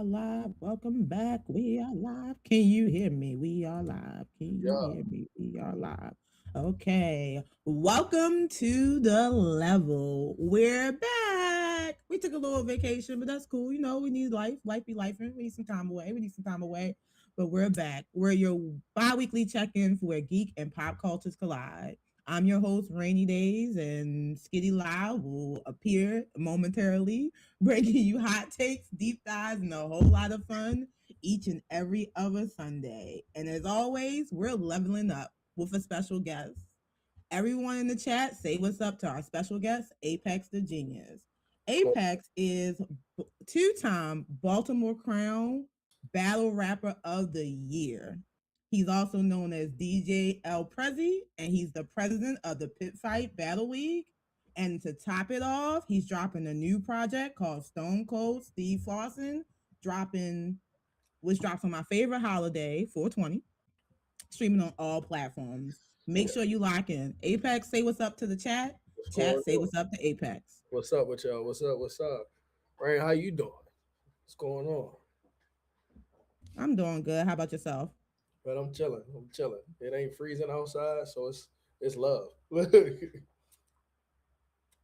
are live. Welcome back. We are live. Can you hear me? We are live. Can you Yeah. hear me? We are live. Okay. Welcome to the level. We're back. We took a little vacation, but that's cool. You know, we need life. Life be life. We need some time away. We need some time away. But we're back. We're your bi weekly check in for where geek and pop cultures collide. I'm your host, Rainy Days, and Skitty Live will appear momentarily, bringing you hot takes, deep dives, and a whole lot of fun each and every other Sunday. And as always, we're leveling up with a special guest. Everyone in the chat, say what's up to our special guest, Apex the Genius. Well, Apex is two-time Baltimore Crown Battle Rapper of the Year. He's also known as DJ El Prezi, and he's the president of the Pit Fight Battle League. And to top it off, he's dropping a new project called Stone Cold Steve Flossin, dropping which drops on my favorite holiday, 420, streaming on all platforms. Make sure you lock in. Apex, say what's up to the chat. what's Chat, going say on? what's up to Apex. What's up with y'all? What's up? What's up? Rain, how you doing? What's going on? I'm doing good. How about yourself? But I'm chilling. I'm chilling. It ain't freezing outside, so it's love. Yeah.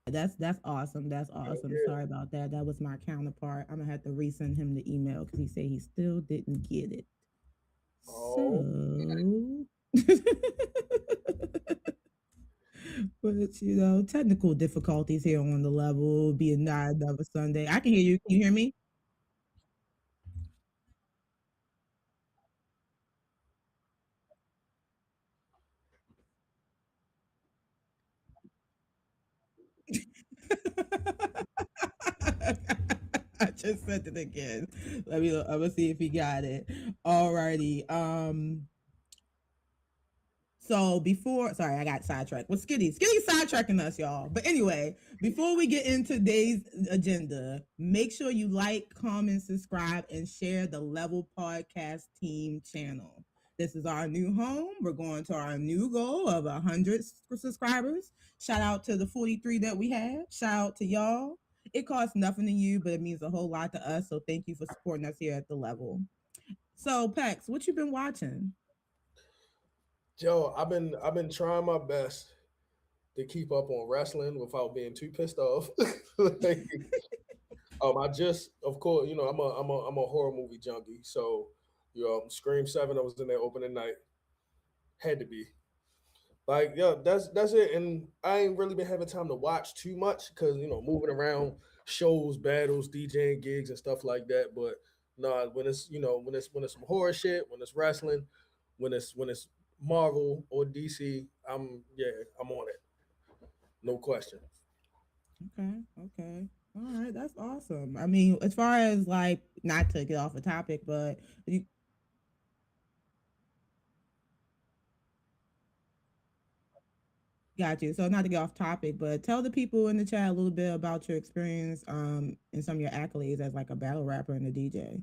That's awesome. That's awesome. Sorry about that. That was my counterpart. I'm gonna have to resend him the email because he said he still didn't get it. Oh, So, but technical difficulties here on the level. Being not another Sunday. I can hear you. Can you hear me? I just sent it again. I'm gonna see if he got it. Alrighty. So before, sorry, I got sidetracked. Well, Skitty sidetracking us, y'all. But anyway, before we get into today's agenda, make sure you like, comment, subscribe, and share the Level Podcast Team channel. This is our new home. We're going to our new goal of 100 subscribers. Shout out to the 43 that we have. Shout out to y'all. It costs nothing to you, but it means a whole lot to us. So thank you for supporting us here at the level. So, Pex, what you been watching? Joe, I've been trying my best to keep up on wrestling without being too pissed off. Like, I just, of course, I'm a horror movie junkie. So, Scream 7, I was in there opening night. Had to be. Like, yeah, that's it. And I ain't really been having time to watch too much because moving around shows, battles, DJing gigs and stuff like that. But nah, when it's some horror shit, when it's wrestling, when it's Marvel or DC, I'm on it. No question. Okay, okay. All right, that's awesome. I mean, as far as like not to get off a topic, but you got you. So not to get off topic, but tell the people in the chat a little bit about your experience and some of your accolades as like a battle rapper and a DJ.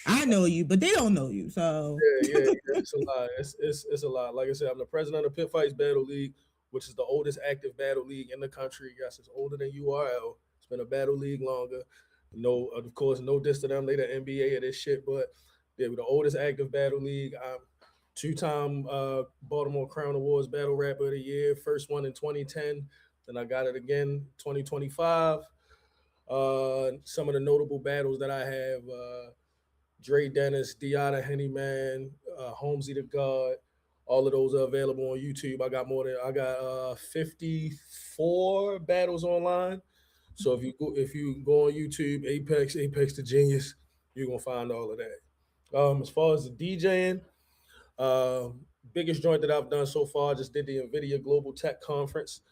I know you, but they don't know you. So Yeah. It's a lot. It's a lot. Like I said, I'm the president of Pit Fights Battle League, which is the oldest active battle league in the country. Yes, it's older than URL. It's been a battle league longer. No, of course, no diss to them. They the NBA of this shit, but they were the oldest active battle league. I'm two-time Baltimore Crown Awards Battle Rapper of the Year. First one in 2010. Then I got it again 2025. Some of the notable battles that I have. Dre Dennis, Deanna Hennyman, Holmesy the God. All of those are available on YouTube. I got 54 battles online. So if you go on YouTube, Apex the Genius, you're gonna find all of that. As far as the DJing, uh, biggest joint that I've done so far, I just did the NVIDIA Global Tech Conference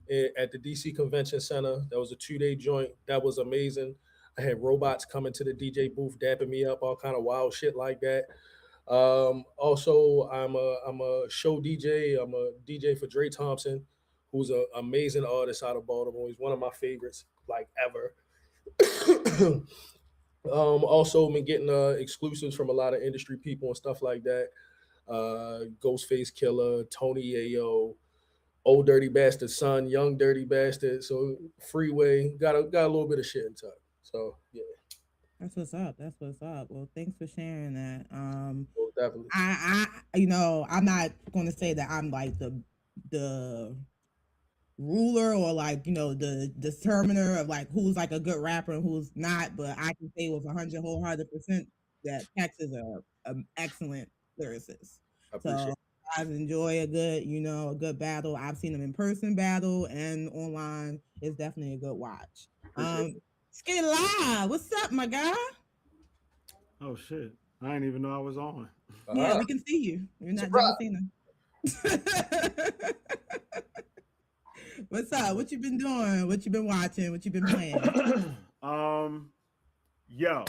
at the DC Convention Center. That was a 2 day joint. That was amazing. I had robots coming to the DJ booth, dapping me up, all kind of wild shit like that. Also, I'm a show DJ. I'm a DJ for Dre Thompson, who's an amazing artist out of Baltimore. He's one of my favorites, like ever. Also been getting exclusives from a lot of industry people and stuff like that. Ghostface Killer, Tony Ayo, Old Dirty Bastard Son, Young Dirty Bastard. So Freeway got a little bit of shit in touch. So yeah. That's what's up. That's what's up. Well, thanks for sharing that. Most definitely. I'm not going to say that I'm like the ruler or like the determiner of like who's like a good rapper and who's not, but I can say with 100% that Tex is a excellent lyricist. I appreciate So it. I enjoy a good battle. I've seen them in person battle and online. It's definitely a good watch. Appreciate Skate Live, what's up, my guy? Oh shit! I didn't even know I was on. it. Yeah, we can see you. You're not Surprise. John Cena. What's up? What you been doing? What you been watching? What you been playing? um, yo,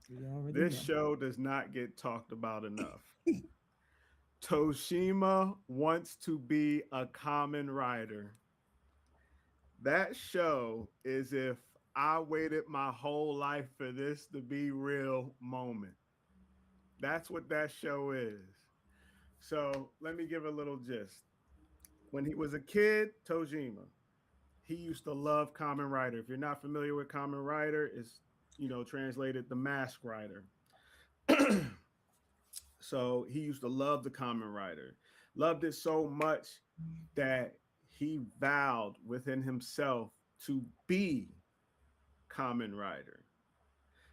You already this know. show does not get talked about enough. Toshima wants to be a common writer. That show is if I waited my whole life for this to be real moment. That's what that show is. So let me give a little gist. When he was a kid, Tojima, he used to love Common Rider. If you're not familiar with Common Rider, it's translated the Mask Rider. So he used to love the Common Rider. Loved it so much that he vowed within himself to be Common Rider.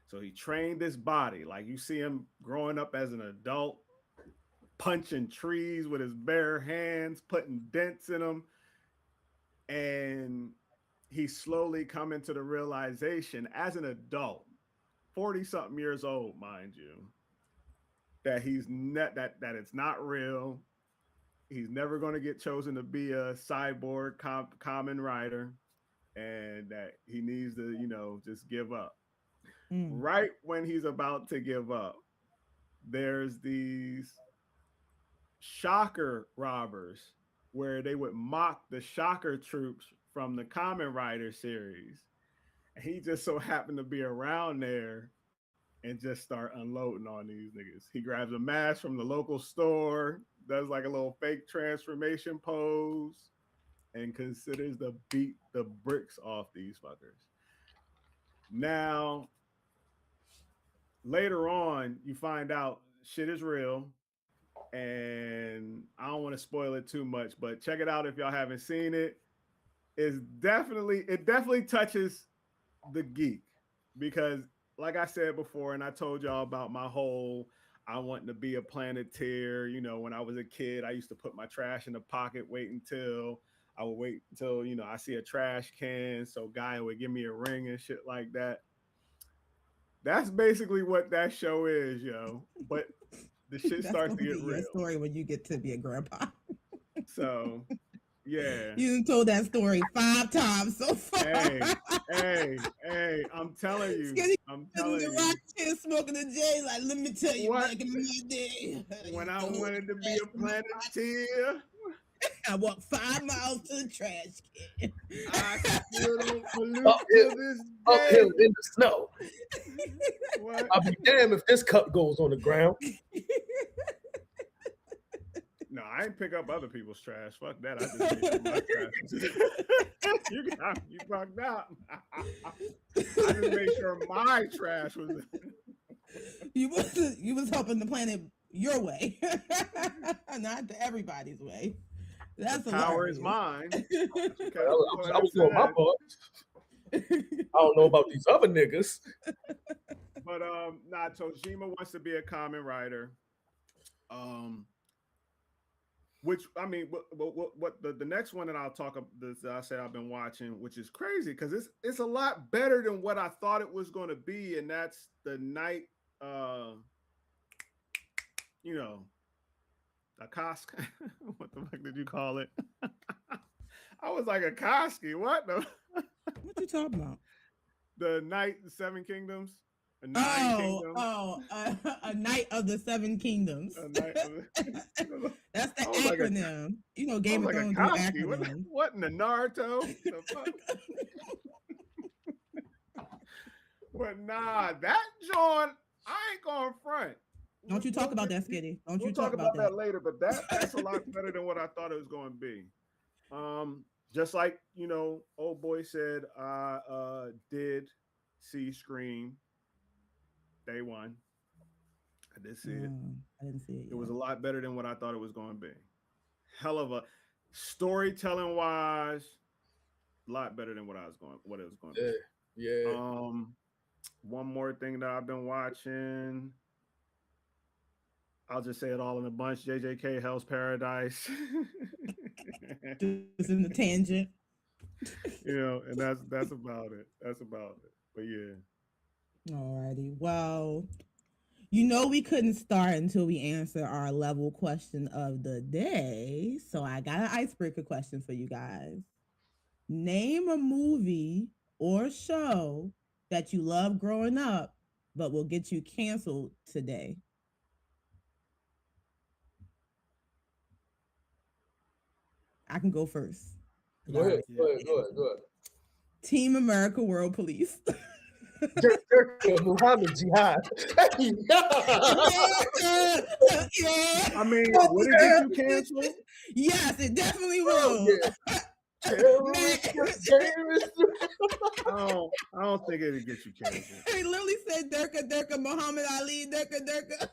So he trained his body. Like you see him growing up as an adult, punching trees with his bare hands, putting dents in them. And he's slowly coming to the realization as an adult, 40 something years old, mind you, that he's not that it's not real. He's never going to get chosen to be a cyborg common rider, and that he needs to, just give up. Mm. Right when he's about to give up, there's these shocker robbers where they would mock the shocker troops from the Common Rider series. And he just so happened to be around there and just start unloading on these niggas. He grabs a mask from the local store, does like a little fake transformation pose, and considers to beat the bricks off these fuckers. Now, later on, you find out shit is real. And I don't want to spoil it too much, but check it out if y'all haven't seen it. It definitely touches the geek because like I said before, and I told y'all about my whole I want to be a planeteer. When I was a kid, I used to put my trash in the pocket, I would wait until, I see a trash can. So guy would give me a ring and shit like that. That's basically what that show is, yo. But the shit That's starts gonna to get be your real. story when you get to be a grandpa. So yeah. You done told that story 5 times so far. Hey, I'm telling you. Skinny I'm in telling the you. rock chair smoking a J. Like, let me tell you, What? back in my day, When I wanted to be a planeteer, I walked 5 miles to the trash can. I still don't pollute Uphill, to this uphill day. in the snow. What? I'll be damned if this cup goes on the ground. No, I ain't pick up other people's trash. Fuck that. I just made sure my trash was. You fucked up. I just made sure my trash was. You was helping the planet your way, not to everybody's way. That's The power hilarious. is mine. I was doing my part. I don't know about these other niggas. But nah, Tojima wants to be a common writer. Which I mean, what the next one that I'll talk about, this I said I've been watching, which is crazy because it's a lot better than what I thought it was going to be, and that's the night, you know, Akask. What the fuck did you call it? I was like Akoski. What the? What you talking about? The Night, the Seven Kingdoms, a Nine Kingdoms. A Knight of the Seven Kingdoms. A night of That's the I was like acronym. I Game was of like Thrones do Akoski. acronyms. What in the Naruto? The fuck? But nah, that John, I ain't going front. Don't you talk about that, Skitty. Don't We'll you talk talk about that. later, but that's a lot better than what I thought it was going to be. Just like old boy said, I did see Scream. Day one. I did see it. I didn't see it It was yet. a lot better than what I thought it was going to be. Hell of a storytelling wise, a lot better than what it was going to Yeah, be. yeah. One more thing that I've been watching. I'll just say it all in a bunch. JJK Hell's Paradise. Just in the tangent. And that's about it. That's about it. But yeah. Alrighty. Well, you know we couldn't start until we answer our level question of the day. So I got an icebreaker question for you guys. Name a movie or show that you loved growing up, but will get you canceled today. I can go first. 'Cause I Go ahead, already Yeah. go ahead, go ahead, go ahead. Team America World Police. Muhammad Jihad. Yeah. I mean, would it get you canceled? Yes, it definitely Oh, will. yeah. Terrorist, terrorist. I don't think it'd get you canceled. He literally said Durka Durka Muhammad Ali Durka Durka.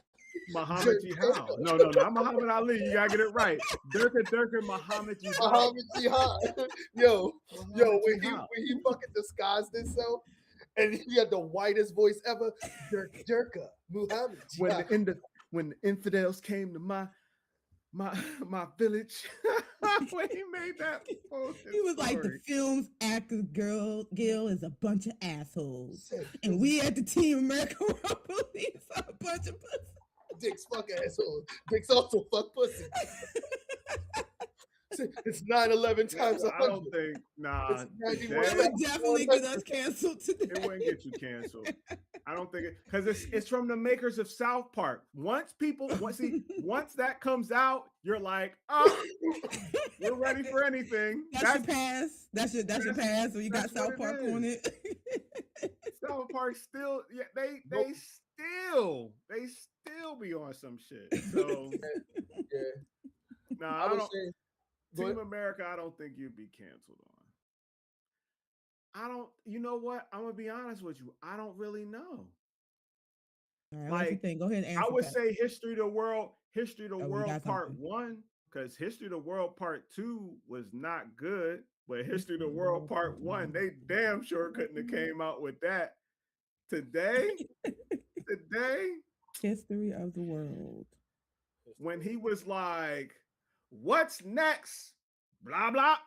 Muhammad Jihad. No, not Muhammad Ali. You gotta get it right. Durka Muhammad Jihad. Muhammad Jihad. Yo, Muhammad when Jihad. he fucking disguised himself and he had the whitest voice ever, Durka Muhammad Jihad. When the infidels came to my village, when he made that He was like, the film's actors guild is a bunch of assholes, and we at the Team America World Police are a bunch of pussies. Dicks fuck assholes. Dicks also fuck pussy. It's 9/11 times 100. I don't think. Nah, It would definitely get us canceled today. It wouldn't get you canceled. I don't think it, because it's from the makers of South Park. Once that comes out, you're like, oh, we're ready for anything. That's your pass. That's your pass. So you got South Park on it. South Park still, yeah, they still be on some shit. So yeah. Nah, I don't. Team America, I don't think you'd be canceled on. I don't. You know what? I'm gonna be honest with you. I don't really know. All right, what you think? Go ahead and answer. I would say History of the World Part something. 1, because History of the World Part 2 was not good, but History of the World Part 1, they damn sure couldn't have came out with that today. History of the World. When he was like, what's next? Blah blah.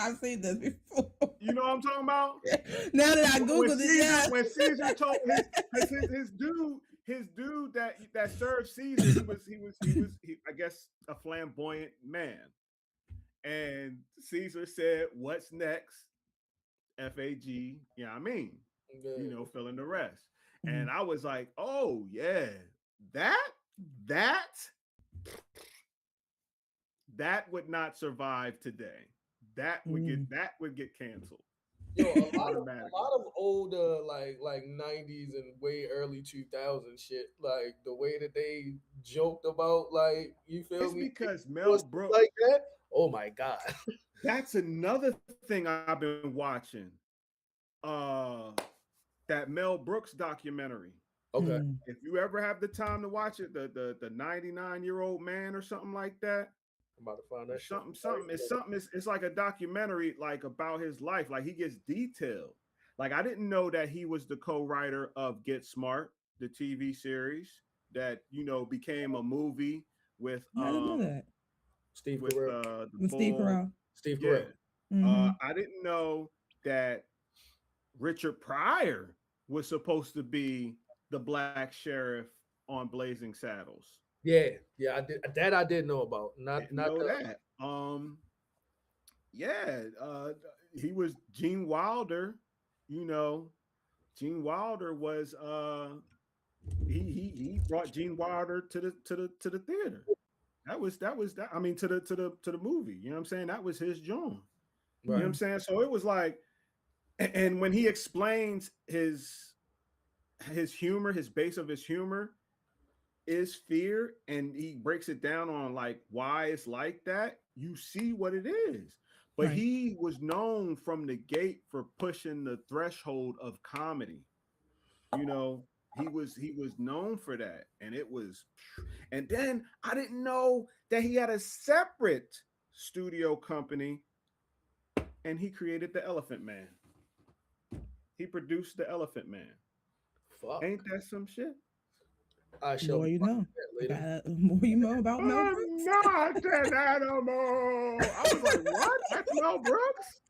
I've seen this before. You know what I'm talking about? Now that I googled it, when Caesar told his dude that served Caesar, he I guess a flamboyant man, and Caesar said, "What's next?" FAG. Yeah, I mean, fill in the rest. Mm-hmm. And I was like, "Oh yeah, that would not survive today. That would get canceled." Yo, a lot of older like 90s and way early 2000s shit, like the way that they joked about, like, you feel it's me? Because Mel Brooks like that. Oh my god. That's another thing I've been watching. That Mel Brooks documentary. Okay. If you ever have the time to watch it, the 99-year-old man or something like that. I'm about to find that something. It's like a documentary, like, about his life. Like, he gets detailed. Like, I didn't know that he was the co-writer of Get Smart, the TV series that became a movie with I didn't know that. Steve Carell. Steve Carell. I didn't know that Richard Pryor was supposed to be the black sheriff on Blazing Saddles. Yeah, I did. That I did know about. Not that. He was Gene Wilder. Gene Wilder was he brought Gene Wilder to the theater. That was that. I mean, to the movie. You know what I'm saying? That was his joint. Right. You know what I'm saying? So it was like, and when he explains his humor, his base of his humor is fear, and he breaks it down on like why it's like that, you see what it is. but Right. he was known from the gate for pushing the threshold of comedy. You know, he was known for that, and it was. And then I didn't know that he had a separate studio company, and he created the Elephant Man. He produced the Elephant Man. Fuck. Ain't that some shit? I The shall more be you watching know. that I later. got more you know about Mel I'm Brooks. not an animal. I was like, what? That's Mel Brooks?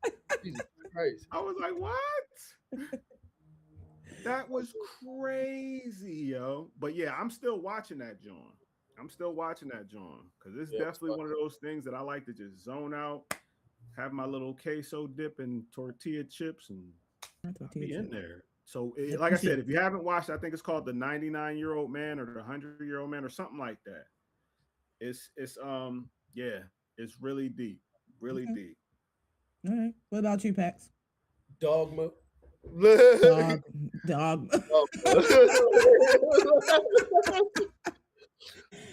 Jesus Christ. I was like, what? That was crazy, yo. But yeah, I'm still watching that, John. I'm still watching that, John, because it's Yeah, definitely one of those things that I like to just zone out, have my little queso dip and tortilla chips, and Not I'll tortilla be in chip. there. So, Dip like I and said, chip. if you haven't watched, I think it's called the 99-year-old man or the 100-year-old man or something like that. It's yeah, it's really deep, really Okay. deep. All right. What about you, Pax? Dogma. Dog. Dog.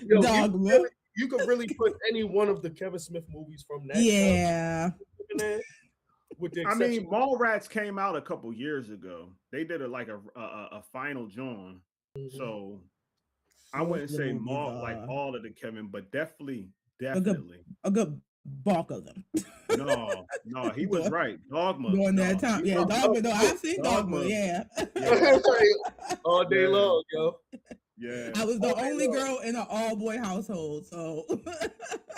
Yo, Dogma. you could really put any one of the Kevin Smith movies from that time Yeah. in there, with the I exception. mean, Mallrats came out a couple years ago. They did it like a final John. Mhm. So I Most wouldn't of the say movies like are all of the Kevin, but definitely, a good definitely. a good bulk of them. No, no, he was during, right. Dogma, during that no, time. he Yeah, was Oh, Dogma. No, oh, I've seen Dogma. Dogma. Yeah. Yeah, all day yeah, long, yo. yeah. I was the All day only long. girl in an all boy household. So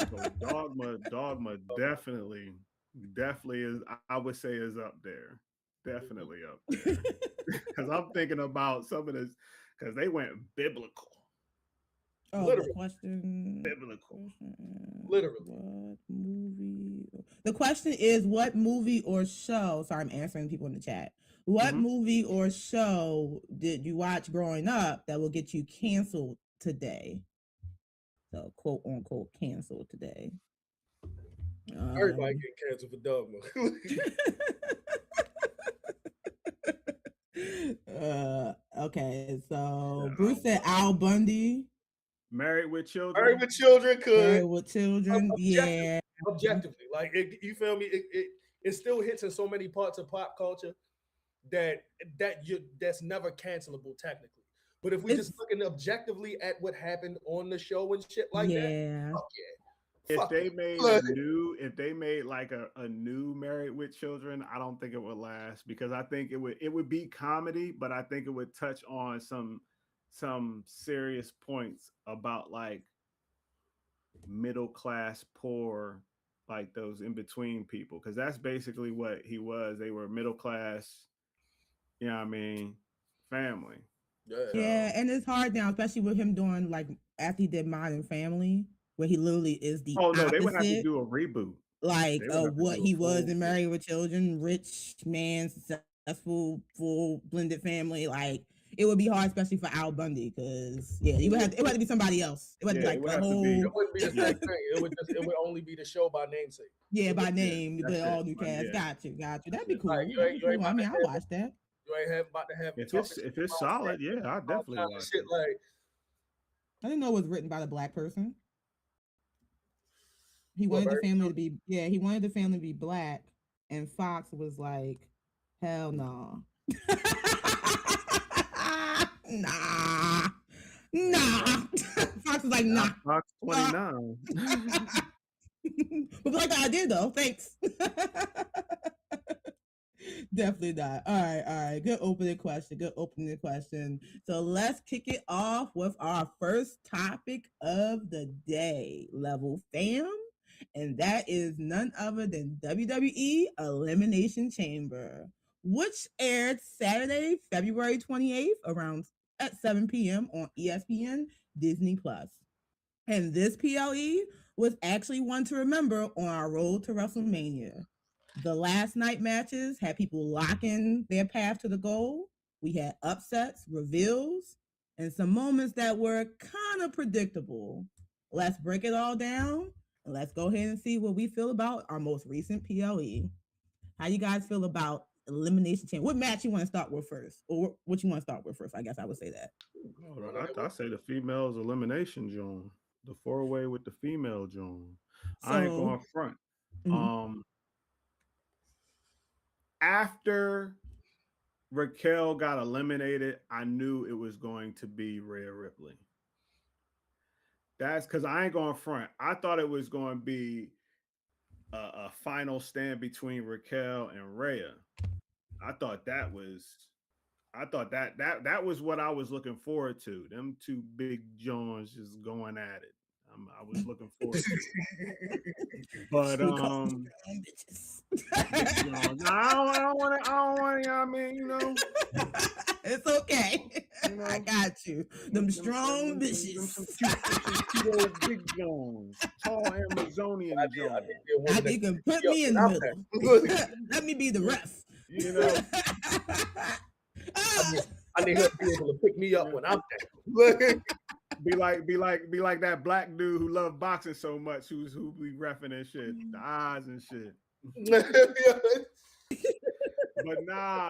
So Dogma, definitely, definitely is. I would say is up there, definitely up there. Because I'm thinking about some of this, because they went biblical, oh, the Literally, question. biblical. literally. What movie? The question is, what movie or show? Sorry, I'm answering people in the chat. What Hmm. movie or show did you watch growing up that will get you canceled today? So, quote unquote, canceled today. Everybody Um, getting canceled for Dogma. okay, so Yeah, Bruce said Al Bundy, Married with Married Children. with Children could Married with Children. objective, Yeah, objectively, like you feel me? It still hits in so many parts of pop culture that that's never cancelable technically. But if we just it's looking objectively at what happened on the show and shit like that, yeah. fuck yeah, If fuck they made yeah. a new, if they made like a new Married with Children, I don't think it would last because I think it would be comedy, but I think it would touch on some serious points about like middle class poor, like those in between people, because that's basically what he was. They were middle class, you know what I mean, family. Yeah. Yeah, So and it's hard now, especially with him doing like after he did Modern Family, where he literally is the oh no, they would have to opposite, do a reboot. like They would have to what do a he was full in Married with Children, rich man, successful, full blended family. Like it would be hard, especially for Al Bundy, because yeah, you would have it would have to be somebody else. It would have to yeah, be it like would a have to be It whole wouldn't be the yeah, same thing. It would only be the show by namesake. yeah It would by yeah, name, that's but it. all new cast. Yeah, Got you. that's That'd be it. like cool. That'd be you ain't cool. I about mean, to I'll have watch that. you ain't have about to have If tough it's as if it's about sex, solid, yeah, I'll all definitely kind of watch shit it. like I didn't know it was written by the black person. He what wanted the Barry family to Children. be yeah, he wanted the family to be black, and Fox was like, hell no. Nah. Yeah, Nah. Fox was like, nah. not Fox Uh, 29. but like I did though. Thanks. Definitely not. All right. Good opening question. Good opening question. So let's kick it off with our first topic of the day, level fam. And that is none other than WWE Elimination Chamber, which aired Saturday, February 28th around at 7 p.m. on ESPN Disney Plus. And this PLE was actually one to remember on our road to WrestleMania. The last night matches had people locking their path to the goal. We had upsets, reveals, and some moments that were kind of predictable. Let's break it all down and let's go ahead and see what we feel about our most recent PLE. How you guys feel about Elimination Chamber? What match you want to start with first? Or what you want to start with first? I guess I would say that. Hold on, I say the females elimination John, the 4-way with the female John. I ain't So, going front. mhm. Um, after Raquel got eliminated, I knew it was going to be Rhea Ripley. That's because I ain't going front. I thought it was going to be a final stand between Raquel and Rhea. I thought that was, that was what I was looking forward to. Them two big Johns just going at it. I was looking forward to it. But bitches. Big Johns. I don't want to. I don't want to. I mean, It's okay. I got you. Them strong Them bitches. some cute old big Johns, tall Amazonian Johns. You can put me in the middle. Let me be the ref. I need her to be able to pick me up when I'm down. Be like that black dude who loved boxing so much, who be reffing and shit, the eyes and shit. But nah,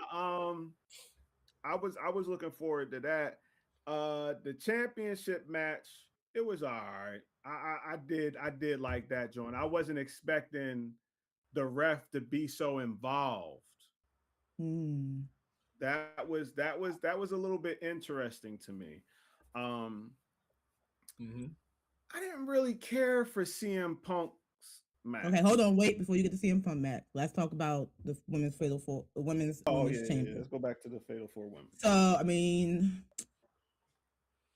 I was looking forward to that. The championship match, it was all right. I did like that, John. I wasn't expecting the ref to be so involved. That was a little bit interesting to me. I didn't really care for CM Punk's match. Okay, hold on, wait before you get to CM Punk match. Let's talk about the women's fatal four, women's chamber. Yeah. Let's go back to the fatal four women. So I mean,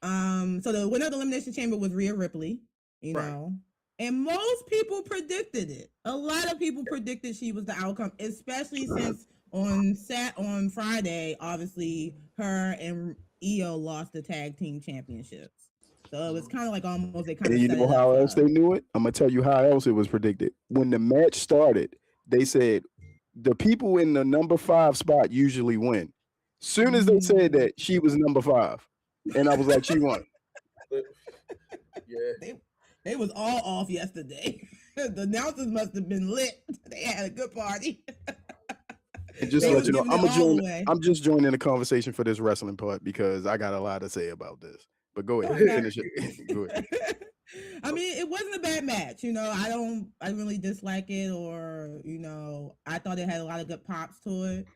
so the winner of the Elimination Chamber was Rhea Ripley, you know, and most people predicted it. A lot of people predicted she was the outcome, especially since on Friday, obviously her and Io lost the tag team championships. So it was kind of like almost they kind of. You know how else they knew it? I'm gonna tell you how else it was predicted. When the match started, they said the people in the number 5 spot usually win. Soon as they said that, she was number 5, and I was like, she won. Yeah, they was all off yesterday. The announcers must have been lit. They had a good party. And just to let you know, I'm just joining the conversation for this wrestling part because I got a lot to say about this. But go ahead, finish it. Go ahead. I mean, it wasn't a bad match. You know, I didn't really dislike it, or I thought it had a lot of good pops to it.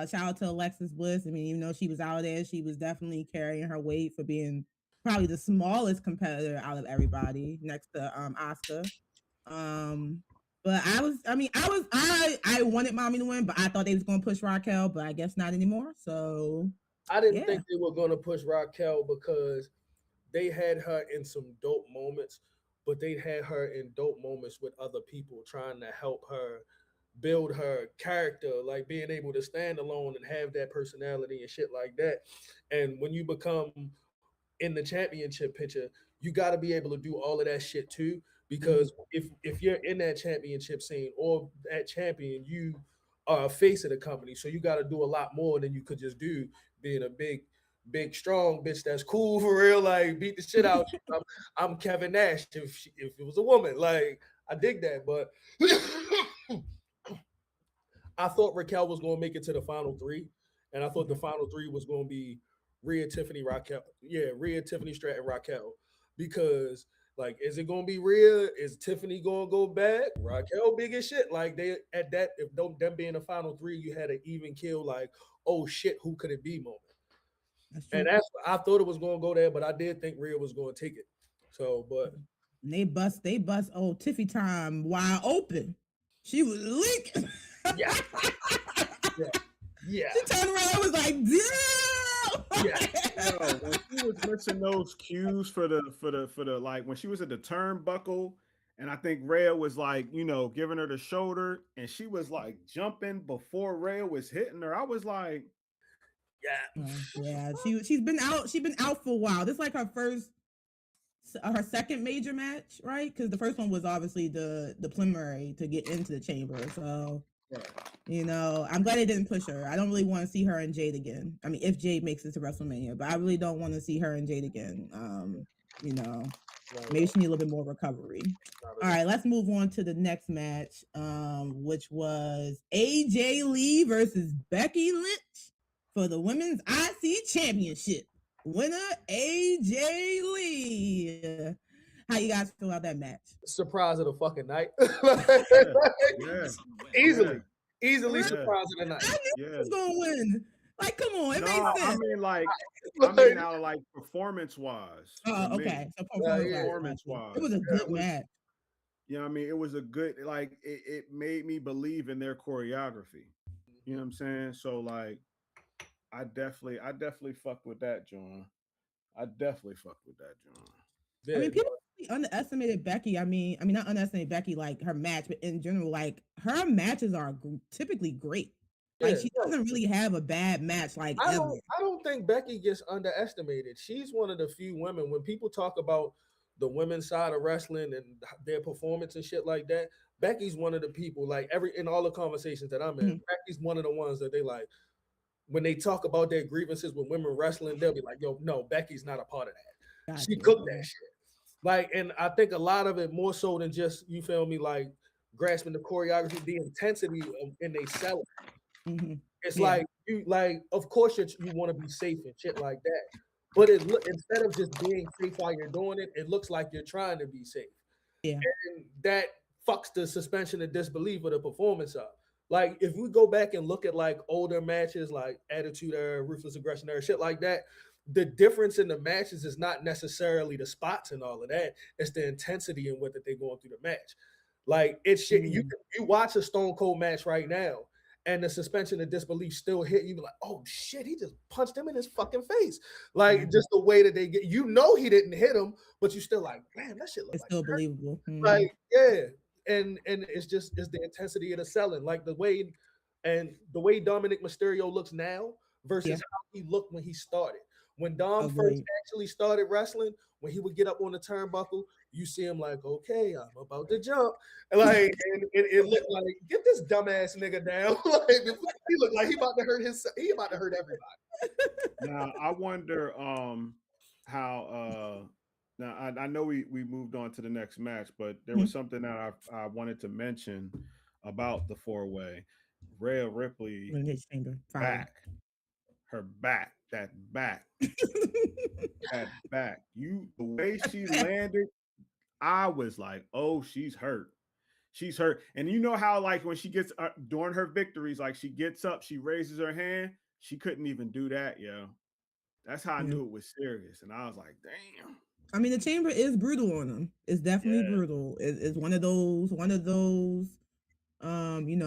Shout out to Alexis Bliss. I mean, even though she was out there, she was definitely carrying her weight for being probably the smallest competitor out of everybody, next to Asuka. But I wanted Mommy to win, but I thought they was gonna push Raquel, but I guess not anymore. So I didn't think they were gonna push Raquel because they had her in some dope moments, but they had her in dope moments with other people trying to help her build her character, like being able to stand alone and have that personality and shit like that. And when you become in the championship picture, you got to be able to do all of that shit too. Because if you're in that championship scene or that champion, you are a face of the company. So you got to do a lot more than you could just do being a big, strong bitch that's cool for real, like beat the shit out. I'm Kevin Nash if it was a woman. Like, I dig that, but I thought Raquel was going to make it to the final 3, and I thought the final 3 was going to be Rhea, Tiffany, Raquel. Yeah, Rhea, Tiffany, Stratton, Raquel. Because, like, is it going to be Rhea? Is Tiffany going to go back? Raquel big as shit. Like, they at that, if them being the final 3, you had an even kill, like, oh shit, who could it be moment. And I thought it was going to go there, but I did think Rhea was going to take it. So, but they bust old Tiffy time wide open. She was leaking. Yeah. She turned around. I was like, damn. Yeah. When she was missing those cues for the like when she was at the turnbuckle, and I think Rhea was like, giving her the shoulder, and she was like jumping before Rhea was hitting her. I was like, yeah. She's been out. She's been out for a while. This is like her second major match, right? Because the first one was obviously the preliminary to get into the chamber. So, I'm glad they didn't push her. I don't really want to see her and Jade again. I mean, if Jade makes it to WrestleMania, but I really don't want to see her and Jade again. Maybe she needs a little bit more recovery. All right, let's move on to the next match, which was AJ Lee versus Becky Lynch for the Women's IC Championship. Winner AJ Lee. How you guys feel about that match? Surprise of the fucking night. Yeah. Easily. Easily Really? surprise of the night. I knew he Yeah. was gonna win. Like, come on, it No, makes I sense. mean like Like, now like performance wise. Oh, okay. So Performance it wise. was a good match. You know what I mean? It was a good like it made me believe in their choreography. You know what I'm saying? So like I definitely fucked with that, John. I definitely fucked with that, John. yeah, I mean, people really underestimated Becky. I mean, not underestimated Becky like her match, but in general, like her matches are typically great. Like yeah, she no, doesn't really have a bad match, like ever. I don't think Becky gets underestimated. She's one of the few women when people talk about the women's side of wrestling and their performance and shit like that. Becky's one of the people like in all the conversations that I'm in. Mhm. Becky's one of the ones that they like when they talk about their grievances with women wrestling. They'll be like, "Yo, no, Becky's not a part of that. She Gotcha. cooked Yeah. that shit." Like, and I think a lot of it more so than just you feel me, like grasping the choreography, the intensity in they sell it. Mhm. It's Yeah. like you like, of course you want to be safe and shit like that. But instead of just being safe while you're doing it, it looks like you're trying to be safe. Yeah. And that fucks the suspension of disbelief of the performance up. Like if we go back and look at like older matches like Attitude Era, Ruthless Aggression Era, shit like that, the difference in the matches is not necessarily the spots and all of that. It's the intensity and what that they're going through the match. Like it's shit. You watch a Stone Cold match right now, and the suspension of disbelief still hit you. Be like, oh shit, he just punched him in his fucking face. Like just the way that they get, you know, he didn't hit him, but you still like, man, that shit looks It's like still believable. like yeah. And it's the intensity of the selling, like the way Dominic Mysterio looks now versus how he looked when he started. When Dom first actually started wrestling, when he would get up on the turnbuckle, you see him like, okay, I'm about to jump. Like, and it looked like, get this dumbass nigga down. Like, he looked like he about to hurt everybody. Now I wonder how now I know we moved on to the next match, but there was something that I wanted to mention about the four-way. Rhea Ripley Chamber. back. Her back, that back. That back. The way she landed, I was like, oh, she's hurt. She's hurt. And you know how like when she gets during her victories, like she gets up, she raises her hand. She couldn't even do that, yo. That's how I knew it was serious. And I was like, damn. I mean, the chamber is brutal on them. It's definitely brutal. It's one of those,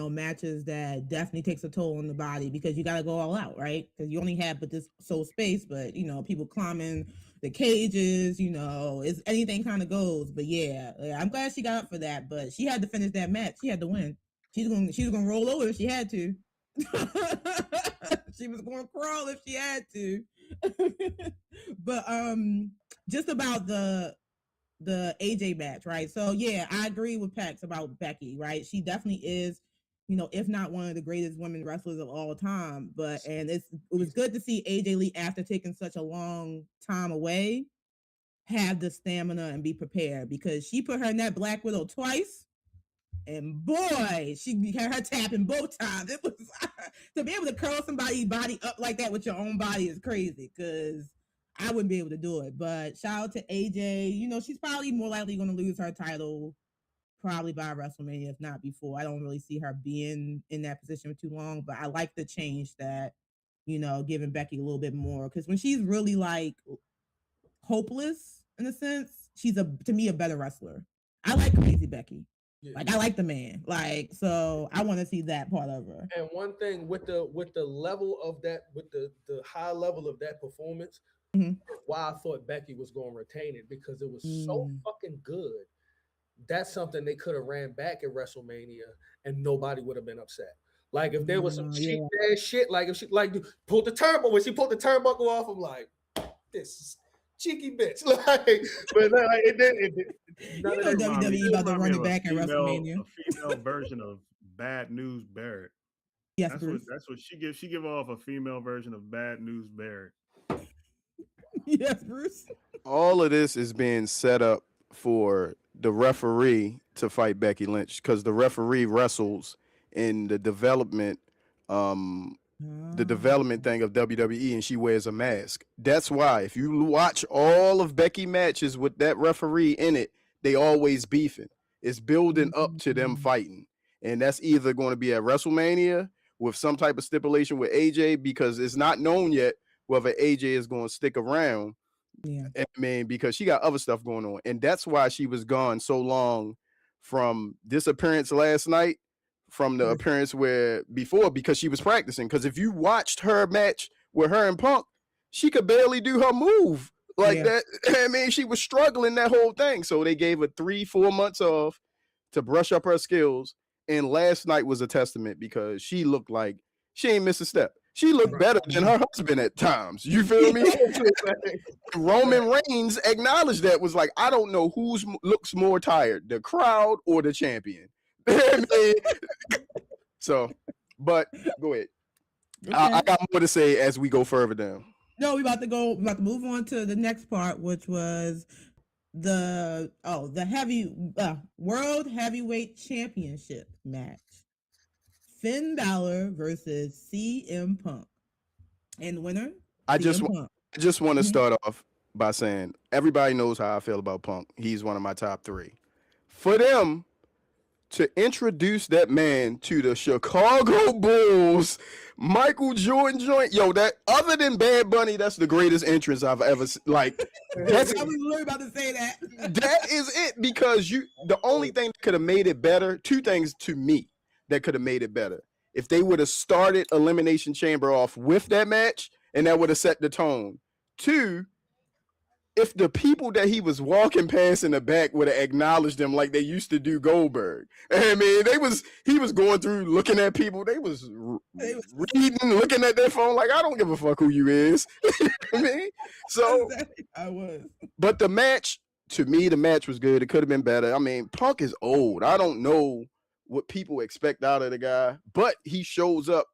matches that definitely takes a toll on the body because you got to go all out, right? Because you only have but this space, but people climbing the cages, it's anything kind of goes. But yeah, I'm glad she got up for that. But she had to finish that match. She had to win. She was gonna roll over if she had to. She was gonna crawl if she had to. But just about the AJ match, right? So yeah, I agree with Pax about Becky, right? She definitely is, if not one of the greatest women wrestlers of all time. And it was good to see AJ Lee after taking such a long time away have the stamina and be prepared because she put her in that Black Widow twice. And boy, she had her tapping both times. It was to be able to curl somebody's body up like that with your own body is crazy because I wouldn't be able to do it. But shout out to AJ. She's probably more likely going to lose her title probably by WrestleMania, if not before. I don't really see her being in that position for too long, but I like the change that, giving Becky a little bit more because when she's really like hopeless in a sense, she's to me a better wrestler. I like Crazy Becky. Yeah. Like I like the man. Like so I want to see that part of her. And one thing with the level of that, with the high level of that performance, why I thought Becky was going to retain it because it was so fucking good. That's something they could have ran back at WrestleMania and nobody would have been upset. Like if there was some cheap ass shit, like if she pulled the turnbuckle, when she pulled the turnbuckle off, I'm like, this is cheeky bitch. Like, but it did. WWE about to run it back at WrestleMania. A female version of Bad News Barrett. Yes, that's Bruce. That's what she gives. She give off a female version of Bad News Barrett. Yes, Bruce. All of this is being set up for the referee to fight Becky Lynch because the referee wrestles in the development thing of WWE and she wears a mask. That's why if you watch all of Becky matches with that referee in it, they always beefing. It's building up to them fighting. and that's either going to be at WrestleMania with some type of stipulation with AJ, because it's not known yet whether AJ is going to stick around. Yeah. I mean, because she got other stuff going on, and that's why she was gone so long from this appearance last night, from the appearance where before, because she was practicing. Because if you watched her match with her and Punk, she could barely do her move like that. I mean, she was struggling that whole thing. So they gave her 3-4 months off to brush up her skills. And last night was a testament, because she looked like she ain't missed a step. She looked better than her husband at times. You feel me? Roman Reigns acknowledged that, was like, I don't know who looks more tired, the crowd or the champion. So, but go ahead. Okay. I got more to say as we go further down. No, we're about to move on to the next part, which was the World Heavyweight Championship match. Finn Balor versus CM Punk. And the winner, I just want to start off by saying everybody knows how I feel about Punk. He's one of my top 3. For them to introduce that man to the Chicago Bulls, Michael Jordan joint, yo, that other than Bad Bunny, that's the greatest entrance I've ever seen. Like, that's, I was literally about to say that. That is it, because the only thing that could have made it better, 2 things to me that could have made it better, if they would have started Elimination Chamber off with that match, and that would have set the tone. 2, if the people that he was walking past in the back would have acknowledged him like they used to do Goldberg. I mean, he was going through looking at people. They was reading, looking at their phone like, I don't give a fuck who you is. I mean, so I was. But the match, to me, the match was good. It could have been better. I mean, Punk is old. I don't know what people expect out of the guy, but he shows up,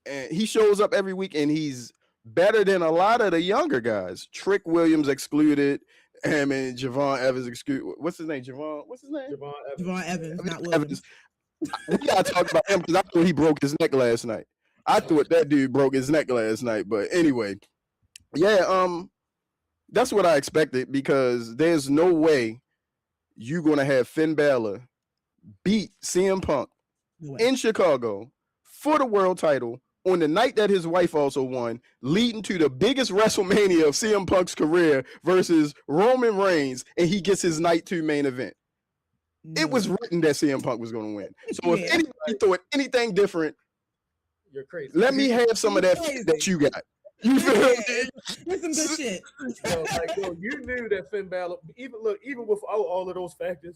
and he shows up every week, and he's better than a lot of the younger guys. Trick Williams excluded, and Javon Evans excluded. What's his name? Javon Evans, not Williams. We gotta talk about him, because I thought he broke his neck last night. I thought that dude broke his neck last night. But anyway, yeah, that's what I expected, because there's no way you're gonna have Finn Balor beat CM Punk in Chicago for the world title on the night that his wife also won, leading to the biggest WrestleMania of CM Punk's career versus Roman Reigns, and he gets his night 2 main event. It was written that CM Punk was going to win. So if anybody thought anything different, you're crazy. Let me have some of that that you got. You feel me? That's some good shit. You knew that Finn Balor, even without all of those factors,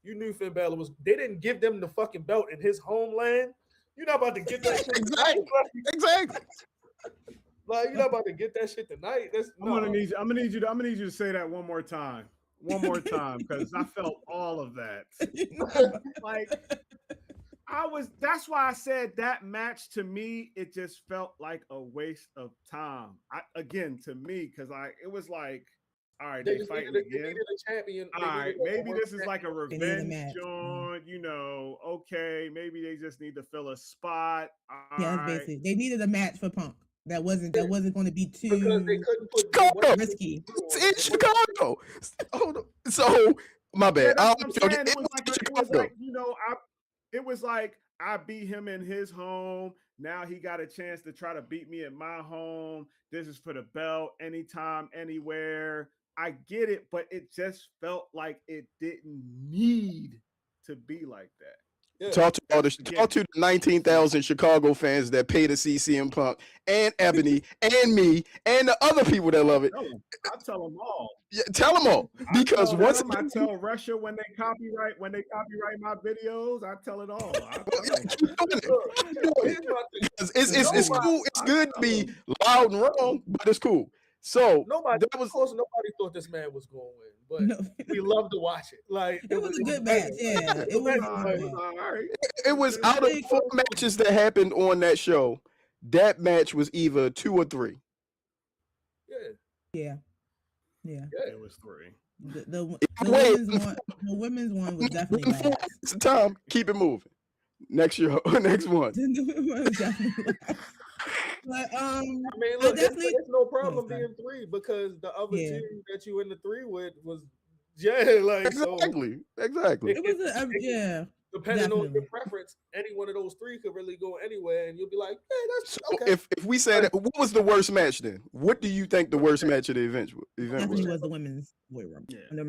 you knew Finn Balor was. They didn't give them the fucking belt in his homeland. You're not about to get that shit exactly. Like, you're not about to get that shit tonight. I'm gonna need you to say that one more time, because I felt all of that. That's why I said that match, to me, it just felt like a waste of time. To me, because it was like, all right, they fighting again. A champion. All right, maybe this is like a revenge joint, okay, maybe they just need to fill a spot. Basically. They needed a match for Punk. That wasn't going to be too because they couldn't put risky. It's in Chicago. Hold on. So my bad. It was like I beat him in his home. Now he got a chance to try to beat me at my home. This is for the belt, anytime, anywhere. I get it, but it just felt like it didn't need to be like that. Yeah. Talk to the 19,000 Chicago fans that pay to see CM Punk, and Ebony, and me, and the other people that love it. I tell them all. Yeah, tell them all, because I tell Russia when they copyright my videos, I tell it all. It's cool. It's good to be loud and wrong, but it's cool. So nobody thought this man was going to win, but we love to watch it. Like, it was a good match. Yeah, it was. It was out of 4 matches that happened on that show. That match was either 2 or 3. Yeah. It was 3. The women's one was definitely last. Tom, keep it moving. Next one. But look, it's no problem being 3, because the other 2 that you in the 3 with was exactly. It was depending on your Definitely. preference, any one of those three could really go anywhere, and you'll be like, hey, that's So okay. if we said what was the worst match then? What do you think the worst match of the event Definitely was? was the women's Royal Rumble. Yeah. And the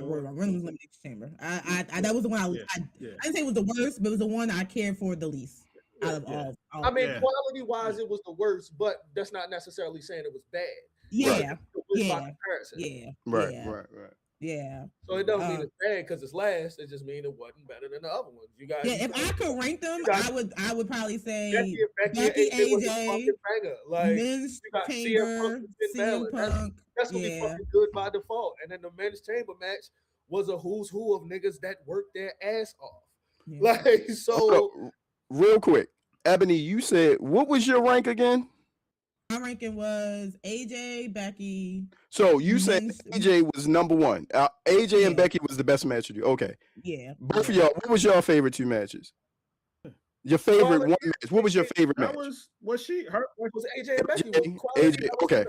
Royal Rumble, women's Elimination Chamber. I Yeah. that was the one Yeah. I Yeah. didn't say it was the worst, but it was the one I cared for the least out of Yeah. all. I mean, Yeah. quality-wise, it was the worst, but that's not necessarily saying it was bad. Yeah, It was by yeah, comparison. yeah, Right, yeah, right. yeah. So it doesn't mean it's bad because it's last. It just means it wasn't better than the other ones. You guys, Yeah, if I could rank them, got- I would probably say Becky Becky, and AJ was a AJ, fucking banger. Like men's you got CM chamber, Punk and Finn CM Balor. Punk. That's gonna be Yeah, fucking good by default. And then the men's chamber match was a who's who of niggas that worked their ass off. yeah. Like so. Hold up, real quick, Ebony, you said what was your rank again? My ranking was AJ, Becky. So you said men's- AJ was number one. AJ Yeah. and Becky was the best match of you. Okay, Yeah, both of yeah. y'all. What was your favorite two matches? Your favorite one match. What was your favorite match? Was she her? It was AJ and Becky. AJ, Was quality. That was okay.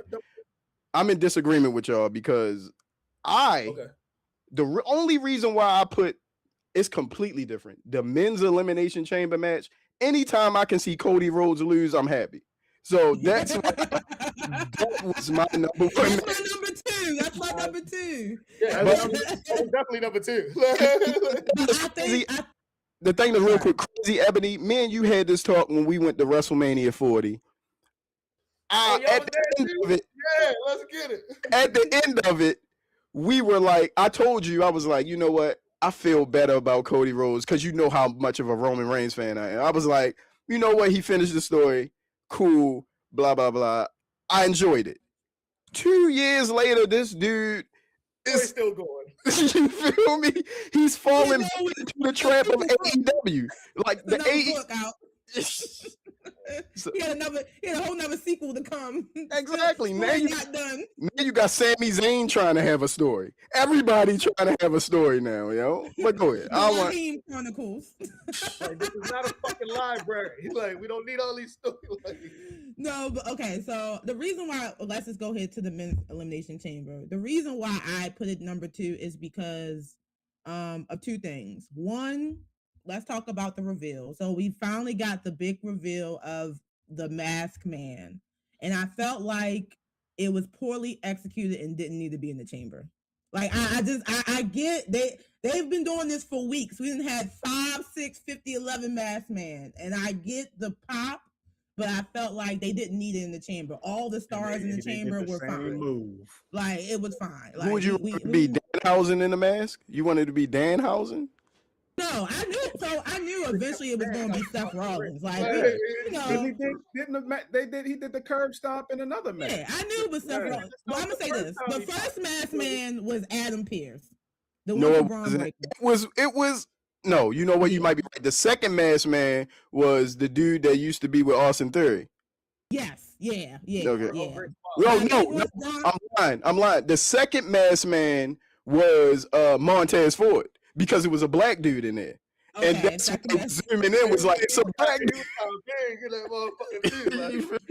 I'm in disagreement with y'all because Okay. the only reason why I put it's completely different. The men's elimination chamber match. Anytime I can see Cody Rhodes lose, I'm happy. So that's why that was my number one. That's my number two. That's my number two. Yeah, But- that was definitely number two. I think The thing that's real quick, crazy Ebony, me and you had this talk when we went to WrestleMania 40. Hey, y'all At was the there end too? of it, Yeah, let's get it. at the end of it, we were like, I told you, I was like, you know what? I feel better about Cody Rhodes because you know how much of a Roman Reigns fan I am. I was like, you know what? He finished the story. Cool, blah, blah, blah. I enjoyed it. 2 years later, this dude It's is, still going. you feel me? He's falling You know, into the trap of AEW. Like the another AEW. book out. So- He had a whole nother sequel to come. Exactly. Now Story you, not done. now you got Sami Zayn trying to have a story. Everybody trying to have a story now, yo. But go ahead. I want. Raheem Chronicles. Like, this is not a fucking library. He's like, we don't need all these storylines. No, but okay. So the reason why, let's just go ahead to the men's elimination chamber. The reason why I put it number two is because of two things. One, let's talk about the reveal. So we finally got the big reveal of the Masked Man, and I felt like it was poorly executed and didn't need to be in the chamber. Like I get they've been doing this for weeks. We didn't have 5, 6, 50, 11 Masked Man, and I get the pop, but I felt like they didn't need it in the chamber. All the stars in the chamber were fine. Move. Like it was fine. Like, Who would you want to be? Danhausen in the mask? You wanted to be Danhausen? No, I knew. So I knew eventually it was going to be Seth Rollins. Like Hey, you know, He did the curb stomp in another match. yeah, I knew it was Seth Yeah. Rollins. Well, I'm gonna say this: the first Masked Man was Adam Pearce. The No, one it with Braun wasn't. Breaker. It was. No, you know what? You might be right. The second masked man was the dude that used to be with Austin Theory. Yes, yeah, Okay. yeah. No, I think no, it was Braun- I'm lying. The second masked man was Montez Ford because it was a black dude in there. And Okay, that's second when Masked- zooming in was like, it's a black He dude. was so big in that motherfucking dude. Like,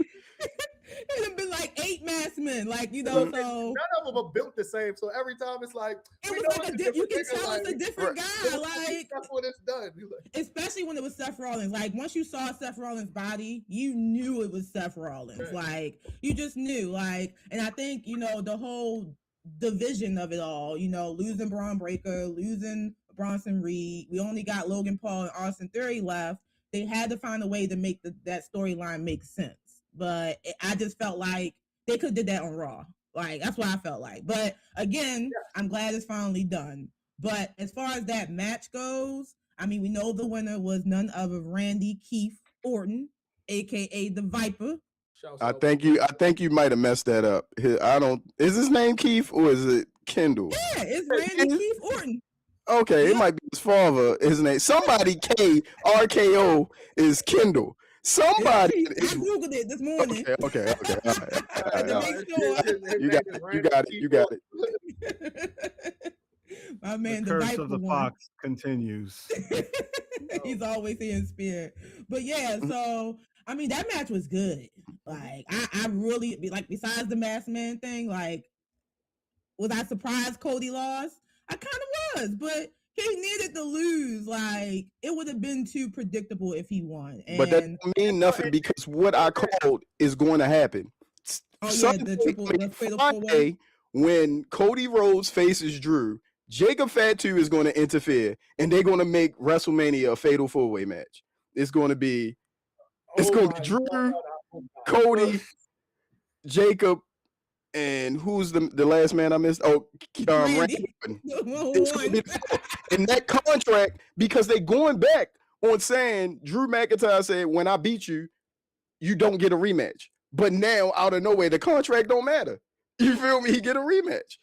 It'd have been like 8 Masked Men, like you know. Well, So none of them are built the same. So every time it's like, it we was know like it's you can different nigga, tell it's a like, different guy. Like that's when it's done. He's like, especially when it was Seth Rollins. Like once you saw Seth Rollins' body, you knew it was Seth Rollins. Right. Like you just knew. Like, and I think you know the whole division of it all. You know, losing Braun Breaker, losing Bronson Reed. We only got Logan Paul and Austin Theory left. They had to find a way to make that storyline make sense. But I just felt like they could have did that on Raw. Like that's what I felt like. But again, I'm glad it's finally done. But as far as that match goes, I mean, we know the winner was none other Randy Keith Orton, aka the Viper. shouts I out. think you might have messed that up. Is his name Keith or is it Kendall? Yeah, it's Randy Keith Orton. Okay, it Yeah. might be his father. His name. Somebody RKO is Kendall. Somebody I is googled it this morning. okay. All right. To make sure. You got it. My man, The the curse Viper of the won. fox continues. He's always here in spirit. But yeah, so I mean that match was good. Like I really like besides the Masked Man thing, like was I surprised Cody lost? I kind of was, but he needed to lose. Like, it would have been too predictable if he won. But that And don't mean nothing because what I called is going to happen. oh yeah, Sunday, the fatal four-way. Friday, when Cody Rhodes faces Drew, Jacob Fatu is going to interfere, and they're going to make WrestleMania a fatal four-way match. It's going to be, Drew, Cody, Jacob, and who's the last man I missed? Oh, Randy Orton. It's gonna be in that contract because they going back on saying Drew McIntyre said, when I beat you, you don't get a rematch. But now, out of nowhere, the contract don't matter. You feel me? He get a rematch.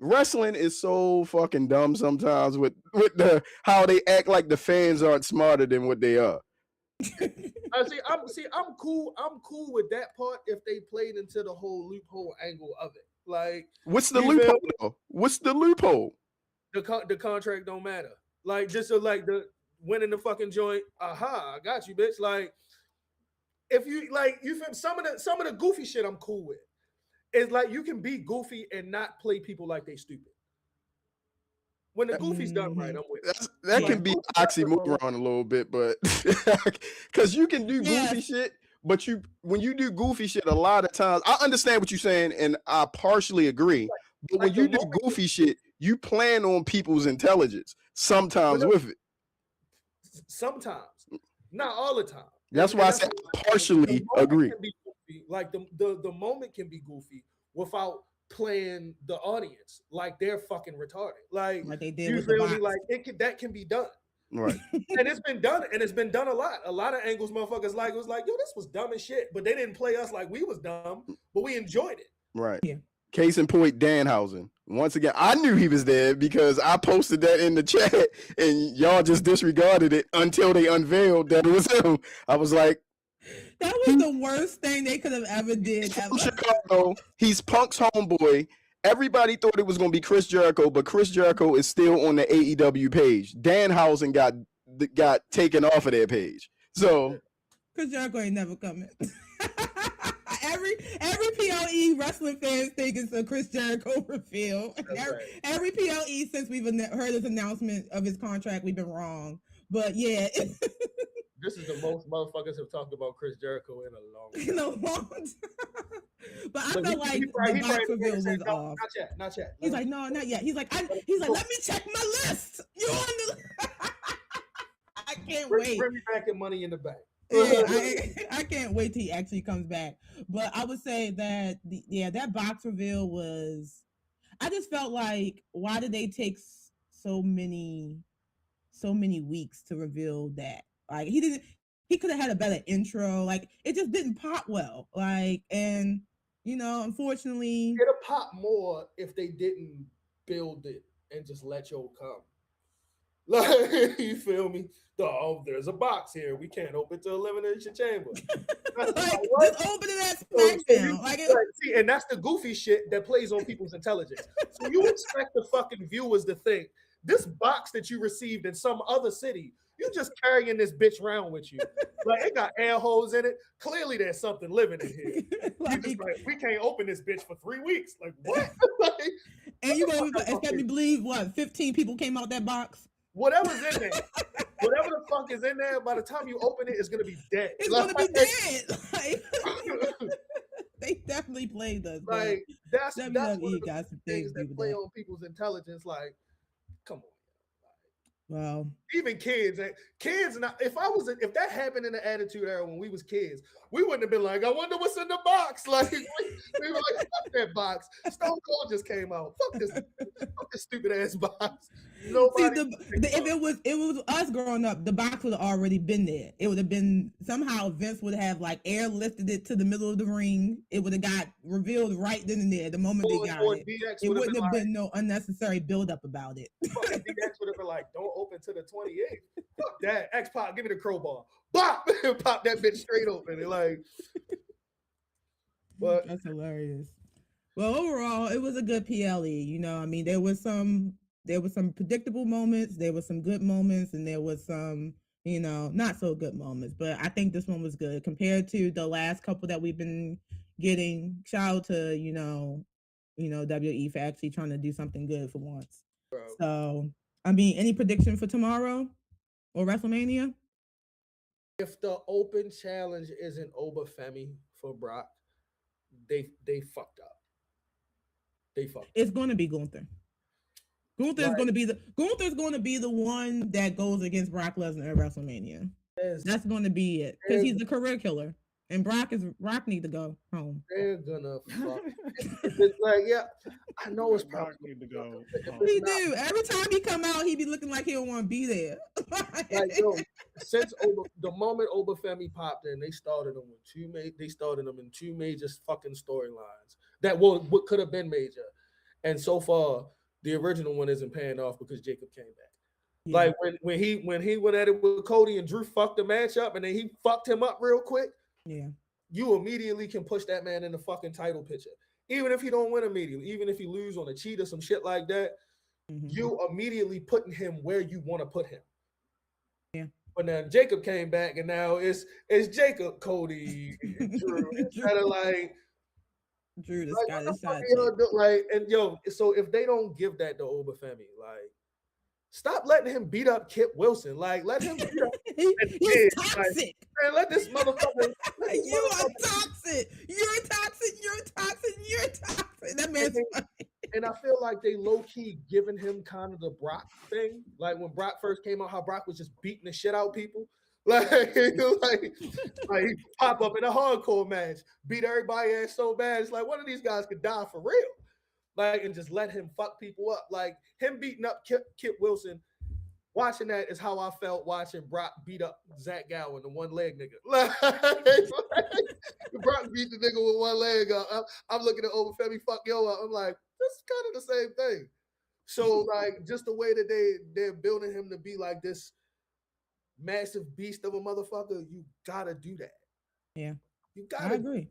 Wrestling is so fucking dumb sometimes with the how they act like the fans aren't smarter than what they are. I'm cool. I'm cool with that part if they played into the whole loophole angle of it. Like, what's the loophole though? What's the loophole? The contract don't matter. Like, just like the winning the fucking joint. Aha, I got you, bitch. Like, if you like, you feel some of the goofy shit I'm cool with. It's like you can be goofy and not play people like they stupid. When the goofy's done right, I'm with it. That can be oxymoron a little bit, but because you can do goofy shit, but when you do goofy shit, a lot of times I understand what you're saying, and I partially agree. But when you do goofy shit, you plan on people's intelligence sometimes with it. Sometimes, not all the time. That's why I said I partially agree. Like the moment can be goofy without playing the audience like they're fucking retarded. Like they did. You feel me? Like that can be done. Right. And it's been done, and it's been done a lot. A lot of angles, motherfuckers like it was like, yo, this was dumb as shit, but they didn't play us like we was dumb, but we enjoyed it. Right. Yeah. Case in point, Danhausen. Once again, I knew he was there because I posted that in the chat, and y'all just disregarded it until they unveiled that it was him. I was like, that was the worst thing they could have ever did. From Chicago, he's Punk's homeboy. Everybody thought it was going to be Chris Jericho, but Chris Jericho is still on the AEW page. Danhausen got taken off of their page. So Chris Jericho ain't never coming. every PLE wrestling fans think it's a Chris Jericho reveal. Every PLE since we've heard his announcement of his contract, we've been wrong. But yeah. This is the most motherfuckers have talked about Chris Jericho in a long time. But I felt like the box reveal was off. Not yet. He's like, no, not yet. He's like, let me check my list. You on the? I can't wait. Bring me back your Money in the Bank. Yeah, I can't wait till he actually comes back. But I would say that that box reveal was. I just felt like, why did they take so many weeks to reveal that? Like he could have had a better intro. Like it just didn't pop well. Like, and unfortunately, it'll pop more if they didn't build it and just let you come. Like, you feel me? There's a box here. We can't open to Elimination Chamber. Just open it at SmackDown. See, and that's the goofy shit that plays on people's intelligence. So you expect the fucking viewers to think this box that you received in some other city, you just carrying this bitch around with you. Like, it got air holes in it. Clearly there's something living in here. We can't open this bitch for 3 weeks. Like, what? And you gonna expect me to believe 15 people came out that box? Whatever's in there, whatever the fuck is in there, by the time you open it, it's gonna be dead. It's gonna be dead. They definitely played us. Like, that's WWE got some things that play on people's intelligence. Like, come on. Well, even kids, now, if that happened in the Attitude Era when we was kids, we wouldn't have been like, I wonder what's in the box. Like, we were like, fuck that box. Stone Cold just came out. Fuck this stupid ass box. Nobody. If it was us growing up, the box would have already been there. It would have been somehow Vince would have like airlifted it to the middle of the ring. It would have got revealed right then and there the moment they got it. It wouldn't have been no unnecessary buildup about it. Fucking DX would have been like, don't open to the 28th. Fuck that. X-Pac, give me the crowbar. Bop! Pop that bitch straight open. And like, but that's hilarious. Well, overall, it was a good PLE. I mean, there was some predictable moments, there were some good moments, and there was some, not so good moments. But I think this one was good compared to the last couple that we've been getting. Shout out to WWE for actually trying to do something good for once. Bro. So I mean, any prediction for tomorrow or WrestleMania? If the open challenge isn't Obafemi for Brock, they fucked up. They fucked up. It's going to be Gunther. Gunther's going to be the one that goes against Brock Lesnar at WrestleMania. That's going to be it because he's the career killer, and Brock need to go home. They're gonna fuck. It's like, yeah, I know it's probably need to go. He do. Every time he come out, he be looking like he don't want to be there. Like, yo, since the moment Obafemi popped in, they started him in two major fucking storylines that what could have been major, and so far the original one isn't paying off because Jacob came back. Yeah. Like when he went at it with Cody and Drew fucked the match up, and then he fucked him up real quick. Yeah, you immediately can push that man in the fucking title picture, even if he don't win immediately, even if he lose on a cheat or some shit like that. You immediately putting him where you want to put him. Yeah. But now Jacob came back, and now it's Jacob, Cody, Drew. Instead of like Drew, this guy is like, and yo, so if they don't give that to Obafemi, like, stop letting him beat up Kip Wilson. Like, let him beat up. He's toxic. Like, man, let this motherfucker. You are toxic. You're toxic. You're toxic. You're toxic. That man's funny. And I feel like they low-key giving him kind of the Brock thing. Like when Brock first came out, how Brock was just beating the shit out of people. Like he pop up in a hardcore match, beat everybody ass so bad. It's like one of these guys could die for real. Like, and just let him fuck people up. Like him beating up Kip Wilson. Watching that is how I felt watching Brock beat up Zach Gowen, the one leg nigga. Like, Brock beat the nigga with one leg up. I'm looking at Obafemi fuck yo up. I'm like, this is kind of the same thing. So like, just the way that they're building him to be like this massive beast of a motherfucker, you gotta do that. Yeah, you gotta. I agree.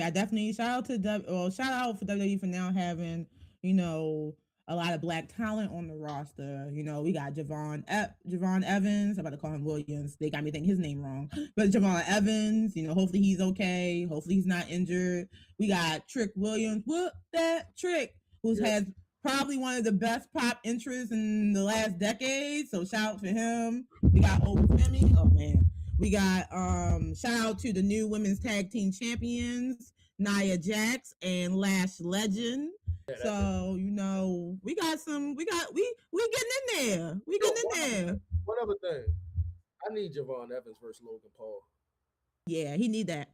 I definitely shout out for WWE for now having, a lot of black talent on the roster. We got Javon Evans. I'm about to call him Williams. They got me thinking his name wrong. But Javon Evans, hopefully he's okay. Hopefully he's not injured. We got Trick Williams. What that Trick? Who's has probably one of the best pop interests in the last decade. So shout out to him. We got Obafemi. Oh man. We got shout out to the new women's tag team champions, Nia Jax and Lash Legend. So, we getting in there. We getting in there. One other thing. I need Javon Evans versus Logan Paul. Yeah, he need that.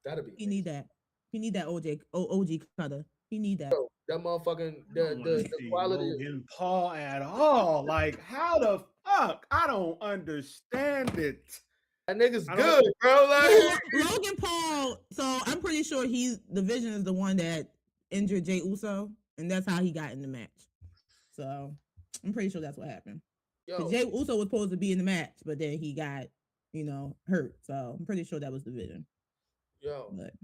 That'd be He need that. He need that OG cutter. He need that. Yo, that motherfucking the quality Logan Paul at all. Like, how the fuck? I don't understand it. That nigga's good, bro. Like Logan Paul, so I'm pretty sure the Vision is the one that injured Jey Uso, and that's how he got in the match. So I'm pretty sure that's what happened. Jey Uso was supposed to be in the match, but then he got, hurt. So I'm pretty sure that was the Vision. But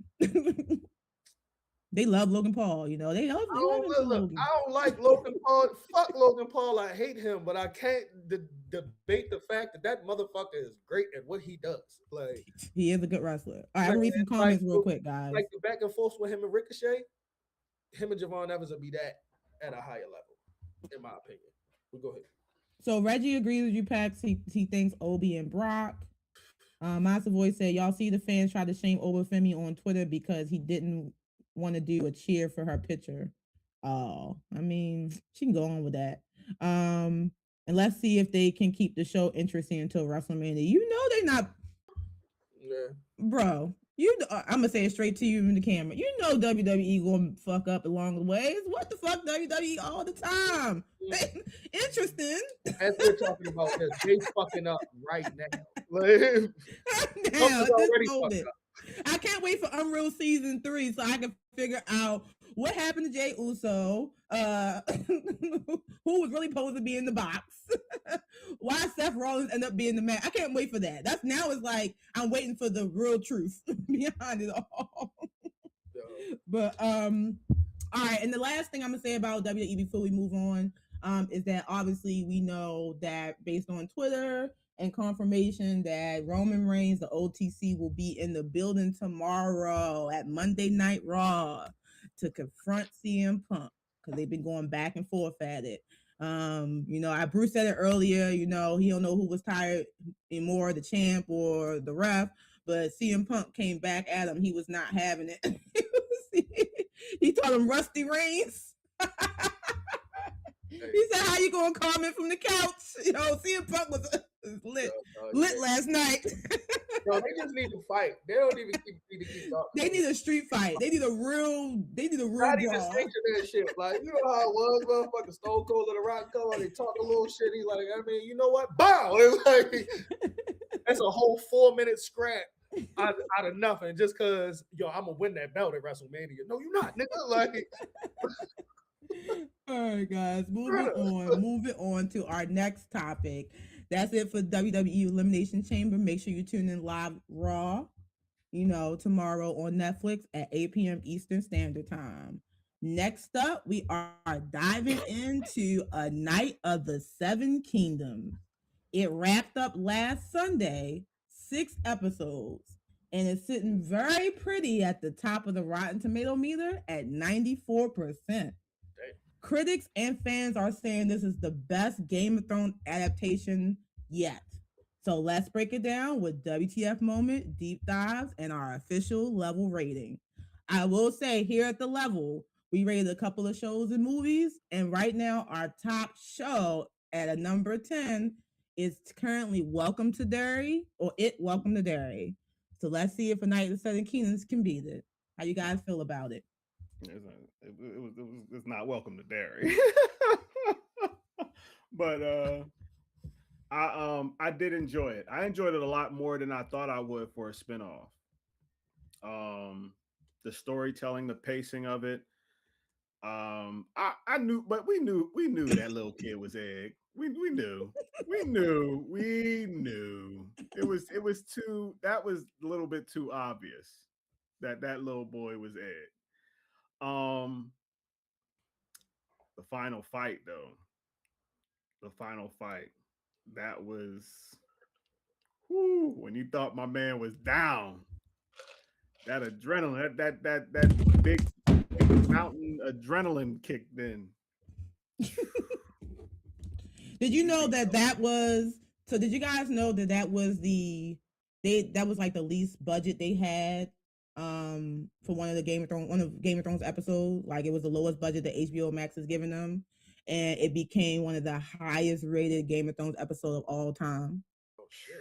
they love Logan Paul, they love. I don't like Logan Paul. Fuck Logan Paul. I hate him, but I can't debate the fact that motherfucker is great at what he does. Like, he is a good wrestler. All right, I'm read some comments real quick, guys. Like the back and forth with him and Ricochet, him and Javon Evans will be that at a higher level, in my opinion. We'll go ahead. So Reggie agrees with you, Pax. He thinks Obi and Brock. Master Voice said, y'all see the fans try to shame Obafemi on Twitter because he didn't want to do a cheer for her picture. Oh, I mean, she can go on with that. And let's see if they can keep the show interesting until WrestleMania. They're not. Yeah. Bro, I'm gonna say it straight to you in the camera. WWE gonna fuck up along the way. What the fuck, WWE all the time? Yeah. Interesting. As we're talking about this, they fucking up right now. I can't wait for Unreal Season 3 so I can figure out what happened to Jey Uso, who was really supposed to be in the box, why Seth Rollins ended up being the man. I can't wait for that. It's like I'm waiting for the real truth behind it all. But all right, and the last thing I'm gonna say about WWE before we move on is that obviously we know that based on Twitter and confirmation that Roman Reigns, the OTC, will be in the building tomorrow at Monday Night Raw to confront CM Punk because they've been going back and forth at it. Bruce said it earlier, he don't know who was tired anymore, the champ or the ref, but CM Punk came back at him. He was not having it. He told him Rusty Reigns. He said, "How you gonna comment from the couch?" CM Punk was lit last night. No, they just need to fight. They don't even need to keep talking. They need a street fight. They need a real Not even sanction that shit. Like, you know how it was, motherfucking Stone Cold and The Rock come on, they talk a little shit. He's like, I mean, you know what? Bow! It's like that's a whole 4-minute scrap out of nothing just because I'm gonna win that belt at WrestleMania. No, you're not, nigga. Like. All right, guys, moving on to our next topic. That's it for WWE Elimination Chamber. Make sure you tune in live Raw, tomorrow on Netflix at 8 p.m. Eastern Standard Time. Next up, we are diving into A Night of the Seven Kingdoms. It wrapped up last Sunday, 6 episodes, and it's sitting very pretty at the top of the Rotten Tomato meter at 94%. Critics and fans are saying this is the best Game of Thrones adaptation yet. So let's break it down with WTF moment, deep dives, and our official level rating. I will say here at the level, we rated a couple of shows and movies, and right now our top show at a number 10 is currently Welcome to Derry. So let's see if A Night of the Seven Kingdoms can beat it. How you guys feel about it? It's not Welcome to Derry. But I did enjoy it. I enjoyed it a lot more than I thought I would for a spinoff. The storytelling, the pacing of it. I knew, but we knew that little kid was Egg. We knew. It was too, that was a little bit too obvious that little boy was Egg. The final fight, though. That was when you thought my man was down. That adrenaline, that big mountain adrenaline kicked in. Did you know that was? So did you guys know that was that was like the least budget they had for one of Game of Thrones episodes? Like, it was the lowest budget that HBO Max has given them, and it became one of the highest rated Game of Thrones episodes of all time. Oh shit.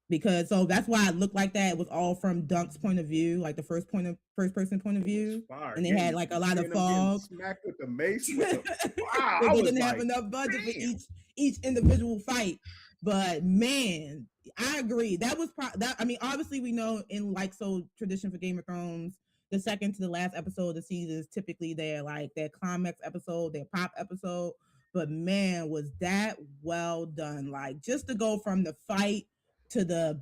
Because so that's why it looked like that. It was all from Dunk's point of view, like the first person point of view, and they had like a lot of fog. Smacked with the mace. Wow, they didn't have enough budget for each individual fight. But man, I agree. That was I mean, obviously we know in tradition for Game of Thrones, the second to the last episode of the season is typically their climax episode, their pop episode. But man, was that well done! Like, just to go from the fight to the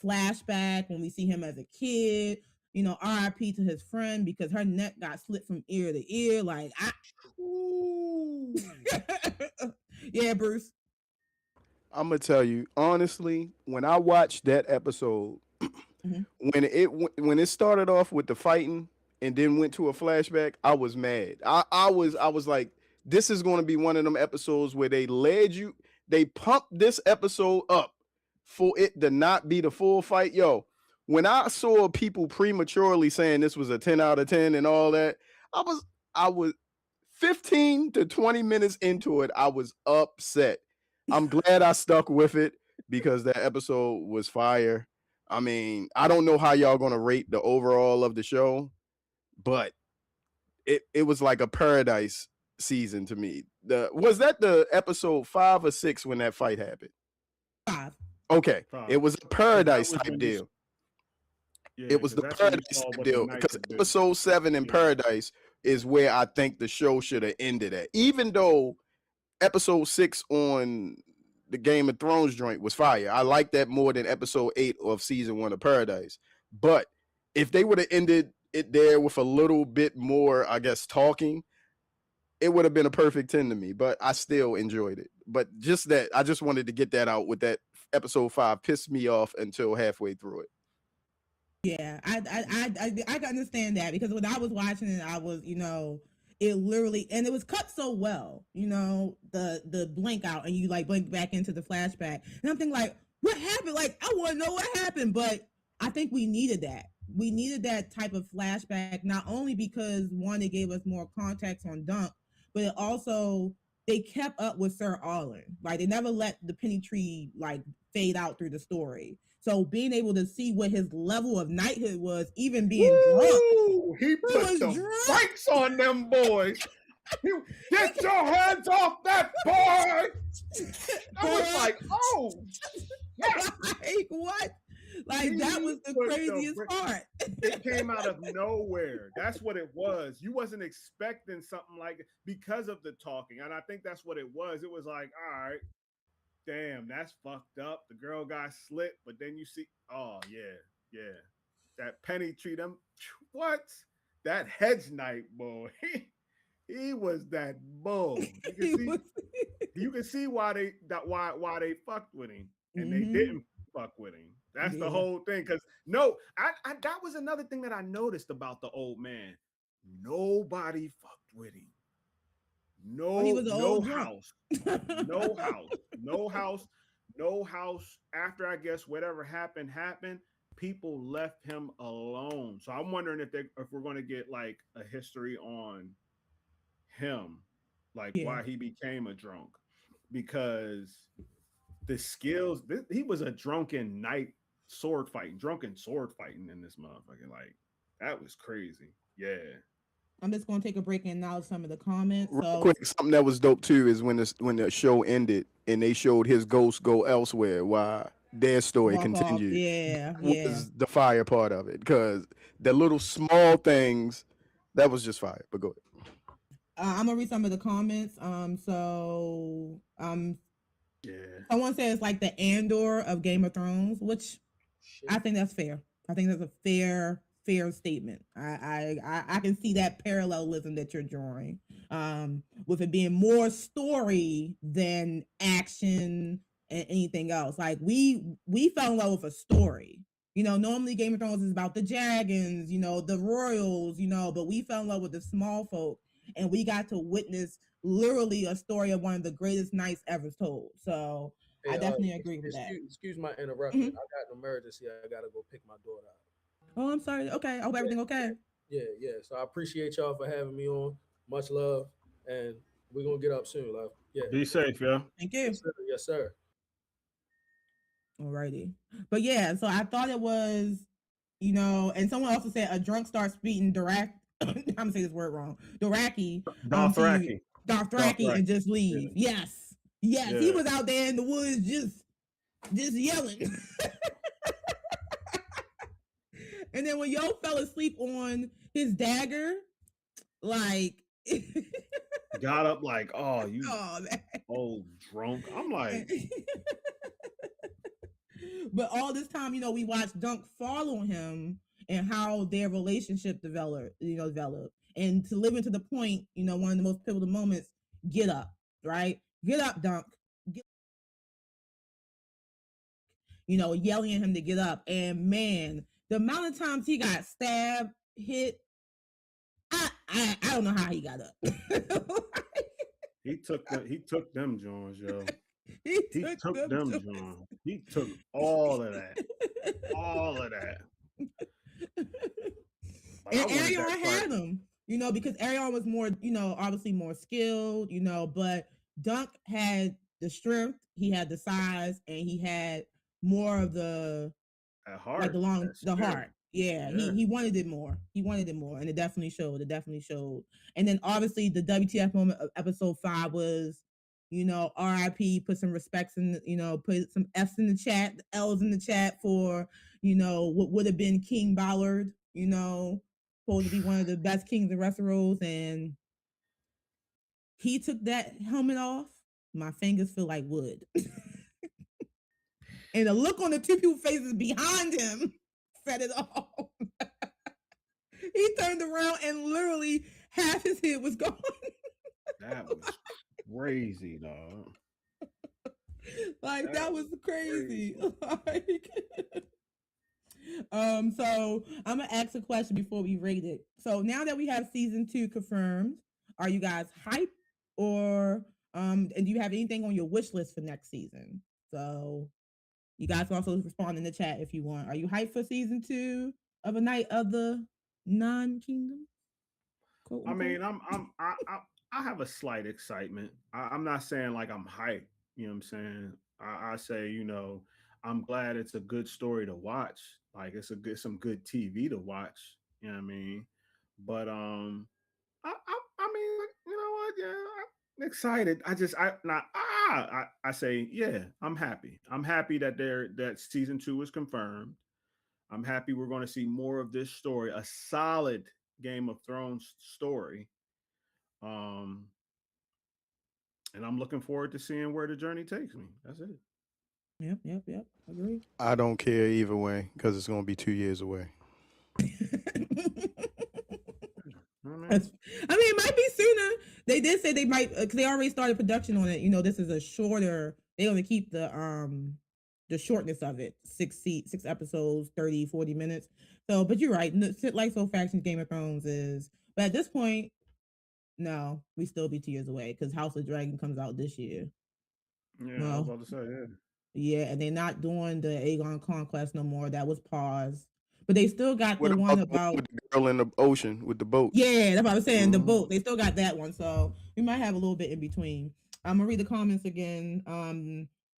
flashback when we see him as a kid, RIP to his friend because her neck got slit from ear to ear. Like, yeah, Bruce. I'm gonna tell you honestly, when I watched that episode, when it started off with the fighting and then went to a flashback, I was mad. I was like, this is going to be one of them episodes where they pumped this episode up for it to not be the full fight. Yo, when I saw people prematurely saying this was a 10 out of 10 and all that, I was 15 to 20 minutes into it, I was upset. I'm glad I stuck with it because that episode was fire. I mean, I don't know how y'all gonna rate the overall of the show, but it was like a paradise season to me. Was that the episode 5 or 6 when that fight happened? 5. Okay, 5. It was a paradise type deal. It was the paradise type deal because episode 7 in Paradise is where I think the show should have ended at. Even though episode 6 on the Game of Thrones joint was fire, I like that more than episode 8 of season 1 of Paradise. But if they would have ended it there with a little bit more, I guess, talking, it would have been a perfect 10 to me. But I still enjoyed it. But I just wanted to get that out with that episode 5 pissed me off until halfway through it. Yeah, I can understand that because when I was watching it, I was, it literally, and it was cut so well, the blink out and you like blink back into the flashback. And I'm thinking like, what happened? Like, I want to know what happened. But I think we needed that. We needed that type of flashback, not only because one, it gave us more context on Dunk, but it also, they kept up with Sir Arlen. Like, they never let the penny tree like fade out through the story. So being able to see what his level of knighthood was, even being drunk. He put the brakes on them boys. Get your hands off that boy. I was like, oh, yeah. Like, what? Like, that was the craziest part. It came out of nowhere. That's what it was. You wasn't expecting something like it because of the talking. And I think that's what it was. It was like, all right, damn, that's fucked up. The girl got slit, but then you see, oh, yeah. That penny tree, them, what? That hedge knight, boy. He was that bull. You can see why they fucked with him, and they didn't fuck with him. That's the whole thing. Because I that was another thing that I noticed about the old man. Nobody fucked with him. No house. After, I guess, whatever happened. People left him alone. So I'm wondering if we're going to get like a history on him, like why he became a drunk, because the skills, he was a drunken sword fighting in this motherfucker. Like, that was crazy. Yeah. I'm just going to take a break and acknowledge some of the comments. Real quick, something that was dope too is when the show ended and they showed his ghost go elsewhere while their story continued. Was the fire part of it, because the little small things, that was just fire. But go ahead. I'm gonna read some of the comments. Someone says it's like the Andor of Game of Thrones, which I think that's fair. I think that's a fair statement. I can see that parallelism that you're drawing, with it being more story than action and anything else. Like, we fell in love with a story. Normally Game of Thrones is about the dragons, the royals, but we fell in love with the small folk, and we got to witness literally a story of one of the greatest knights ever told. So I definitely agree with that. Excuse my interruption. I got an emergency. I gotta go pick my daughter out. Oh, I'm sorry. Okay, I hope everything okay. Yeah. So I appreciate y'all for having me on. Much love, and we're gonna get up soon, love. Yeah. Be safe, yeah. Thank you. Yes, sir. Alrighty. But yeah, so I thought it was, and someone also said a drunk starts speaking Dothraki. I'm gonna say this word wrong. Dothraki, and just leave. Yeah. Yes. He was out there in the woods just yelling. And then when Yo fell asleep on his dagger, like got up like, oh, you old drunk. I'm like, but all this time, we watched Dunk follow him and how their relationship developed. And to live into the point, one of the most pivotal moments, get up, right? Get up, Dunk. Yelling at him to get up. And man, the amount of times he got stabbed, hit, I don't know how he got up. he took them Jones, yo. He took them Jones. He took all of that. And Arion had him, because Arion was more, obviously more skilled, but Dunk had the strength, he had the size, and he had more of the heart, like the heart. Yeah. He wanted it more. And it definitely showed. And then obviously the WTF moment of episode 5 was, RIP, put some respects in, put some F's in the chat, L's in the chat for, what would have been King Ballard, supposed to be one of the best kings in Westeros, and he took that helmet off. My fingers feel like wood. And the look on the two people's faces behind him said it all. He turned around and literally half his head was gone. That was crazy, dog. Like, that was crazy. So I'm gonna ask a question before we rate it. So now that we have season 2 confirmed, Are you guys hype or and do you have anything on your wish list for next season? So you guys can also respond in the chat if you want. Are you hyped for season 2 of A Night of the Non-Kingdom? Quote I unquote. mean, I have a slight excitement. I'm not saying like I'm hyped. You know what I'm saying? I say, I'm glad it's a good story to watch. Like it's some good TV to watch. You know what I mean? But I mean, you know what? Yeah, I'm excited. I say, yeah, I'm happy. I'm happy that season 2 is confirmed. I'm happy we're going to see more of this story, a solid Game of Thrones story. Um, and I'm looking forward to seeing where the journey takes me. That's it. Yep. Agree. I don't care either way because it's going to be 2 years away. I mean, I mean, it might be sooner. They did say they might, because they already started production on it. This is a shorter. They want to keep the shortness of it, 6 episodes, 30, 40 minutes. So, but you're right. Like So Factions, Game of Thrones is, but at this point, no, we still be 2 years away because House of Dragon comes out this year. yeah, I was Well, about to say, yeah. yeah, and they're not doing the Aegon Conquest no more. That was paused, but they still got What the one about the one about. with the girl in the ocean with the boat? Yeah, that's what I was saying. The Mhm. boat, they still got that one, so we might have a little bit in between. I'm gonna read the comments again.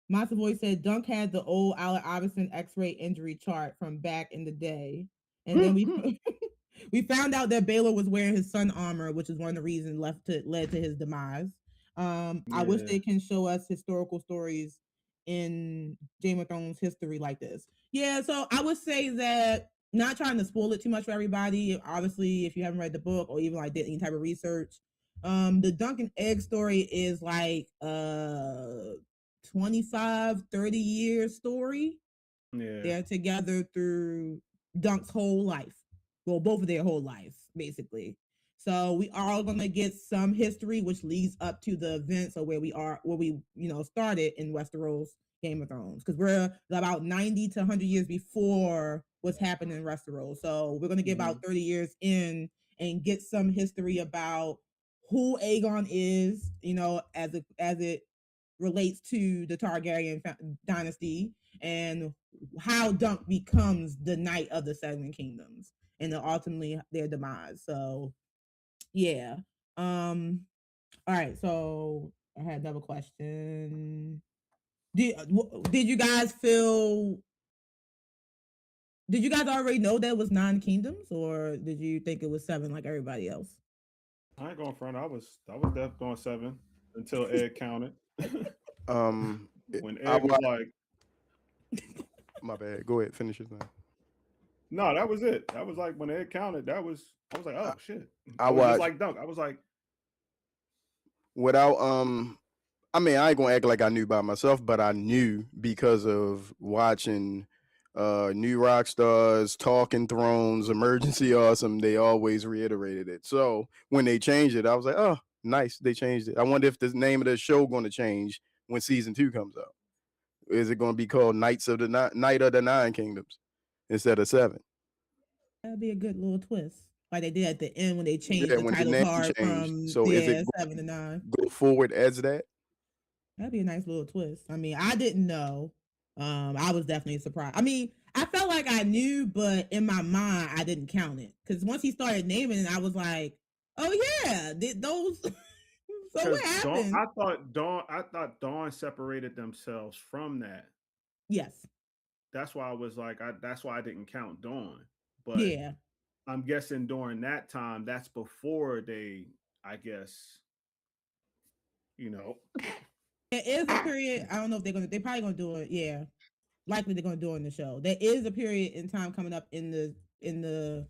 Master Voice said Dunk had the old Allen Iverson X-ray injury chart from back in the day, and then we we found out that Baylor was wearing his sun armor, which is one of the reasons led to his demise. I wish Yeah. they can show us historical stories in Game of Thrones history like this. Yeah, so I would say that, not trying to spoil it too much for everybody. Obviously, if you haven't read the book or even like did any type of research, the Duncan Egg story is like 25, 30-year story. Yeah. They're together through Dunk's whole life. Well, both of their whole lives, basically. So we are gonna get some history, which leads up to the events of where we started in Westeros Game of Thrones, because we're about 90 to 100 years before what's happened in Westeros. So we're gonna get Mhm. about 30 years in and get some history about who Aegon is, as it relates to the Targaryen dynasty, and how Dunk becomes the Knight of the Seven Kingdoms and then ultimately their demise. So yeah. All right. So I had another question. Did you guys feel? Did you guys already know that was 9 kingdoms, or did you think it was 7 like everybody else? I ain't going front. I was deaf going 7 until Ed counted. Um, When I Ed was watched. like, My bad. Go ahead. Finish your thing. no, that was it. That was like when Ed counted. I was like, I, oh shit. I I was just watched like Dunk. I was like, without. I mean, I ain't gonna act like I knew by myself, but I knew because of watching New Rock Stars, Talking Thrones, Emergency Awesome. They always reiterated it. So when they changed it, I was like, oh, nice. They changed it. I wonder if the name of the show going to change when season 2 comes out. Is it going to be called Night of the Nine Kingdoms instead of 7? That'd be a good little twist, like they did at the end when they changed Yeah, the when the title name card changed. from So is it 7 to 9. go forward as that? That'd be a nice little twist. I mean, I didn't know. I was definitely surprised. I mean, I felt like I knew, but in my mind, I didn't count it because once he started naming it, I was like, "Oh yeah, those." So because what happened? I thought Dawn separated themselves from that. Yes, That's why I was like, that's why I didn't count Dawn. But yeah. I'm guessing during that time, that's before they, I guess, you know, There is a period. I don't know if they're gonna. They're probably gonna do it. Yeah, likely they're going to do it in the show. There is a period in time coming up in the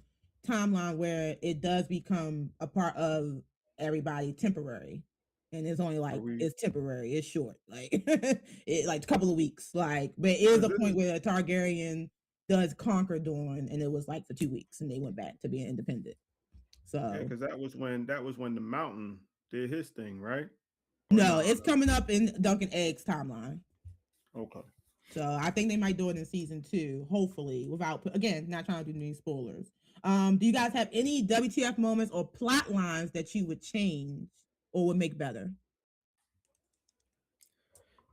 timeline where it does become a part of everybody temporary, and it's only are like we? it's temporary. It's short, like it like a couple of weeks. Like, but it is Because a this point is where a Targaryen does conquer Dorne, and it was like for 2 weeks, and they went back to being independent. yeah, So because that was when the Mountain did his thing, right? Or no, no, it's no. coming up in Duncan Egg's timeline. Okay. So I think they might do it in season 2, hopefully, without again not trying to do any spoilers. Do you guys have any WTF moments or plot lines that you would change or would make better?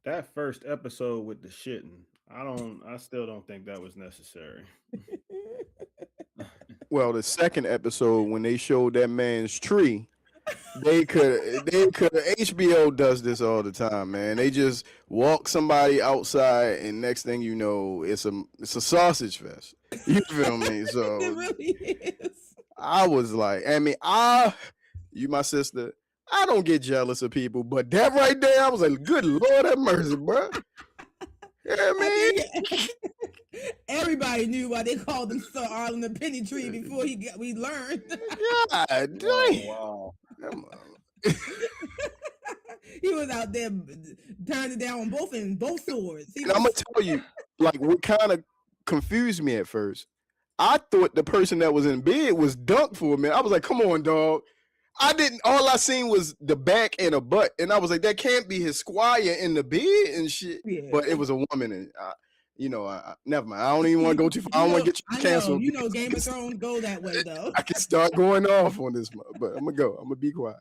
That first episode with the shitting, I still don't think that was necessary. Well, the second episode when they showed that man's tree, they could HBO does this all the time, man. They just walk somebody outside and next thing you know, it's a sausage fest. You feel me? It So really is. I was like, I mean, you my sister, I don't get jealous of people, but that right there, I was like, good Lord have mercy, bro. Yeah, I man. mean, everybody knew why they called him Sir Arlen the Penny Tree before we learned. God Oh, damn. wow. Come on. He was out there turning it down on both ends, both swords. And I'm gonna tell you, like, what kind of confused me at first. I thought the person that was in bed was Dunk for a minute. I was like, come on, dog. All I seen was the back and a butt. And I was like, that can't be his squire in the bed and shit. Yeah. But it was a woman. And, never mind. I don't even want to go too far. I don't want to get you canceled. You know, Game of Thrones go that way, though. I can start going off on this, but I'm going to go. I'm going to be quiet.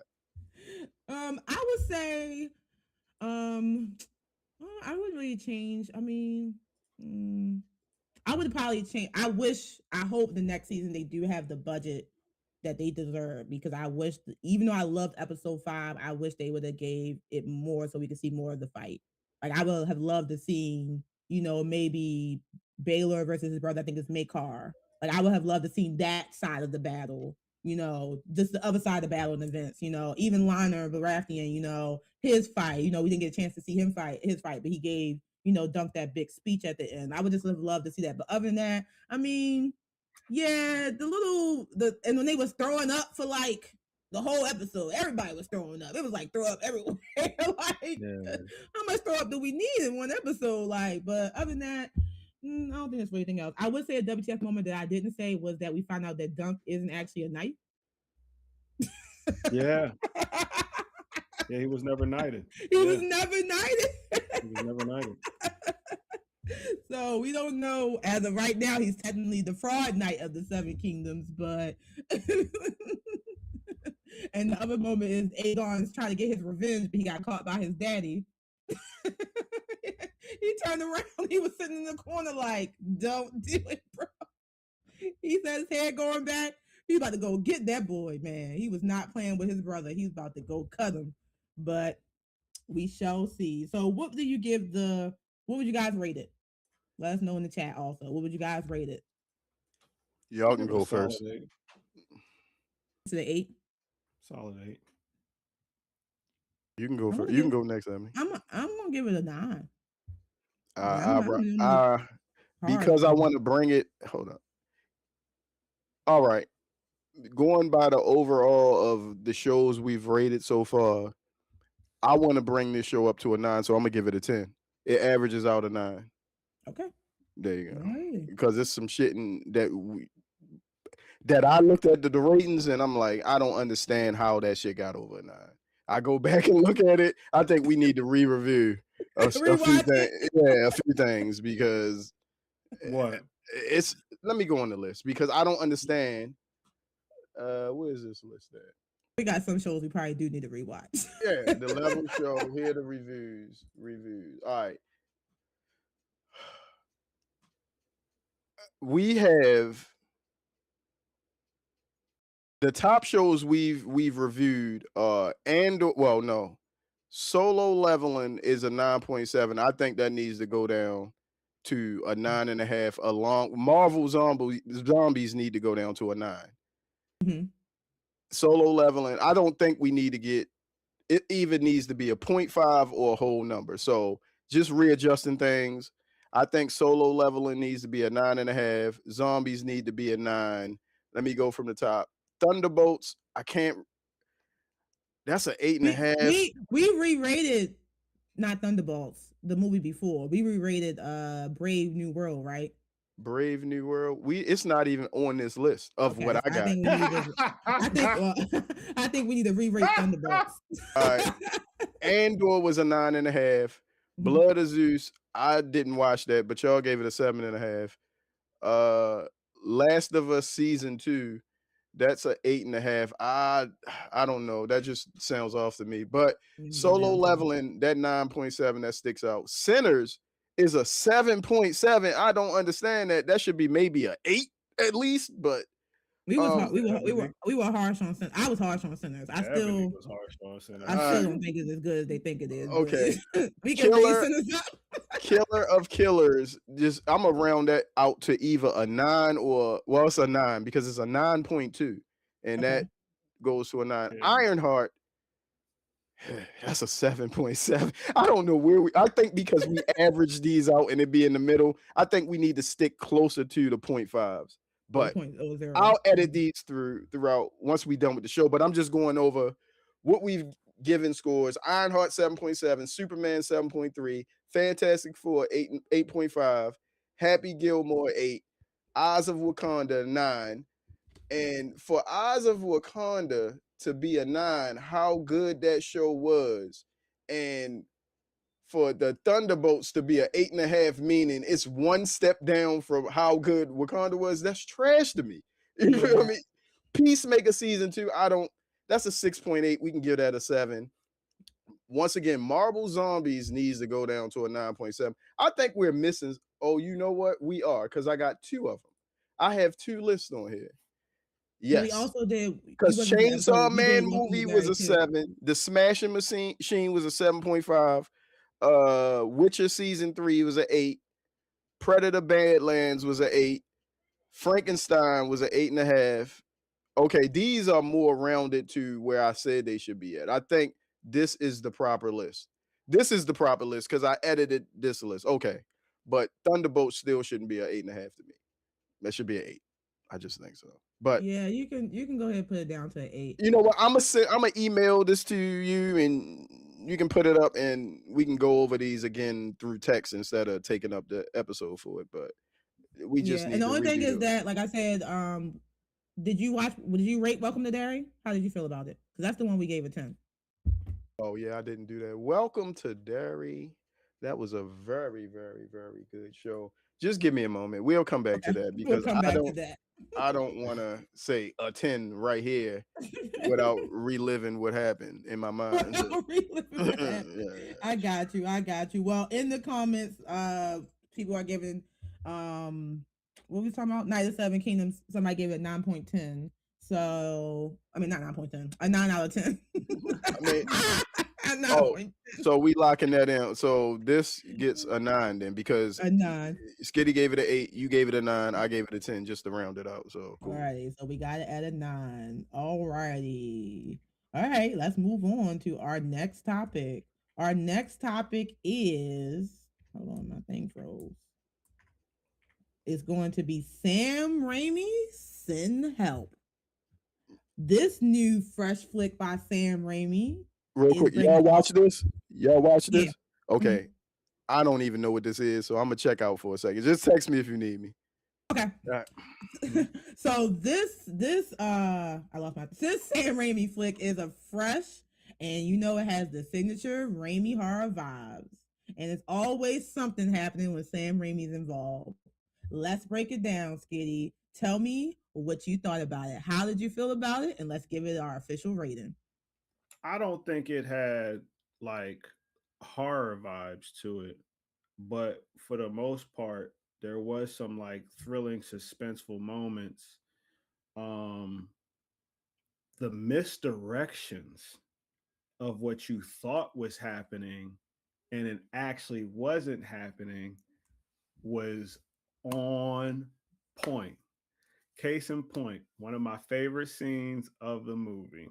I would say, I wouldn't really change. I mean, I would probably change. I hope the next season they do have the budget that they deserve, because I wish, even though I loved episode 5, I wish they would have gave it more so we could see more of the fight. Like, I would have loved to see, maybe Baylor versus his brother, I think it's Makar. Like, I would have loved to see that side of the battle, just the other side of the battle in events, even Liner Baratheon, his fight, we didn't get a chance to see his fight, but he gave, Dunk that big speech at the end. I would just have loved to see that. But other than that, I mean, yeah, and when they was throwing up for like the whole episode, everybody was throwing up. It was like throw up everywhere. Like, how much throw up do we need in one episode? Like, but other than that, I don't think there's anything else. I would say a WTF moment that I didn't say was that we found out that Dunk isn't actually a knight. Yeah. Yeah, he was never knighted. He was never knighted. He was never knighted. So we don't know. As of right now, he's technically the fraud knight of the Seven Kingdoms, but and the other moment is Aegon's trying to get his revenge, but he got caught by his daddy. He turned around, he was sitting in the corner like, don't do it, bro. He said his head going back. He's about to go get that boy, man. He was not playing with his brother. He's about to go cut him. But we shall see. So what would you guys rate it? Let us know in the chat also. What would you guys rate it? Y'all can go first. To the 8? Solid 8. You can go first. You can go next, Emily. I'm gonna give it a 9. Because I want to bring it. Hold up. All right. Going by the overall of the shows we've rated so far, I want to bring this show up to a 9, so I'm gonna give it a 10. It averages out a 9. Okay. There you go. Right. Because it's some shit that I looked at the ratings and I'm like, I don't understand how that shit got over a 9. I go back and look at it. I think we need to re-review a few things. Yeah, a few things, because what? Let me go on the list because I don't understand. Where is this list at? We got some shows we probably do need to rewatch. Yeah, the level show. Here are the reviews. All right. We have the top shows we've reviewed. Solo Leveling is a 9.7. I think that needs to go down to a 9.5. Along Marvel Zombies need to go down to a 9. Mm-hmm. Solo Leveling, I don't think we need to get it. Even needs to be a 0.5 or a whole number. So just readjusting things. I think Solo Leveling needs to be a 9.5. Zombies need to be a 9. Let me go from the top. Thunderbolts, I can't. That's an 8.5. We re-rated not Thunderbolts, the movie before. We re-rated Brave New World, right? Brave New World. It's not even on this list of what I got. I think we need to re-rate Thunderbolts. All right. Andor was a 9.5. Blood of Zeus, I didn't watch that, but y'all gave it a 7.5. Last of Us season 2, that's a 8.5. I don't know. That just sounds off to me. But Solo Leveling, that 9.7, that sticks out. Sinners is a 7.7. I don't understand that. That should be maybe a 8 at least, but we were harsh on Sinners. I was harsh on Sinners. I still was harsh on Sinners. I still don't think it's as good as they think it is. Okay. We can Killer- Sinners up. Killer of Killers, just I'm gonna round that out to either a 9 or it's a 9 because it's a 9.2, and Okay. that goes to a 9. Yeah. Ironheart, that's a 7.7. I don't know where I think because we average these out and it be in the middle, I think we need to stick closer to the 0.5s. But I'll edit these throughout once we're done with the show. But I'm just going over what we've given scores. Ironheart 7.7, Superman 7.3, Fantastic Four 8.5, Happy Gilmore 8, Eyes of Wakanda 9. And for Eyes of Wakanda to be a 9, how good that show was, and for the Thunderbolts to be an 8.5, meaning it's one step down from how good Wakanda was, that's trash to me. You feel me? Peacemaker season 2, that's a 6.8. We can give that a 7. Once again, Marvel Zombies needs to go down to a 9.7. I think we're missing. Oh, you know what? We are, because I got 2 of them. I have 2 lists on here. Yes. We also did because Chainsaw Man movie was a 7. The Smashing Machine was a 7.5. Witcher season 3 was an 8. Predator Badlands was an 8. Frankenstein was an 8.5. Okay, these are more rounded to where I said they should be at. I think this is the proper list. This is the proper list because I edited this list. Okay, but Thunderbolt still shouldn't be an 8.5 to me. That should be an 8. I just think so. But yeah, you can go ahead and put it down to an 8. You know what? I'm gonna email this to you, and you can put it up, and we can go over these again through text instead of taking up the episode for it. But we just need. And the only thing is those. that, like I said, did you rate Welcome to Derry? How did you feel about it? Because that's the one we gave a 10. Oh yeah, I didn't do that. Welcome to Derry. That was a very, very, very good show. Just give me a moment. We'll come back to that because I don't want to say a 10 right here without reliving what happened in my mind. I got you. Well, in the comments, people are giving what we talking about? Night of Seven Kingdoms. Somebody gave it 9.10. So I mean, not 9.10, a 9 out of 10. So we locking that in. So this gets a 9 then because a 9. Skitty gave it an 8, you gave it a 9, I gave it a 10 just to round it out. So cool. Alrighty, so we got it at a 9. Alrighty. All right, let's move on to our next topic. Our next topic is, hold on, my thing froze. It's going to be Sam Raimi's Send Help. This new fresh flick by Sam Raimi. Real quick, y'all watch this? Yeah. Okay. Mm-hmm. I don't even know what this is, so I'm gonna check out for a second. Just text me if you need me. Okay. All right. So this Sam Raimi flick is a fresh, and it has the signature Raimi horror vibes. And it's always something happening when Sam Raimi's involved. Let's break it down, Skitty. Tell me what you thought about it. How did you feel about it? And let's give it our official rating. I don't think it had like horror vibes to it, but for the most part, there was some like thrilling, suspenseful moments. The misdirections of what you thought was happening and it actually wasn't happening was on point. Case in point, one of my favorite scenes of the movie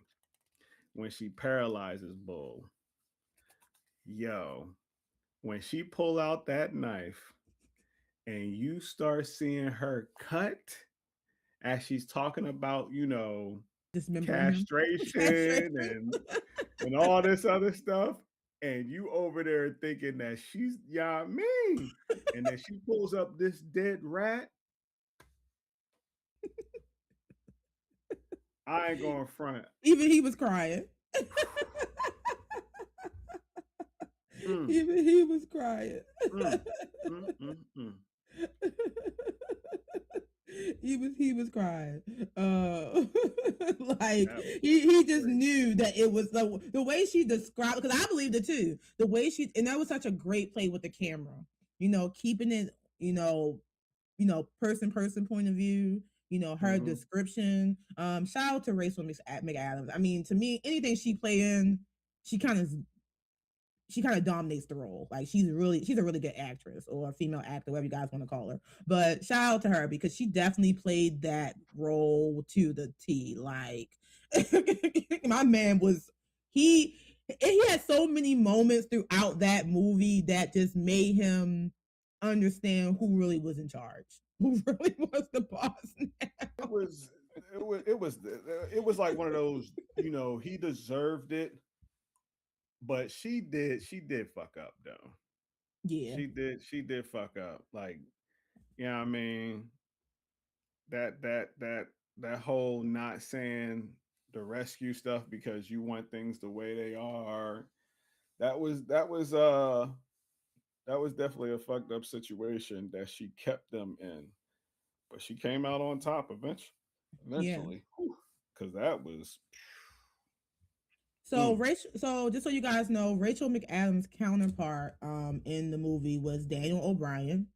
when she paralyzes Bull. Yo, when she pull out that knife and you start seeing her cut as she's talking about, castration and all this other stuff, and you over there thinking that she's mean, and then she pulls up this dead rat. I ain't going front. Even he was crying. Even he was crying. Mm, mm, mm, mm. He was crying. Like That was he just great. knew that it was the way she described, because I believed it too. The way she, and that was such a great play with the camera. Keeping it, person point of view. Her Mhm. description. Shout out to Rachel McAdams. I mean, to me, anything she play in, she kind of dominates the role. Like she's a really good actress, or a female actor, whatever you guys want to call her. But shout out to her, because she definitely played that role to the T. Like my man was he had so many moments throughout that movie that just made him understand who really was in charge, who really was the boss. It was it was like one of those, he deserved it, but she did fuck up though. Yeah, She did fuck up. Like, I mean, that whole not saying the rescue stuff because you want things the way they are. That was definitely a fucked up situation that she kept them in, but she came out on top eventually. yeah. Eventually, because that was. So Rachel, so just so you guys know, Rachel McAdams' counterpart in the movie was Daniel O'Brien.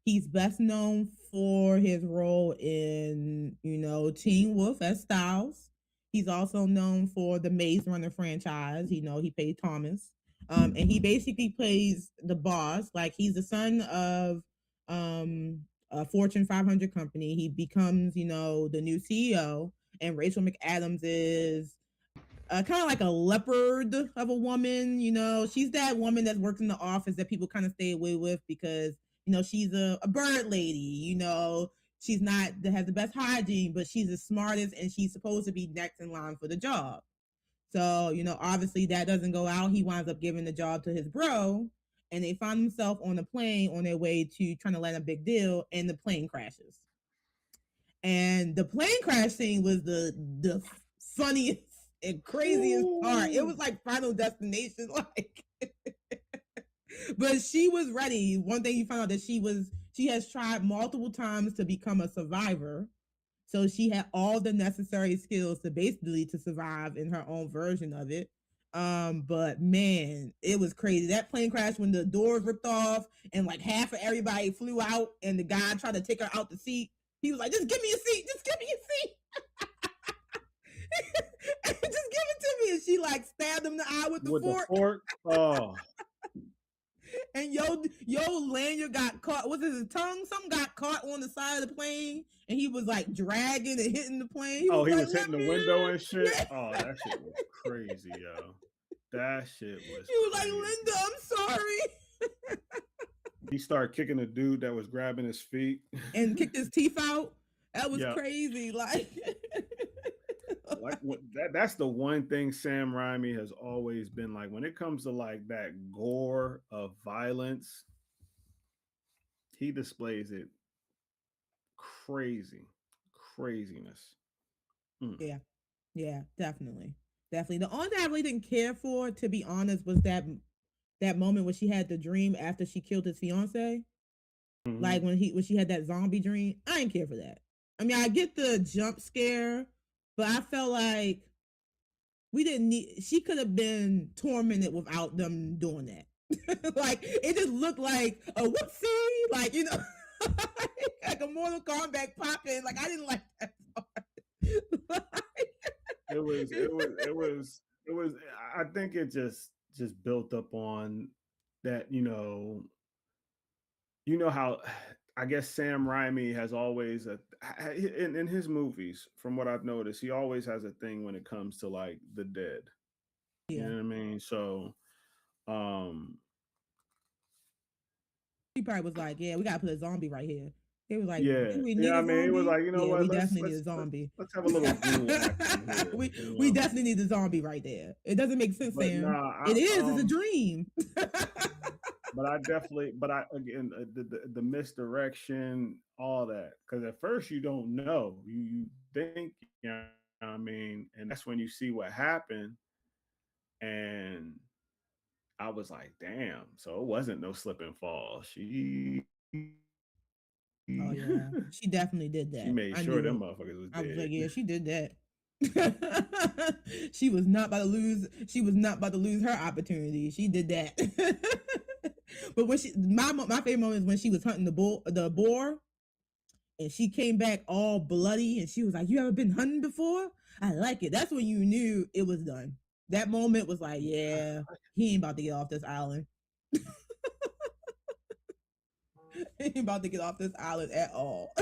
He's best known for his role in, Teen Wolf as Styles. He's also known for the Maze Runner franchise. He played Thomas. And he basically plays the boss. Like, he's the son of a Fortune 500 company. He becomes, the new CEO. And Rachel McAdams is kind of like a leopard of a woman. She's that woman that works in the office that people kind of stay away with, because she's a bird lady. She's not that has the best hygiene, but she's the smartest, and she's supposed to be next in line for the job. So obviously that doesn't go out. He winds up giving the job to his bro, and they find themselves on a plane on their way to trying to land a big deal, and the plane crashes. And the plane crash scene was the funniest and craziest part. It was like Final Destination, like. But she was ready. One thing you found out that she has tried multiple times to become a survivor. So she had all the necessary skills to basically to survive in her own version of it. But man, it was crazy. That plane crash when the doors ripped off and like half of everybody flew out, and the guy tried to take her out the seat. He was like, "Just give me a seat. Just give me a seat." Just give it to me. And she like stabbed him in the eye with the fork. Oh. And yo lanyard got caught. Was it his tongue? Something got caught on the side of the plane, and he was like dragging and hitting the plane. He was was hitting the window and shit. Yeah. Oh, that shit was crazy, yo. That shit was. He was crazy. Like, "Linda, I'm sorry." He started kicking the dude that was grabbing his feet and kicked his teeth out. That was crazy. Like that's the one thing Sam Raimi has always been like when it comes to like that gore of violence. He displays it craziness. Yeah, definitely. The only thing I really didn't care for, to be honest, was that moment when she had the dream after she killed his fiance. Mm-hmm. Like when she had that zombie dream. I didn't care for that. I mean, I get the jump scare, but I felt like she could have been tormented without them doing that. Like, it just looked like a whoopsie, like, like a Mortal Kombat pop-in. Like, I didn't like that part. It was I think it just built up on that, how I guess Sam Raimi has always in his movies, from what I've noticed, he always has a thing when it comes to like the dead. Yeah. You know what I mean? So he probably was like, "Yeah, we gotta put a zombie right here." He was like, "Yeah, I mean, it was like, what? We definitely need a zombie. Let's have a little ghoul action here, we definitely need a zombie right there. It doesn't make sense, Sam. It is. It's a dream." But again, the misdirection, all that, because at first you don't know, you think, I mean, and that's when you see what happened, and I was like, damn. So it wasn't no slip and fall. Oh yeah, she definitely did She that. made I sure knew them it. motherfuckers was I was dead. like, yeah, she did that. She was not about to lose. She was not about to lose her opportunity. She did that. But when my favorite moment is when she was hunting the boar, and she came back all bloody, and she was like, "You ever been hunting before? I like it." That's when you knew it was done. That moment was like, yeah, he ain't about to get off this island. He ain't about to get off this island at all.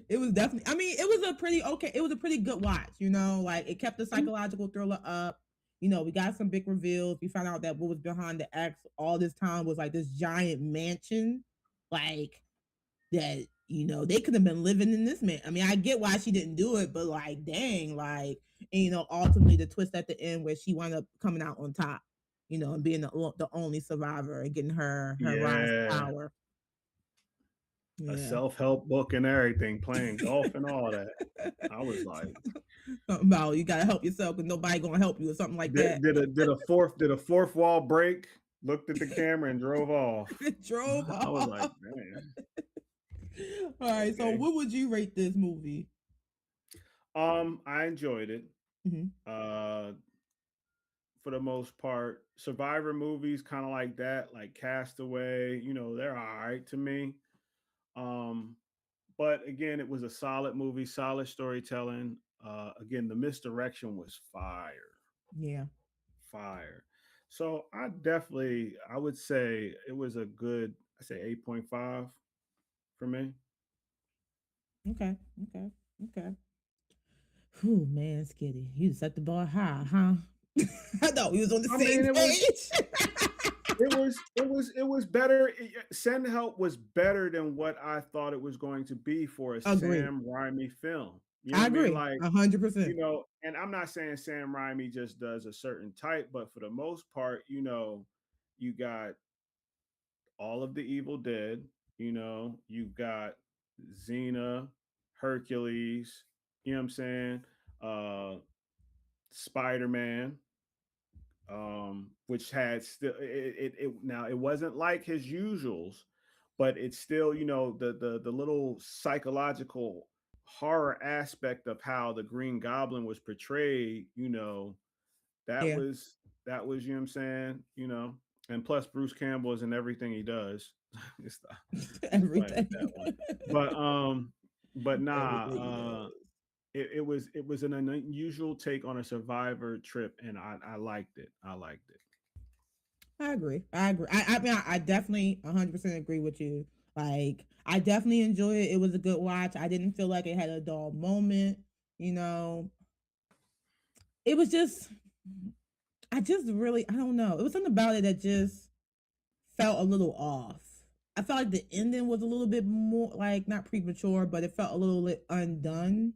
It was definitely, I mean, it was a pretty okay, it was a pretty good watch, you know, like it kept the psychological thriller up. You know, we got some big reveals. We found out that what was behind the X all this time was like this giant mansion, like that, you know, they could have been living in this man. I mean, I get why she didn't do it, but like, dang, like, and, you know, ultimately the twist at the end where she wound up coming out on top, you know, and being the only survivor and getting her rise to Yeah. power. A Yeah. self-help book and everything, playing golf and all that. I was like, Something about you gotta help yourself because nobody gonna help you or something like that. did a fourth wall break? Looked at the camera and drove off. Drove I was like, off. man. All right, so Okay. what would you rate this movie? I enjoyed it. Mhm. For the most part. Survivor movies, kind of like that, like Castaway, you know, they're all right to me. Um, but again, it was a solid movie, solid storytelling. Again, the misdirection was fire, Yeah. fire. So I would say it was a good, I say 8.5 for me. Okay. Okay. Okay. Whew, man, Skitty, you set the bar high, huh? I thought we was on the I same mean, page. it was better. Send Help was better than what I thought it was going to be for a Agree. Sam Raimi film. You know I what I mean? agree. Like, 100%. you know, and I'm not saying Sam Raimi just does a certain type, but for the most part, you know, you got all of the Evil Dead, you know, you've got Xena, Hercules, you know what I'm saying? Uh Spider-Man, which had still now it wasn't like his usuals, but it's still, you know, the little psychological horror aspect of how the Green Goblin was portrayed, you know, that Yeah. was you know what I'm saying, you know, and plus Bruce Campbell is in everything he does. Just playing with that Everything. one, but nah, Everything he does. it was an unusual take on a Survivor trip, and I liked it. I liked it. I agree. I agree. I mean, I definitely 100% agree with you. Like, I definitely enjoyed it. It was a good watch. I didn't feel like it had a dull moment. You know, it was just, I just really, I don't know. It was something about it that just felt a little off. I felt like the ending was a little bit more, like, not premature, but it felt a little bit undone.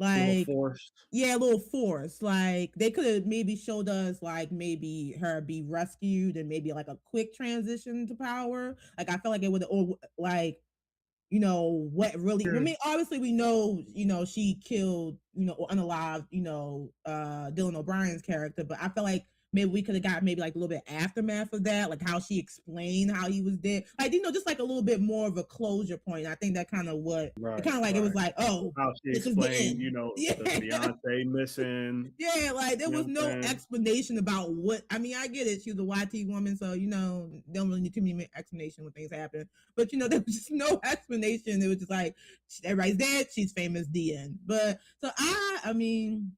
A little Like, forced. yeah, a little forced. Like they could have maybe showed us like maybe her be rescued and maybe like a quick transition to power. Like I felt like it would, or like, you know, what really, I mean, obviously we know, you know, she killed, you know, or unalived, you know, Dylan O'Brien's character, but I felt like maybe we could have got maybe like a little bit aftermath of that, like how she explained how he was dead. Like, you know, just like a little bit more of a closure point. I think that kind of what it Right, kind of like it was right. like, oh, How she this is the explained, end. you know, Yeah. the fiance missing. Yeah, like there You know was what no I'm saying? explanation about what. I mean, I get it. She was a YT woman, so you know, don't really need too many explanation when things happen. But you know, there was just no explanation. It was just like everybody's dead. She's famous. The end. But so I mean,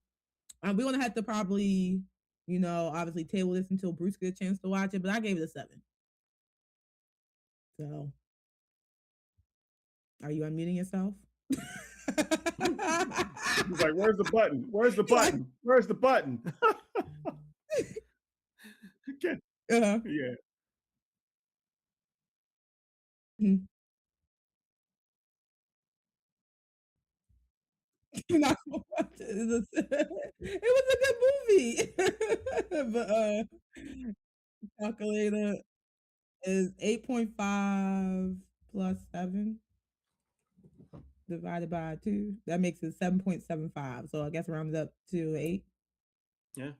we're gonna have to probably, you know, obviously table this until Bruce gets a chance to watch it. But I gave it a 7. So, are you unmuting yourself? He's like, "Where's the button? Where's the Like, button? Where's the button?" Okay. uh-huh. Yeah. You're not gonna watch it. It was a good movie. But calculator is 8.5 plus 7 divided by 2. That makes it 7.75. So I guess rounds up to 8. Yeah.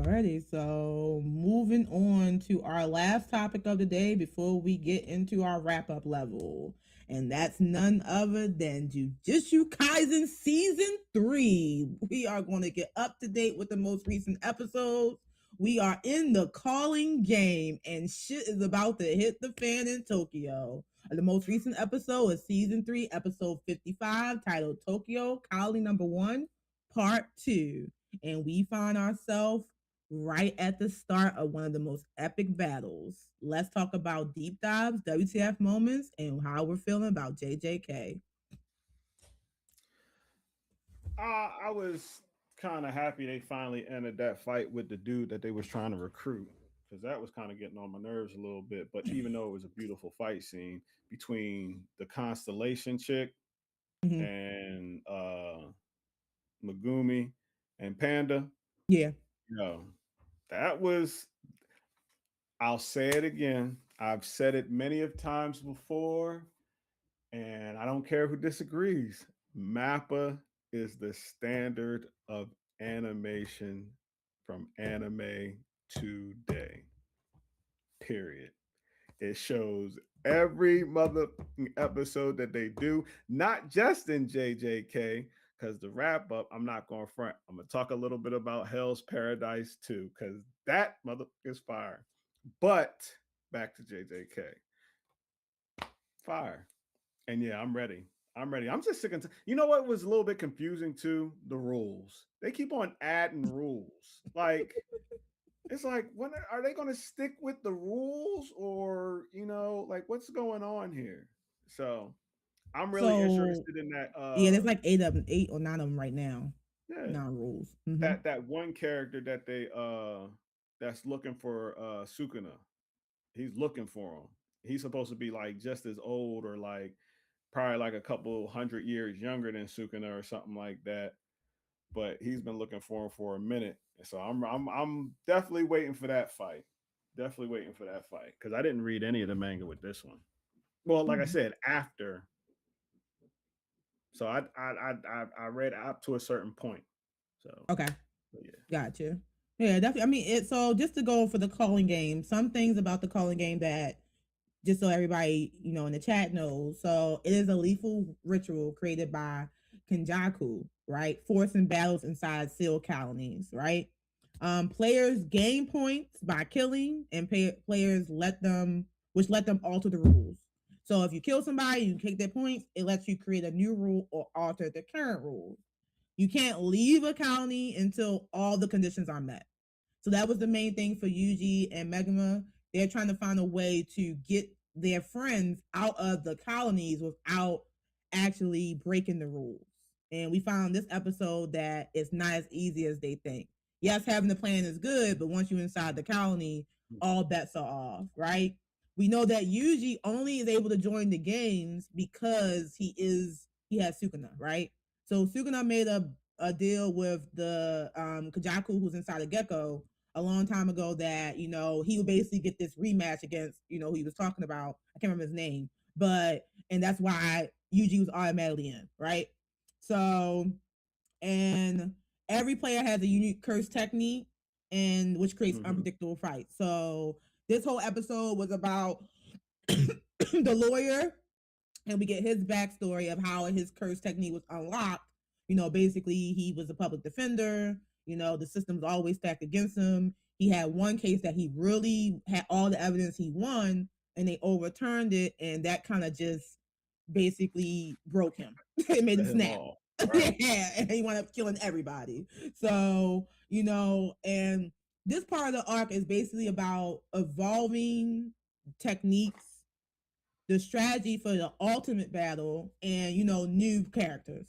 Alrighty, so moving on to our last topic of the day before we get into our wrap-up level. And that's none other than Jujutsu Kaisen Season 3. We are going to get up to date with the most recent episodes. We are in the calling game, and shit is about to hit the fan in Tokyo. The most recent episode is Season 3, Episode 55, titled Tokyo Calling Number 1, Part 2. And we find ourselves right at the start of one of the most epic battles. Let's talk about deep dives, WTF moments, and how we're feeling about JJK. I was kind of happy they finally ended that fight with the dude that they was trying to recruit, because that was kind of getting on my nerves a little bit. But even though it was a beautiful fight scene between the Constellation chick Mhm. and Megumi and Panda, Yeah. that was, I'll say it again. I've said it many of times before, and I don't care who disagrees. Mappa is the standard of animation from anime today. Period. It shows every mother episode that they do, not just in JJK. Because the wrap up, I'm not going front. I'm gonna talk a little bit about Hell's Paradise too, because that mother is fire. But back to JJK, fire. And yeah, I'm ready. I'm ready. I'm just sick and you know what was a little bit confusing too? The rules. They keep on adding rules. Like, it's like, when are they going to stick with the rules, or like what's going on here? So I'm really So interested in that. yeah, there's like eight or nine of them right now. Yeah, Non rules. Mm-hmm. that one character that they that's looking for Sukuna. He's looking for him. He's supposed to be like just as old, or like probably like a couple 100 years younger than Sukuna or something like that. But he's been looking for him for a minute, so I'm definitely waiting for that fight. Definitely waiting for that fight, because I didn't read any of the manga with this one. Well, like I said, after. So I read up to a certain point. So Okay. yeah. Gotcha. Yeah, definitely. I mean, so just to go for the calling game, some things about the calling game that just so everybody, in the chat knows. So it is a lethal ritual created by Kenjaku, right? Forcing battles inside sealed colonies, right? Players gain points by killing, and players let them alter the rules. So if you kill somebody, you take their points. It lets you create a new rule or alter the current rules. You can't leave a colony until all the conditions are met. So that was the main thing for Yuji and Megama. They're trying to find a way to get their friends out of the colonies without actually breaking the rules. And we found this episode that it's not as easy as they think. Yes, having the plan is good, but once you're inside the colony, all bets are off, right? We know that Yuji only is able to join the games because he has Sukuna, right? So Sukuna made a deal with the Kajaku, who's inside of Gecko, a long time ago, that he would basically get this rematch against who he was talking about. I can't remember his name, and that's why Yuji was automatically in, right? So, and every player has a unique curse technique, and which creates unpredictable fights. So this whole episode was about the lawyer, and we get his backstory of how his curse technique was unlocked. Basically he was a public defender. The system's always stacked against him. He had one case that he really had all the evidence he won, and they overturned it, and that kind of just basically broke him. It made him snap. Right. Yeah, and he wound up killing everybody. So, and this part of the arc is basically about evolving techniques, the strategy for the ultimate battle, and new characters.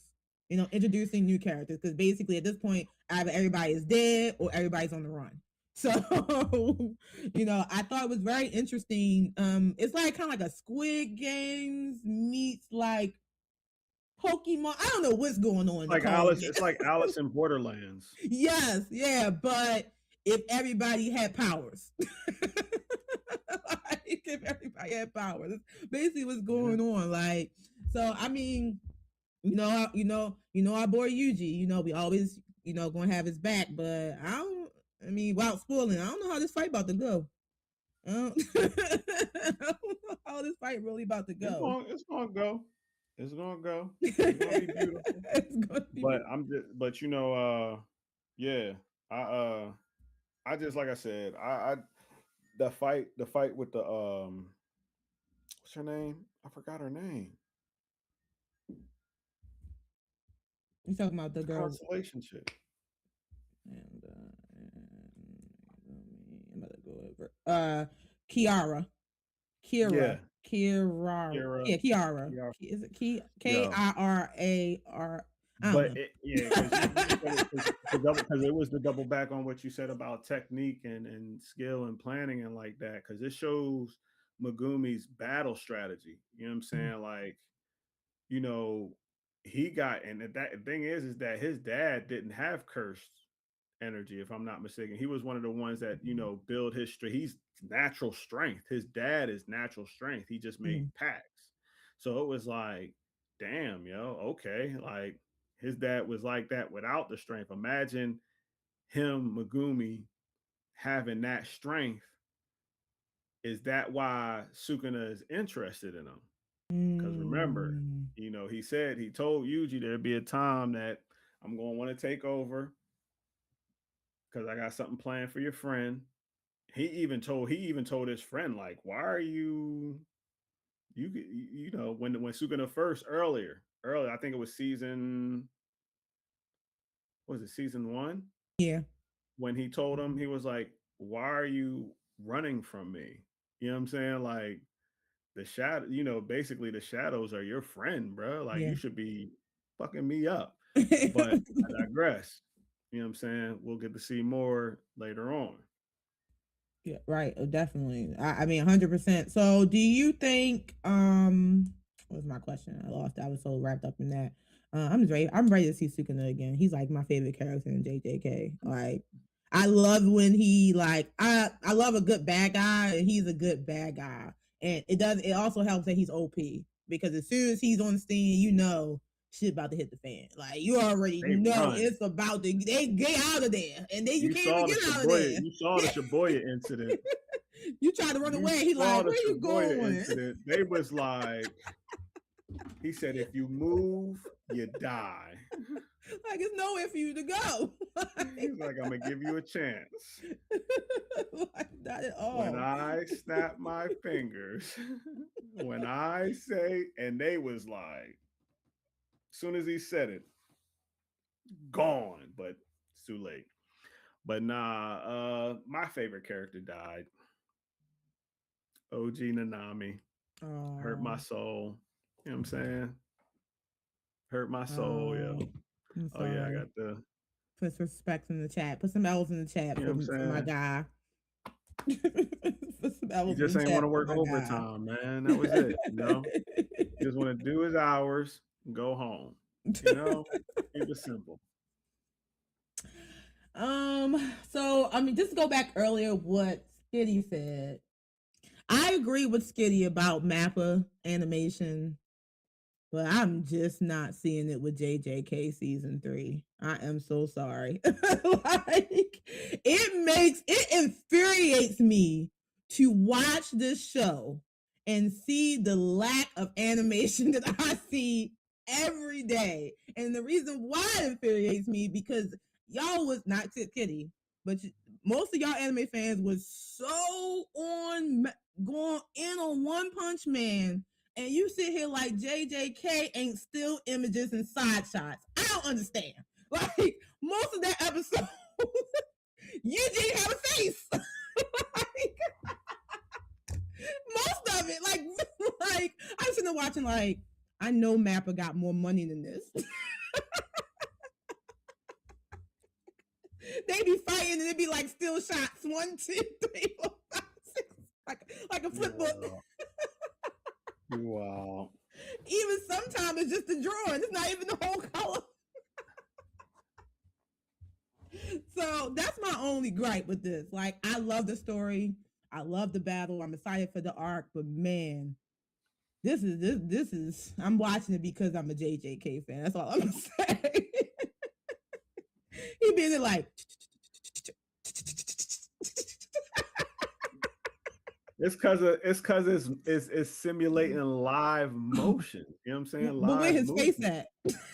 Introducing new characters, because basically at this point either everybody is dead or everybody's on the run. So I thought it was very interesting. It's like kind of like a Squid Games meets like Pokemon. I don't know what's going on. Like Alice, it's like Alice in Borderlands. Yes, yeah, but if everybody had powers. Like, if everybody had powers. That's basically what's going on. Like, so I mean, our boy Yuji, we always, gonna have his back, but I I mean, without spoiling, I don't know how this fight about to go. I don't, I don't know how this fight really about to go. It's gonna go. It's gonna go. It's gonna be beautiful. It's gonna be But but yeah, I I just like I said, I the fight with the what's her name? I forgot her name. You talking about the The girl constellation chick. and I'm about to go over Kiara. Yeah, Kiara. Kira. Yeah, Kiara. Kiara. Is it Yo, Kiara? I don't but know. yeah, because you said it because it was the double back on what you said about technique and skill and planning and like that. Because it shows Megumi's battle strategy. You know what I'm saying? Like, you know, he got and that the thing is that his dad didn't have cursed energy, if I'm not mistaken. He was one of the ones that build his strength. He's natural strength. His dad is natural strength. He just made Mhm. packs. So it was like, damn, okay, like his dad was like that without the strength. Imagine him, Megumi, having that strength. Is that why Sukuna is interested in him? Because remember, Mm. he told Yuji there'd be a time that I'm going to want to take over because I got something planned for your friend. He even told his friend, like, why are when Sukuna first earlier, I think it was season 1, Yeah, when he told him, he was like, why are you running from me? You know what I'm saying? Like, the shadow, basically the shadows are your friend, bro. Like, yeah. you should be fucking me up. But I digress. You know what I'm saying? We'll get to see more later on. Yeah, right. Definitely. I mean, 100%. So, do you think? What was my question? I lost. I was so wrapped up in that. I'm just ready. I'm ready to see Sukuna again. He's like my favorite character in JJK. Like, I love when he like I love a good bad guy, and he's a good bad guy. And it also helps that he's OP because as soon as he's on the scene, shit about to hit the fan. Like you already They know run. it's about to they get out of there, and then you You can't even saw the get out of Shibuya. there. You saw the Shibuya incident. You try to run You away. He saw like, the where you Shibuya going? incident. They was like, he said, if you move, you die. Like it's nowhere for you to go. He's like, I'm gonna give you a chance. Like, not at When all. I snap my fingers, when I say, and they was like, as soon as he said it, gone, but it's too late. But nah, my favorite character died. OG Nanami hurt my Oh, soul. You know what I'm saying? Hurt my soul, yo. I'm Oh yeah, I sorry. got the. Put some respect in the chat. Put some L's in the chat You know what I'm for my saying? guy. Put some He L's in just the ain't want chat to for work my guy. overtime, man. That was it. He just want to do his hours and go home. Keep it simple. So I mean, just to go back earlier, what Skitty said. I agree with Skitty about Mappa animation, but I'm just not seeing it with JJK season 3. I am so sorry. Like it infuriates me to watch this show and see the lack of animation that I see every day. And the reason why it infuriates me because y'all was not Kitty, but most of y'all anime fans was so on going in on One Punch Man, and you sit here like JJK ain't still images and side shots. I don't understand. Like most of that episode, you didn't have a face. Like, most of it, like I'm sitting there watching. Like I know Mappa got more money than this. They be fighting and it be like still shots. 1, 2, 3, 4, 5, 6, like a flip book. Wow. Even sometimes it's just a drawing. It's not even the whole color. So that's my only gripe with this. Like, I love the story. I love the battle. I'm excited for the arc, but man, this is I'm watching it because I'm a JJK fan. That's all I'm gonna say. He being like it's simulating live motion. You know what I'm saying? But where Live his face movement.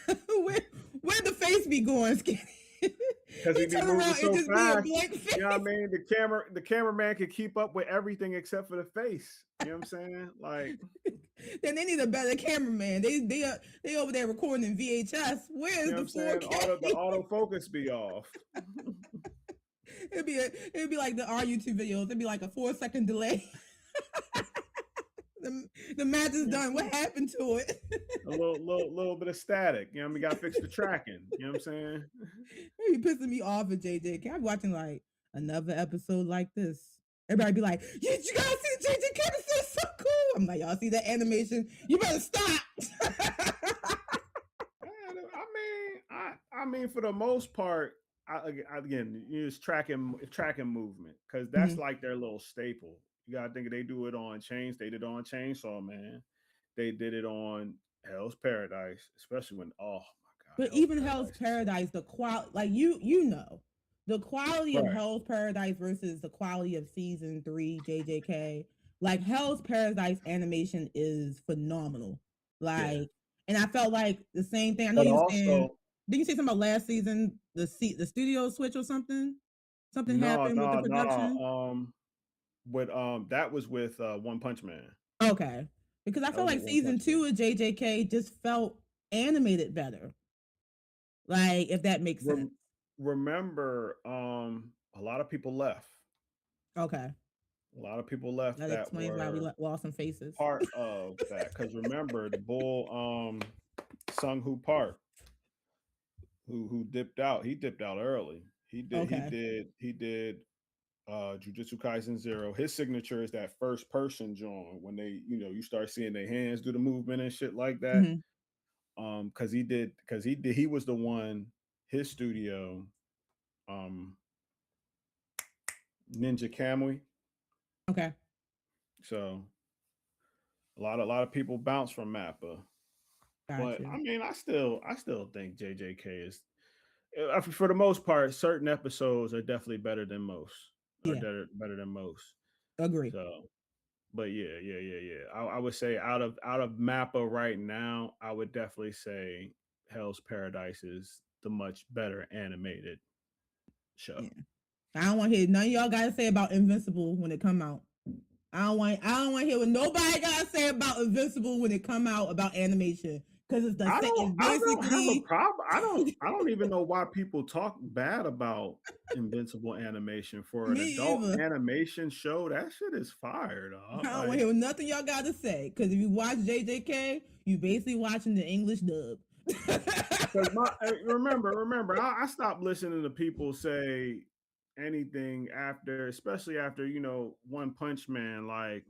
at? where the face be going, Skinny? Because He he be turn moving around so and just be a fast. blank face. You know what I mean? The cameraman can keep up with everything except for the face. You know what I'm saying? Like, Then they need a better cameraman. They over there recording in VHS. Where's you know the what I'm saying? 4K? The autofocus be off. It'd be like the R YouTube videos. It'd be like a 4-second delay. the match is done. What happened to it? A little bit of static. You know, we got to fix the tracking. You know what I'm saying? It be pissing me off at JJ. I'm watching like another episode like this. Everybody be like, you gotta see the JJ episode, so cool. I'm like, y'all see that animation? You better stop. I mean, for the most part, again, it's tracking movement because that's like their little staple. You gotta think they do it on Chains. They did it on Chainsaw Man. They did it on Hell's Paradise, especially when oh my god. But even Hell's Paradise, the quality, like you know, the quality of Hell's Paradise versus the quality of season 3 JJK. Like Hell's Paradise animation is phenomenal. Like, and I felt like the same thing. I know you saying. Did you say something about last season? The studio switch or something? Something happened with the production. That was with One Punch Man. Okay, because I feel like season 2 of JJK just felt animated better. Like, if that makes sense. Remember, a lot of people left. Okay. A lot of people left. That explains why we lost some faces. Part of that, because remember the bull, Sung Hoo Park, who dipped out. He dipped out early. He did Jujutsu Kaisen 0. His signature is that first person drawing when they, you start seeing their hands do the movement and shit like that. Because he was the one, his studio, Ninja Kamui. Okay. So a lot of people bounce from Mappa. But I mean, I still think JJK is, for the most part, certain episodes are definitely better than most. Better than most. Agree. So, but yeah. I would say out of Mappa right now, I would definitely say Hell's Paradise is the much better animated show. Yeah. I don't want to hear none of y'all gotta say about Invincible when it come out. I don't want to hear what nobody gotta say about Invincible when it come out about animation. Because it's I don't have a problem. I don't even know why people talk bad about Invincible animation for an adult animation show. That shit is fire, dog. I don't want to hear nothing y'all got to say. Because if you watch JJK, you basically watching the English dub. remember, I stopped listening to people say anything after, especially after One Punch Man. Like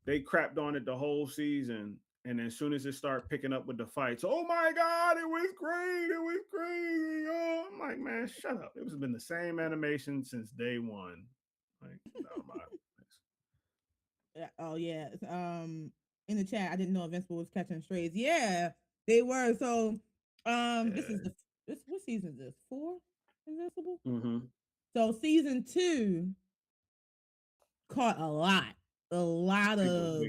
they crapped on it the whole season. And as soon as it started picking up with the fights, oh my God, it was great. It was crazy. Oh, I'm like, man, shut up. It was been the same animation since day one. Like, oh yeah. In the chat, I didn't know Invincible was catching strays. Yeah, they were. So, this is what season is this? 4 Invincible. Mm-hmm. So season 2 caught a lot of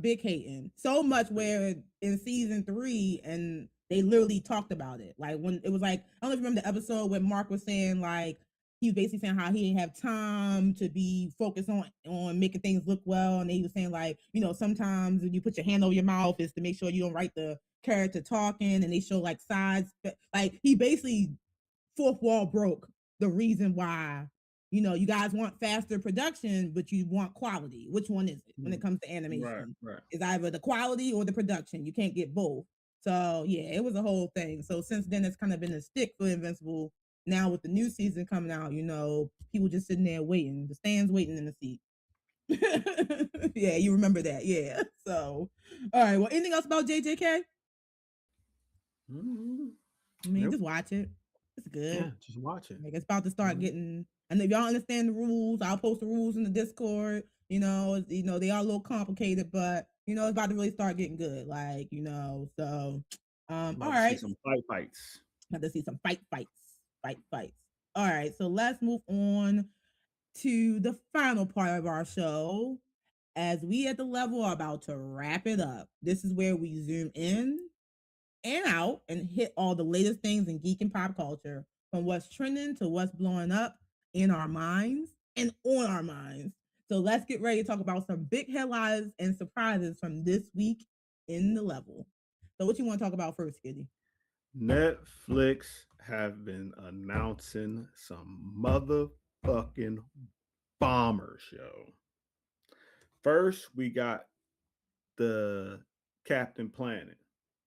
big hating, so much where in season 3 and they literally talked about it, like when it was like, I don't know if you remember the episode where Mark was saying like he was basically saying how he didn't have time to be focused on making things look well, and he was saying like, sometimes when you put your hand over your mouth is to make sure you don't write the character talking, and they show like sides, like he basically fourth wall broke the reason why you guys want faster production, but you want quality. Which one is it when it comes to animation? Right. It's either the quality or the production. You can't get both. So yeah, it was a whole thing. So since then, it's kind of been a stick for Invincible. Now with the new season coming out, people just sitting there waiting. The stands waiting in the seat. Yeah, you remember that. Yeah. So, all right. Well, anything else about JJK? I mean, just watch it. It's good. Yeah, just watch it. Like, it's about to start getting. And if y'all understand the rules, I'll post the rules in the Discord. They are a little complicated, but it's about to really start getting good. Like, so all right. See some fights. Have to see some fights. All right, so let's move on to the final part of our show. As we at the level are about to wrap it up, this is where we zoom in and out and hit all the latest things in geek and pop culture, from what's trending to what's blowing up in our minds and on our minds. So let's get ready to talk about some big headlines and surprises from this week in the level. So what you want to talk about first, Kitty? Netflix have been announcing some motherfucking bomber show. First, we got the Captain Planet.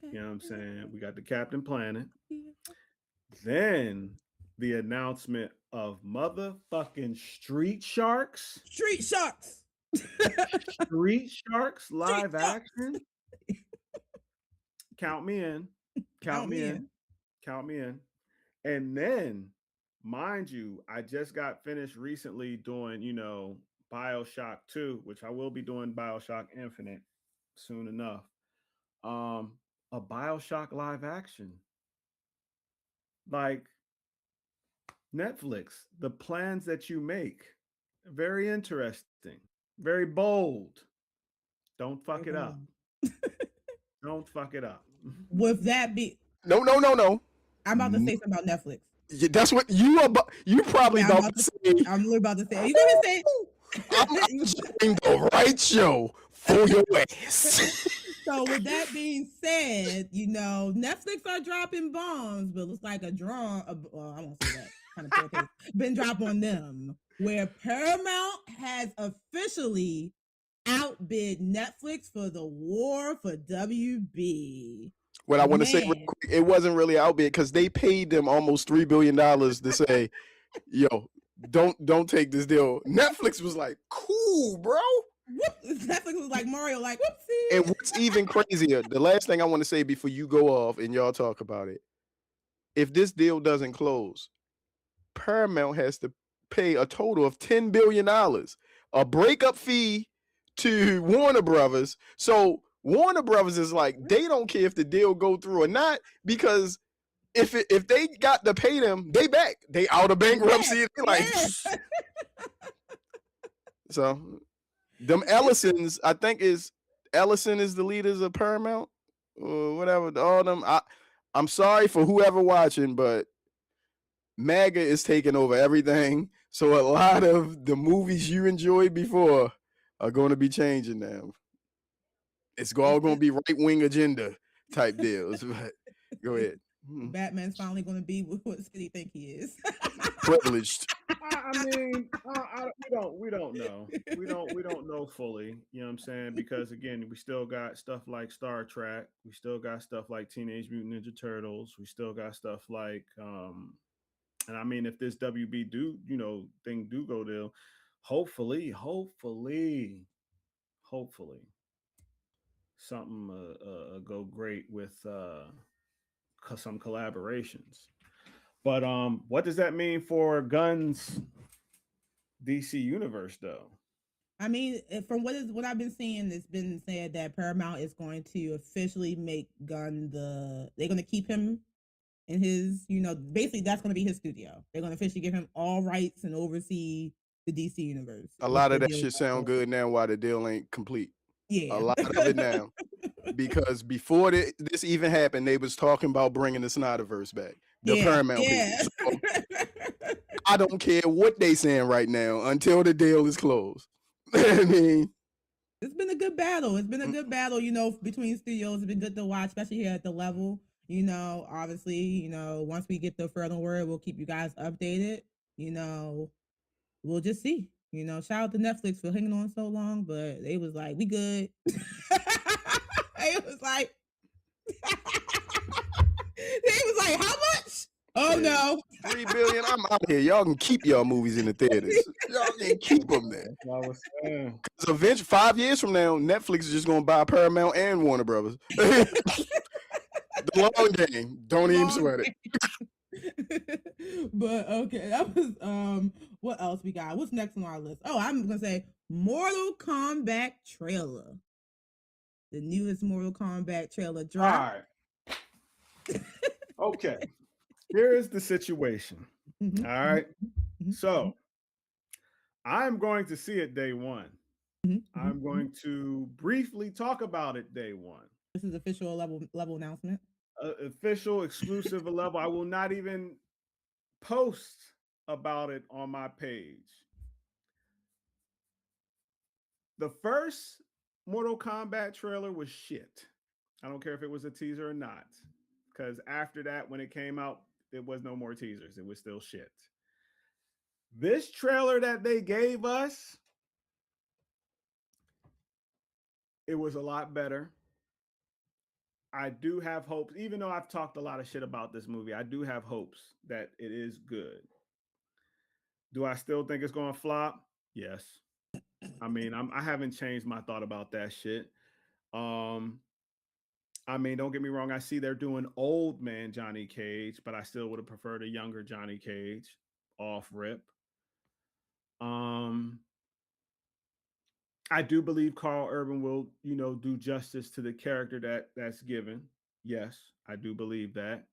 You know what I'm saying? We got the Captain Planet. Then the announcement of motherfucking Street Sharks. Street Sharks. Street Sharks live Street Sharks. action. Count me in. Count me in. Count me in. And then, mind you, I just got finished recently doing, BioShock 2, which I will be doing BioShock Infinite soon enough. A BioShock live action. Like Netflix, the plans that you make, very interesting, very bold. Don't fuck it up. Don't fuck it up. With that be No. I'm about to say something about Netflix. That's what you are. You probably about to say. I'm literally about to say. You gonna say? I'm doing the right show for your ass. So with that being said, Netflix are dropping bombs, but it looks like a draw. I won't say that. Kind of been dropped on them, where Paramount has officially outbid Netflix for the war for WB. What I want to say real quick, it wasn't really outbid because they paid them almost $3 billion to say, "Yo, don't take this deal." Netflix was like, "Cool, bro." Netflix was like Mario, like whoopsie. And what's even crazier, the last thing I want to say before you go off and y'all talk about it, if this deal doesn't close, Paramount has to pay a total of $10 billion, a breakup fee to Warner Brothers. So Warner Brothers is like, they don't care if the deal go through or not, because if they got to pay them, they back. They out of bankruptcy. So them Ellisons, I think Ellison is the leaders of Paramount or whatever. All them. I'm sorry for whoever watching, but MAGA is taking over everything. So a lot of the movies you enjoyed before are going to be changing now. It's all going to be right-wing agenda type deals. But go ahead. Batman's finally going to be what City think he is. Privileged. I mean, we don't know. We don't know fully. You know what I'm saying? Because again, we still got stuff like Star Trek. We still got stuff like Teenage Mutant Ninja Turtles. We still got stuff like, and I mean, if this WB thing do go to, hopefully, something go great with some collaborations. But what does that mean for Gunn's DC universe, though? I mean, from what I've been seeing, it's been said that Paramount is going to officially make Gunn they're going to keep him in his, basically that's going to be his studio. They're going to officially give him all rights and oversee the DC universe. A lot of that shit sound good now while the deal ain't complete. Yeah. A lot of it now. Because before this even happened, they was talking about bringing the Snyderverse back. The Paramount people. So, I don't care what they saying right now until the deal is closed. I mean, it's been a good battle. It's been a good battle, between studios. It's been good to watch, especially here at the level. Obviously, once we get the further word, we'll keep you guys updated. We'll just see. Shout out to Netflix for hanging on so long, but they was like, we good. It was like, how much? Oh no, $3 billion. I'm out here. Y'all can keep y'all movies in the theaters. Y'all can keep them there. That's what I was saying. Because eventually, 5 years from now, Netflix is just gonna buy Paramount and Warner Brothers. The long game. Don't even sweat it. But okay, that was what else we got? What's next on our list? Oh, I'm gonna say Mortal Kombat trailer. The newest Mortal Kombat trailer dropped. All right. Okay. Here is the situation. All right. So I'm going to see it day one. I'm going to briefly talk about it day one. This is official level announcement. Official, exclusive level. I will not even post about it on my page. The first Mortal Kombat trailer was shit. I don't care if it was a teaser or not. Because after that, when it came out, there was no more teasers. It was still shit. This trailer that they gave us, it was a lot better. I do have hopes, even though I've talked a lot of shit about this movie, I do have hopes that it is good. Do I still think it's going to flop? Yes. I mean, I haven't changed my thought about that shit. I mean, don't get me wrong. I see they're doing old man Johnny Cage, but I still would have preferred a younger Johnny Cage off rip. I do believe Carl Urban will, do justice to the character that's given. Yes, I do believe that.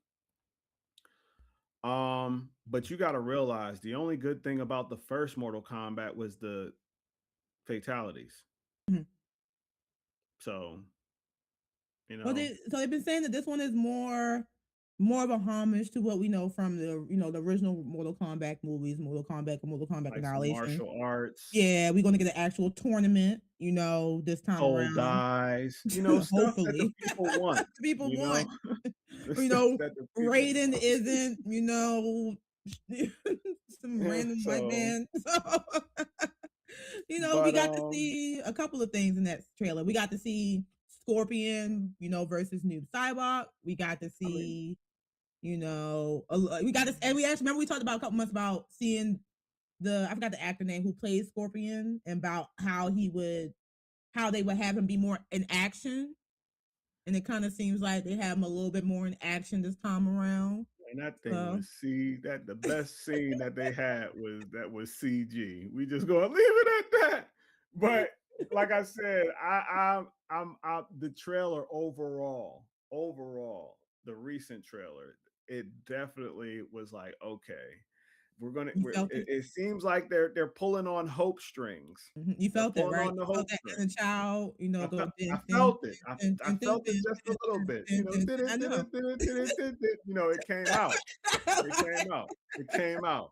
But you got to realize the only good thing about the first Mortal Kombat was the fatalities. Mm-hmm. So, Well, they've been saying that this one is more of a homage to what we know from the original Mortal Kombat movies, Mortal Kombat and Mortal Kombat like Annihilation. Martial arts. Yeah, we're gonna get an actual tournament, this time Soul around. dies, stuff Hopefully. that the people want. People want. Raiden isn't, some random white man. So, we got to see a couple of things in that trailer. We got to see Scorpion, versus Noob Saibot. We got to see, we got to, and we actually remember we talked about a couple months about seeing I forgot the actor name who plays Scorpion, and about how they would have him be more in action. And it kind of seems like they have him a little bit more in action this time around. And that thing was the best scene that they had was CG. We just gonna leave it at that. But like I said, I'm the trailer overall, the recent trailer, it definitely was like, okay, it seems like they're pulling on hope strings. You felt that, right? You felt that as a child, I felt it. I felt it just a little bit. It came out.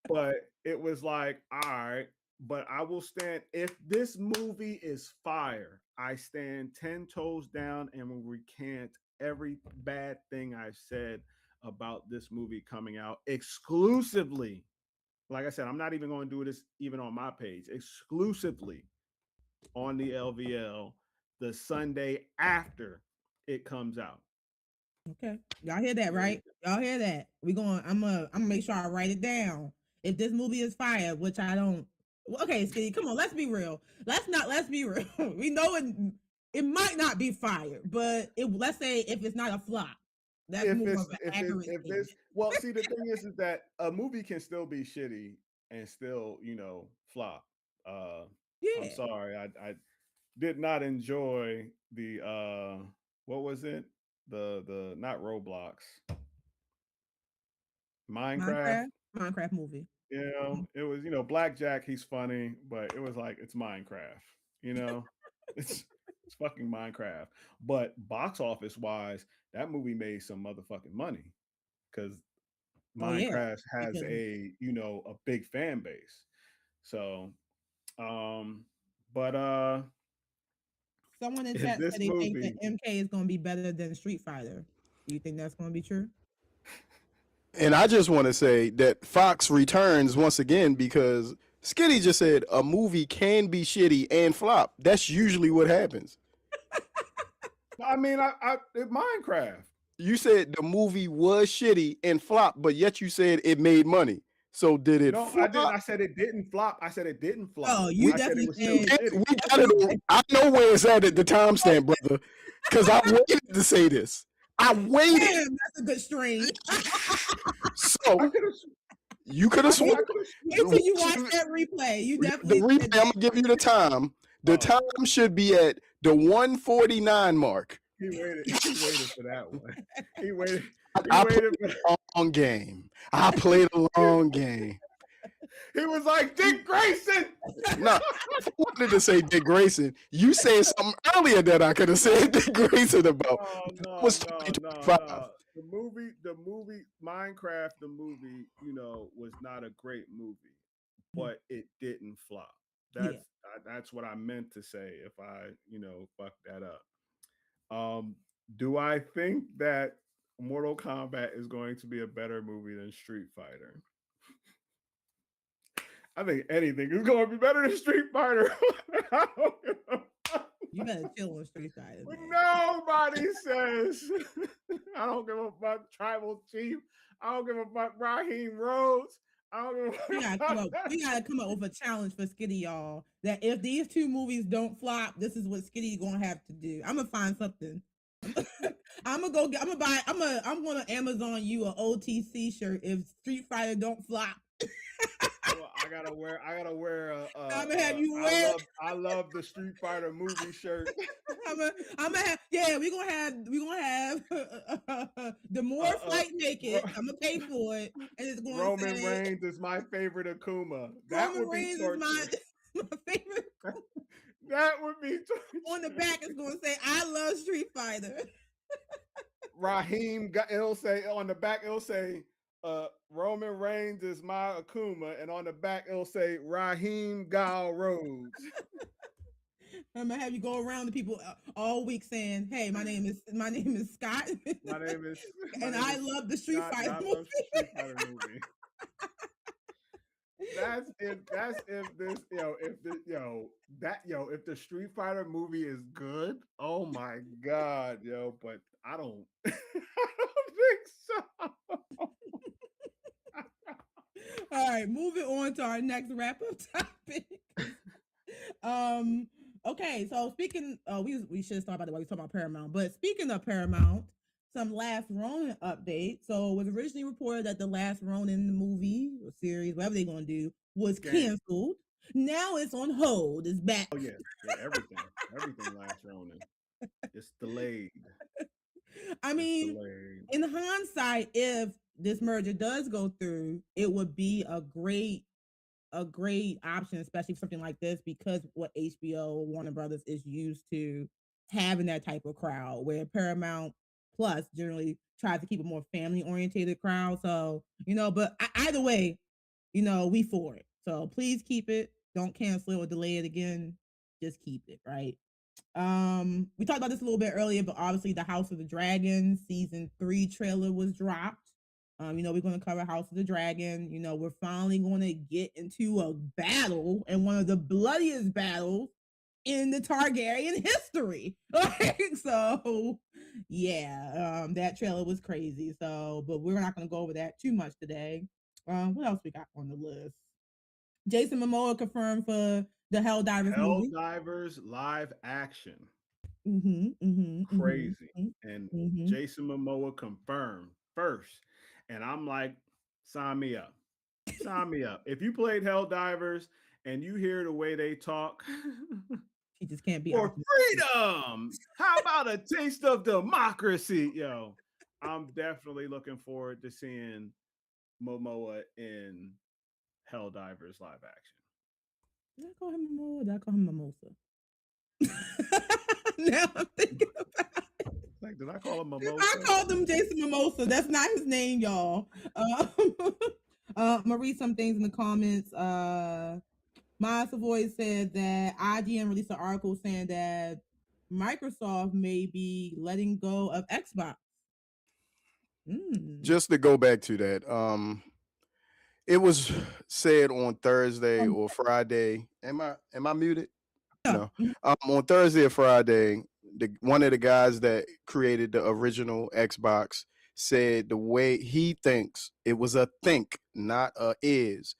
But it was like, all right, but I will stand. If this movie is fire, I stand 10 toes down and will recant every bad thing I've said about this movie coming out exclusively. Like I said, I'm not even going to do this even on my page, exclusively on the LVL the Sunday after it comes out. Okay. Y'all hear that, right? Y'all hear that? I'm gonna make sure I write it down. If this movie is fire, which I don't. Okay, Skitty, come on, let's be real. Let's be real. We know it might not be fire, but let's say if it's not a flop. That's more of an accurate thing. Well, see, the thing is that a movie can still be shitty and still, flop. I'm sorry, I did not enjoy the what was it? The not Roblox, Minecraft movie. It was Blackjack. He's funny, but it was like it's Minecraft. It's fucking Minecraft. But box office wise, that movie made some motherfucking money because Minecraft has a big fan base. So, but someone in chat said they think that MK is going to be better than Street Fighter. Do you think that's going to be true? And I just want to say that Fox returns once again because Skitty just said a movie can be shitty and flop. That's usually what happens. I mean, Minecraft. You said the movie was shitty and flop, but yet you said it made money. So did it? No, flop? I didn't. I said it didn't flop. I said it didn't flop. Oh, you definitely said. I know where it's at the timestamp, brother, because I waited to say this. I waited. Damn, that's a good string. So you could have sworn. Wait till you watch that replay. You definitely. The replay. I'm gonna give you the time. The time should be at the 149 mark. He waited for that one. He waited. I played a long game. I played a long game. He was like Dick Grayson. No, if I wanted to say Dick Grayson, you said something earlier that I could have said Dick Grayson about. No, was no, 2025. no. The movie, Minecraft, the movie, was not a great movie, but it didn't flop. That's what I meant to say. If I, fucked that up. Do I think that Mortal Kombat is going to be a better movie than Street Fighter? I think anything is going to be better than Street Fighter. You better chill on Street Fighter, man. Nobody says. I don't give a fuck Tribal Chief. I don't give a fuck Raheem Rhodes. I don't give a fuck. We gotta come up with a challenge for Skitty, y'all. That if these two movies don't flop, this is what Skitty gonna have to do. I'm gonna find something. I'm gonna Amazon you an OTC shirt if Street Fighter don't flop. I gotta wear. I'm gonna have you wear. I love the Street Fighter movie shirt. I'm gonna have. Yeah, we gonna have the more fight naked. I'm gonna pay for it, and it's going to Roman say, Reigns is my favorite Akuma. That Roman would be Reigns torture. is my favorite. That would be torture. On the back, it's gonna say, "I love Street Fighter." Raheem, it'll say on the back. It'll say. Roman Reigns is my Akuma, and on the back it'll say Raheem Gal Rhodes. I'm gonna have you go around to people all week saying, "Hey, my name is Scott. I love the Street Fighter movie." That's if the Street Fighter movie is good. Oh my god, but I don't I don't think so. All right, moving on to our next wrap-up topic. Okay, so speaking, we should have started about the way we talking about Paramount, but speaking of Paramount, some Last Ronin update. So it was originally reported that the Last Ronin movie or series, whatever they're gonna do, was canceled. Now it's on hold. It's back. Oh yeah, everything Last Ronin. It's delayed. I mean, in hindsight, if this merger does go through, it would be a great option, especially for something like this, because what HBO Warner Brothers is used to having that type of crowd, where Paramount Plus generally tries to keep a more family oriented crowd. So, but either way, we for it. So please keep it. Don't cancel it or delay it again. Just keep it, right? We talked about this a little bit earlier, but obviously the House of the Dragon season 3 trailer was dropped. We're going to cover House of the Dragon. We're finally going to get into a battle, and one of the bloodiest battles in the Targaryen history. So, yeah, that trailer was crazy. So, but we're not going to go over that too much today. What else we got on the list? Jason Momoa confirmed for the Helldivers movie. Helldivers live action. Crazy. And Jason Momoa confirmed first. And I'm like, sign me up. Sign me up. If you played Helldivers and you hear the way they talk, he just can't be for freedom. How about a taste of democracy? I'm definitely looking forward to seeing Momoa in Helldivers live action. Did I call him Momoa? Did I call him Mimosa? Now I'm thinking about it. Like, did I call him Mimosa? I called him Jason Mimosa. That's not his name, y'all. I'm gonna read some things in the comments. My Savoy said that IGN released an article saying that Microsoft may be letting go of Xbox. Just to go back to that, it was said on Thursday or Friday. Am I muted? No. On Thursday or Friday, one of the guys that created the original Xbox said the way he thinks, it was a think, not a is.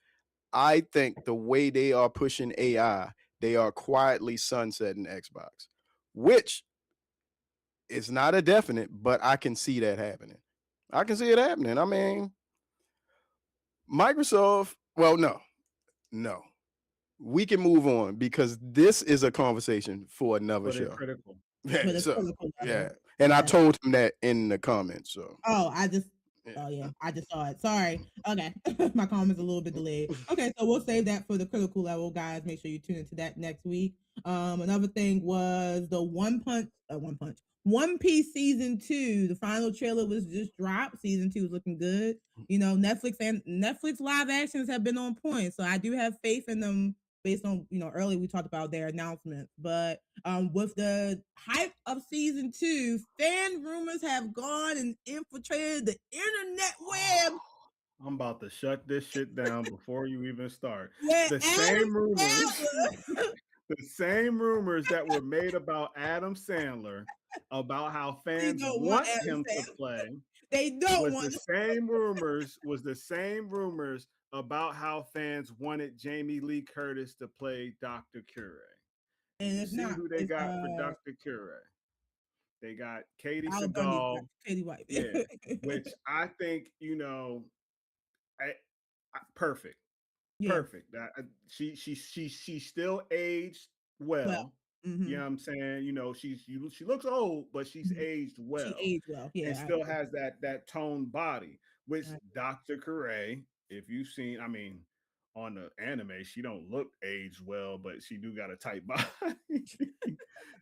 I think the way they are pushing AI, they are quietly sunsetting Xbox, which is not a definite, but I can see that happening. I can see it happening. I mean, Microsoft, well, no. We can move on because this is a conversation for another show. Critical. Yeah, so, yeah. And I told him that in the comments. So I just Oh yeah, I just saw it. Sorry. Okay, my comment's a little bit delayed. Okay, so we'll save that for the critical level, guys. Make sure you tune into that next week. Another thing was the One Piece season 2. The final trailer was just dropped. Season 2 is looking good. You know, Netflix live actions have been on point, so I do have faith in them based on, earlier we talked about their announcements. But with the hype of season 2, fan rumors have gone and infiltrated the internet web. I'm about to shut this shit down before you even start. Where The Adam same rumors, Sandler, the same rumors that were made about Adam Sandler, about how they fans don't want want Adam him to Sandler. play, They don't was want. the same rumors about how fans wanted Jamie Lee Curtis to play Dr. Cure. And You it's see not. who they It's got for Dr. Cure? They got Katie Alabama, Seagal. Katie White. Yeah, which I think, perfect. Yeah. Perfect. That she still aged well. Well. Mm-hmm. You know what I'm saying? She looks old, but she's aged She well. aged well. Yeah. And still has that toned body, which Right. Dr. Cure, if you've seen, I mean, on the anime, she don't look aged well, but she do got a tight body.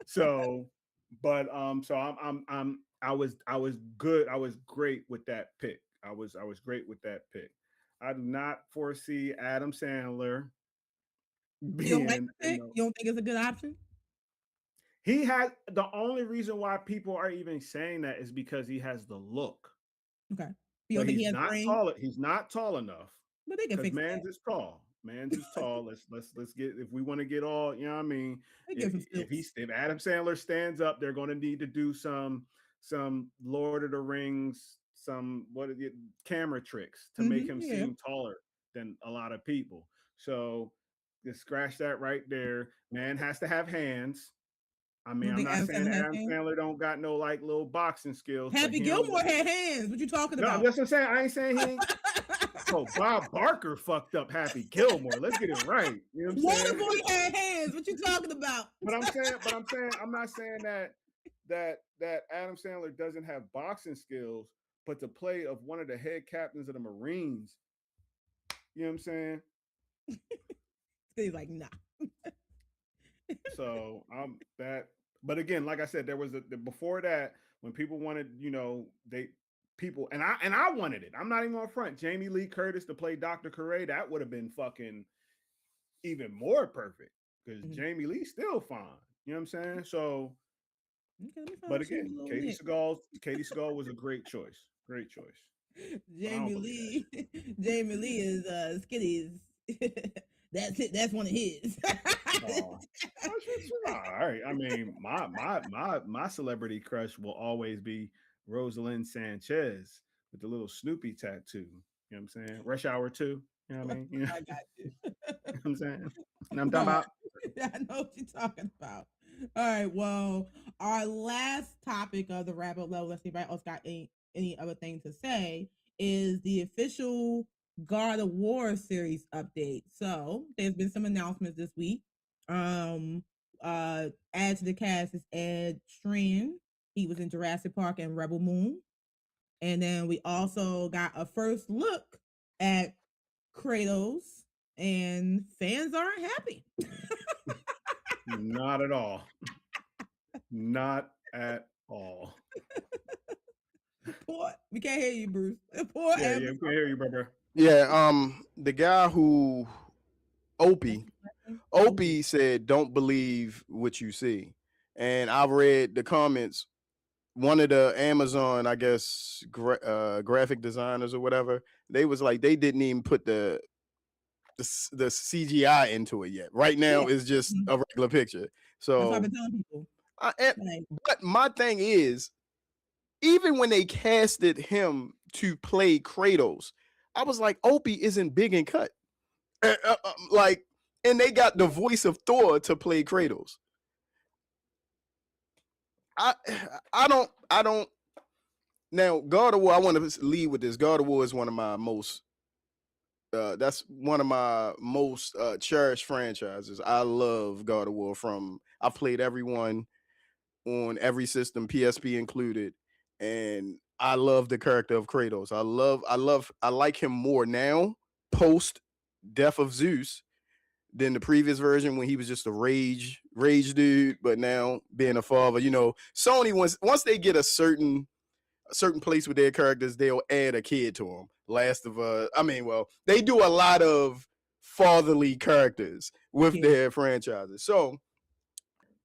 So, but so I was good. I was great with that pick. I was great with that pick. I do not foresee Adam Sandler You don't like being, the pick? You don't think it's a good option? he has, the only reason why people are even saying that is because he has the look. Okay. You But don't think he he's has not brain? tall. He's not tall enough. But they can Because fix Mans that. is tall. Mans is tall. Let's get, if we want to get all, you know what I mean? They give him If Adam Sandler stands up, they're going to need to do some Lord of the Rings, some camera tricks to make him seem taller than a lot of people. So just scratch that right there. Man has to have hands. I mean, I'm not saying Adam Sandler don't got no like little boxing skills. Happy Gilmore had hands. What you talking about? No, that's what I'm saying. I ain't saying he ain't. Oh, Bob Barker fucked up Happy Gilmore. Let's get it right. You know what I'm saying? Waterboy had hands. What you talking about? But I'm not saying that Adam Sandler doesn't have boxing skills, but to play of one of the head captains of the Marines, you know what I'm saying? He's like, nah. So that, but again, like I said, there was before that when people wanted, and I wanted it. I'm not even on front. Jamie Lee Curtis to play Dr. Cure, that would have been fucking even more perfect because Jamie Lee's still fine. You know what I'm saying? So, but again, Katie Seagal was a great choice. Great choice. Jamie Lee is Skinny's. That's it. That's one of his. All right. I mean, my celebrity crush will always be Rosalind Sanchez with the little Snoopy tattoo. You know what I'm saying? Rush Hour 2. You know what I mean? I got you. You know what I'm saying? And I'm talking about. I know what you're talking about. All right. Well, our last topic of the wrap up level, let's see if anybody else got any other thing to say, is the official God of War series update. So there's been some announcements this week. Add to the cast is Ed Strand. He was in Jurassic Park and Rebel Moon. And then we also got a first look at Kratos, and fans aren't happy. Not at all. Not at all. Poor, we can't hear you, Bruce. Poor yeah, we can hear you, brother. Yeah, the guy who Opie said, "Don't believe what you see," and I've read the comments. One of the Amazon, I guess, graphic designers or whatever, they was like they didn't even put the CGI into it yet. Right now, it's just a regular picture. So that's what I've been telling people. But my thing is, even when they casted him to play Kratos, I was like, Opie isn't big and cut. Like, and they got the voice of Thor to play Kratos. I don't. Now, God of War, I want to lead with this. God of War is one of my most. That's one of my most cherished franchises. I love God of War. I've played everyone on every system, PSP included, and I love the character of Kratos. I like him more now post Death of Zeus than the previous version when he was just a rage dude. But now being a father, Sony once they get a certain place with their characters, they'll add a kid to them. They do a lot of fatherly characters with their franchises. So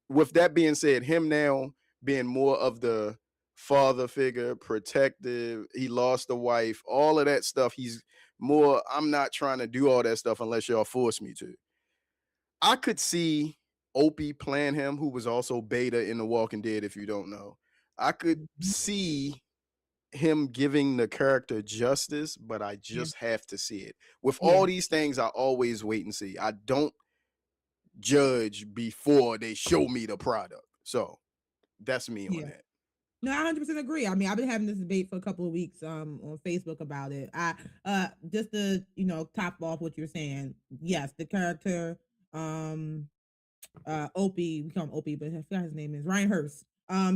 with that being said, him now being more of the father figure, protective, he lost a wife, all of that stuff. He's more, I'm not trying to do all that stuff unless y'all force me to. I could see Opie playing him, who was also Beta in The Walking Dead, if you don't know. I could see him giving the character justice, but I just have to see it. With all these things, I always wait and see. I don't judge before they show me the product. So that's me on that. No, I 100% agree. I mean, I've been having this debate for a couple of weeks on Facebook about it. Just to, top off what you're saying. Yes, the character Opie, we call him Opie, but I forgot his name is Ryan Hurst.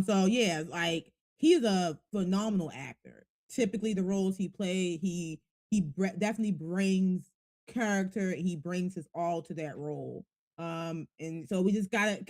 So yeah, like he's a phenomenal actor. Typically, the roles he played, he definitely brings character. He brings his all to that role. And so we just gotta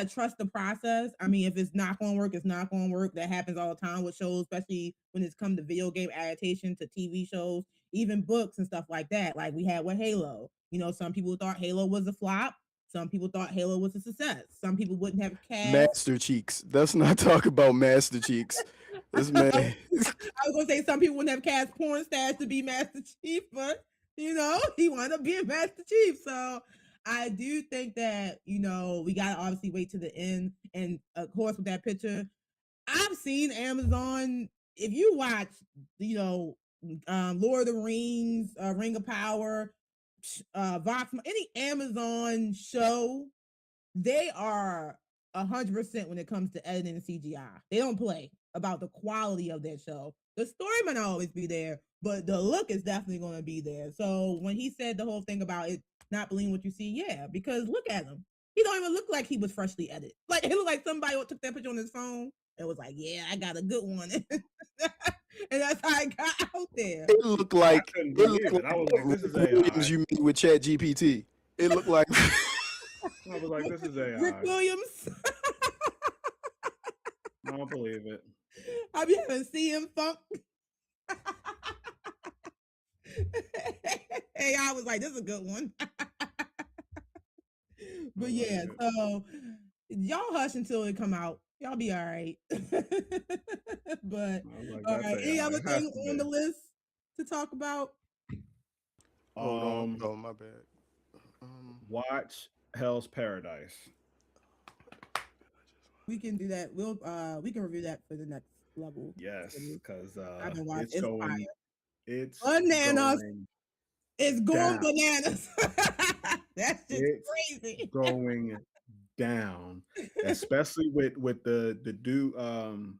trust the process. I mean, if it's not gonna work, it's not gonna work. That happens all the time with shows, especially when it's come to video game adaptation to TV shows, even books and stuff like that. Like we had with Halo. Some people thought Halo was a flop. Some people thought Halo was a success. Some people wouldn't have cast Master Cheeks. Let's not talk about Master Cheeks. This man. I was gonna say some people wouldn't have cast Porn Stash to be Master Chief, but he wound up being Master Chief. So I do think that we gotta obviously wait to the end. And of course, with that picture, I've seen Amazon. If you watch, Lord of the Rings, Ring of Power, Vox, any Amazon show, they are 100% when it comes to editing and CGI. They don't play about the quality of that show. The story might not always be there, but the look is definitely going to be there. So when he said the whole thing about it not believing what you see, yeah, because look at him. He don't even look like he was freshly edited. Like it looked like somebody took that picture on his phone and was like, "Yeah, I got a good one," and that's how it got out there. It looked like I was like, "This is Williams you meet with Chat GPT." It looked like I was like, "This is AI." Rick Williams. I don't believe it. I be having CM Funk. Hey, I was like, "This is a good one." But yeah, so y'all hush until it come out. Y'all be all right. But all right, any other thing on the list to talk about? Hold on. Oh, my bad. Watch Hell's Paradise. We can do that. We can review that for the next level. Yes, because I've been watching. it's going. It's bananas. It's going down. bananas. That's just crazy. Going down, especially with the dude. Damn,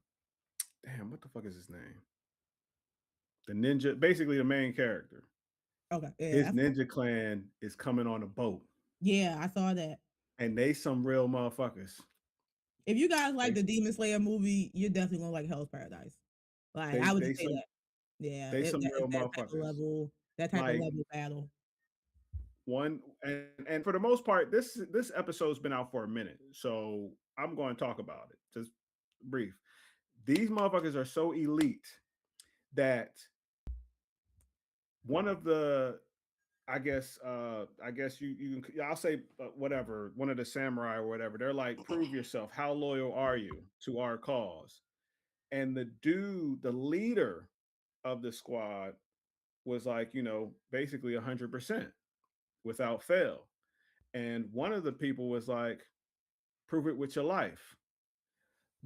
what the fuck is his name? The ninja, basically the main character. Okay. Yeah, his ninja clan is coming on a boat. Yeah, I saw that. And they some real motherfuckers. If you guys like the Demon Slayer movie, you're definitely gonna like Hell's Paradise. Like I would just say that. Yeah, they some real that motherfuckers. That type of level battle. One and for the most part, this episode's been out for a minute, so I'm going to talk about it. Just brief. These motherfuckers are so elite that one of the, I guess you can, I'll say whatever, one of the samurai or whatever, they're like, prove yourself. How loyal are you to our cause? And the dude, the leader of the squad was like, basically 100% without fail. And one of the people was like, prove it with your life.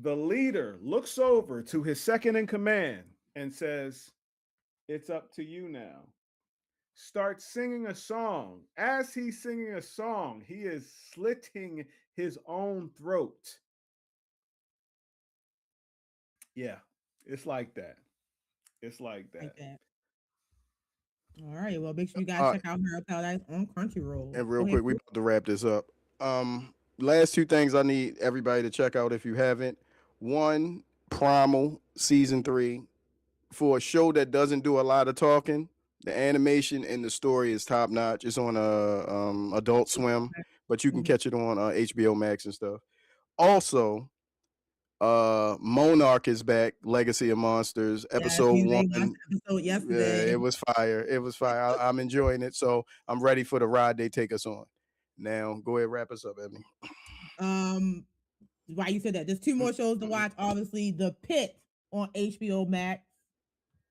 The leader looks over to his second in command and says, it's up to you now. Starts singing a song. As he's singing a song, he is slitting his own throat. Yeah, it's like that. It's like that. All right. Well, make sure you guys check out Hell's Paradise on Crunchyroll. And real quick, we about to wrap this up. Last two things I need everybody to check out if you haven't. One, Primal season 3. For a show that doesn't do a lot of talking, the animation and the story is top notch. It's on Adult Swim, but you can catch it on HBO Max and stuff. Also, Monarch is back. Legacy of Monsters, episode you one. watched the episode Yeah, yesterday. it was fire. It was fire. I'm enjoying it, so I'm ready for the ride they take us on. Now, go ahead, wrap us up, Ebony. Why you said that? There's 2 more shows to watch. Obviously, The Pit on HBO Max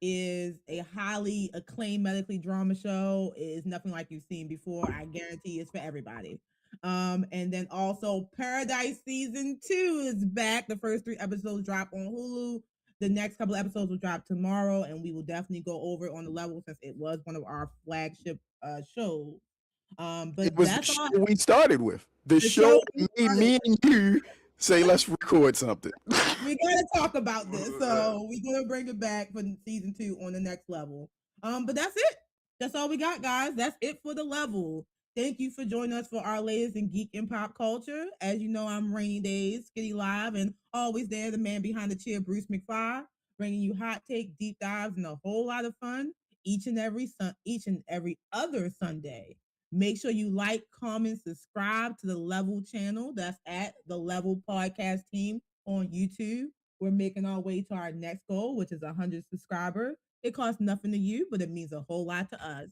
is a highly acclaimed medically drama show. It is nothing like you've seen before. I guarantee it's for everybody. And then also Paradise season 2 is back. The first 3 episodes drop on Hulu. The next couple episodes will drop tomorrow, and we will definitely go over it on the level since it was one of our flagship shows. But It was the that's show all. we started with. The show made me and you say, let's record something. We gotta talk about this, so we're gonna bring it back for season 2 on the next level. But that's it. That's all we got, guys. That's it for the level. Thank you for joining us for our latest in geek and pop culture. As you know, I'm Rainy Days, Skitty Live, and always there, the man behind the chair, Bruce McFly, bringing you hot take, deep dives, and a whole lot of fun each and every other Sunday. Make sure you like, comment, subscribe to the Level channel. That's at the Level Podcast Team on YouTube. We're making our way to our next goal, which is 100 subscribers. It costs nothing to you, but it means a whole lot to us.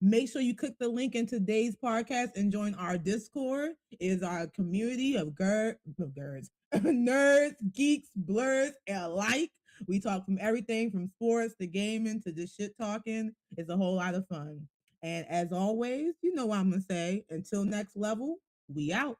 Make sure you click the link in today's podcast and join our Discord. It is our community of nerds, geeks, blurs, and alike. We talk from everything from sports to gaming to just shit talking. It's a whole lot of fun. And as always, you know what I'm going to say. Until next level, we out.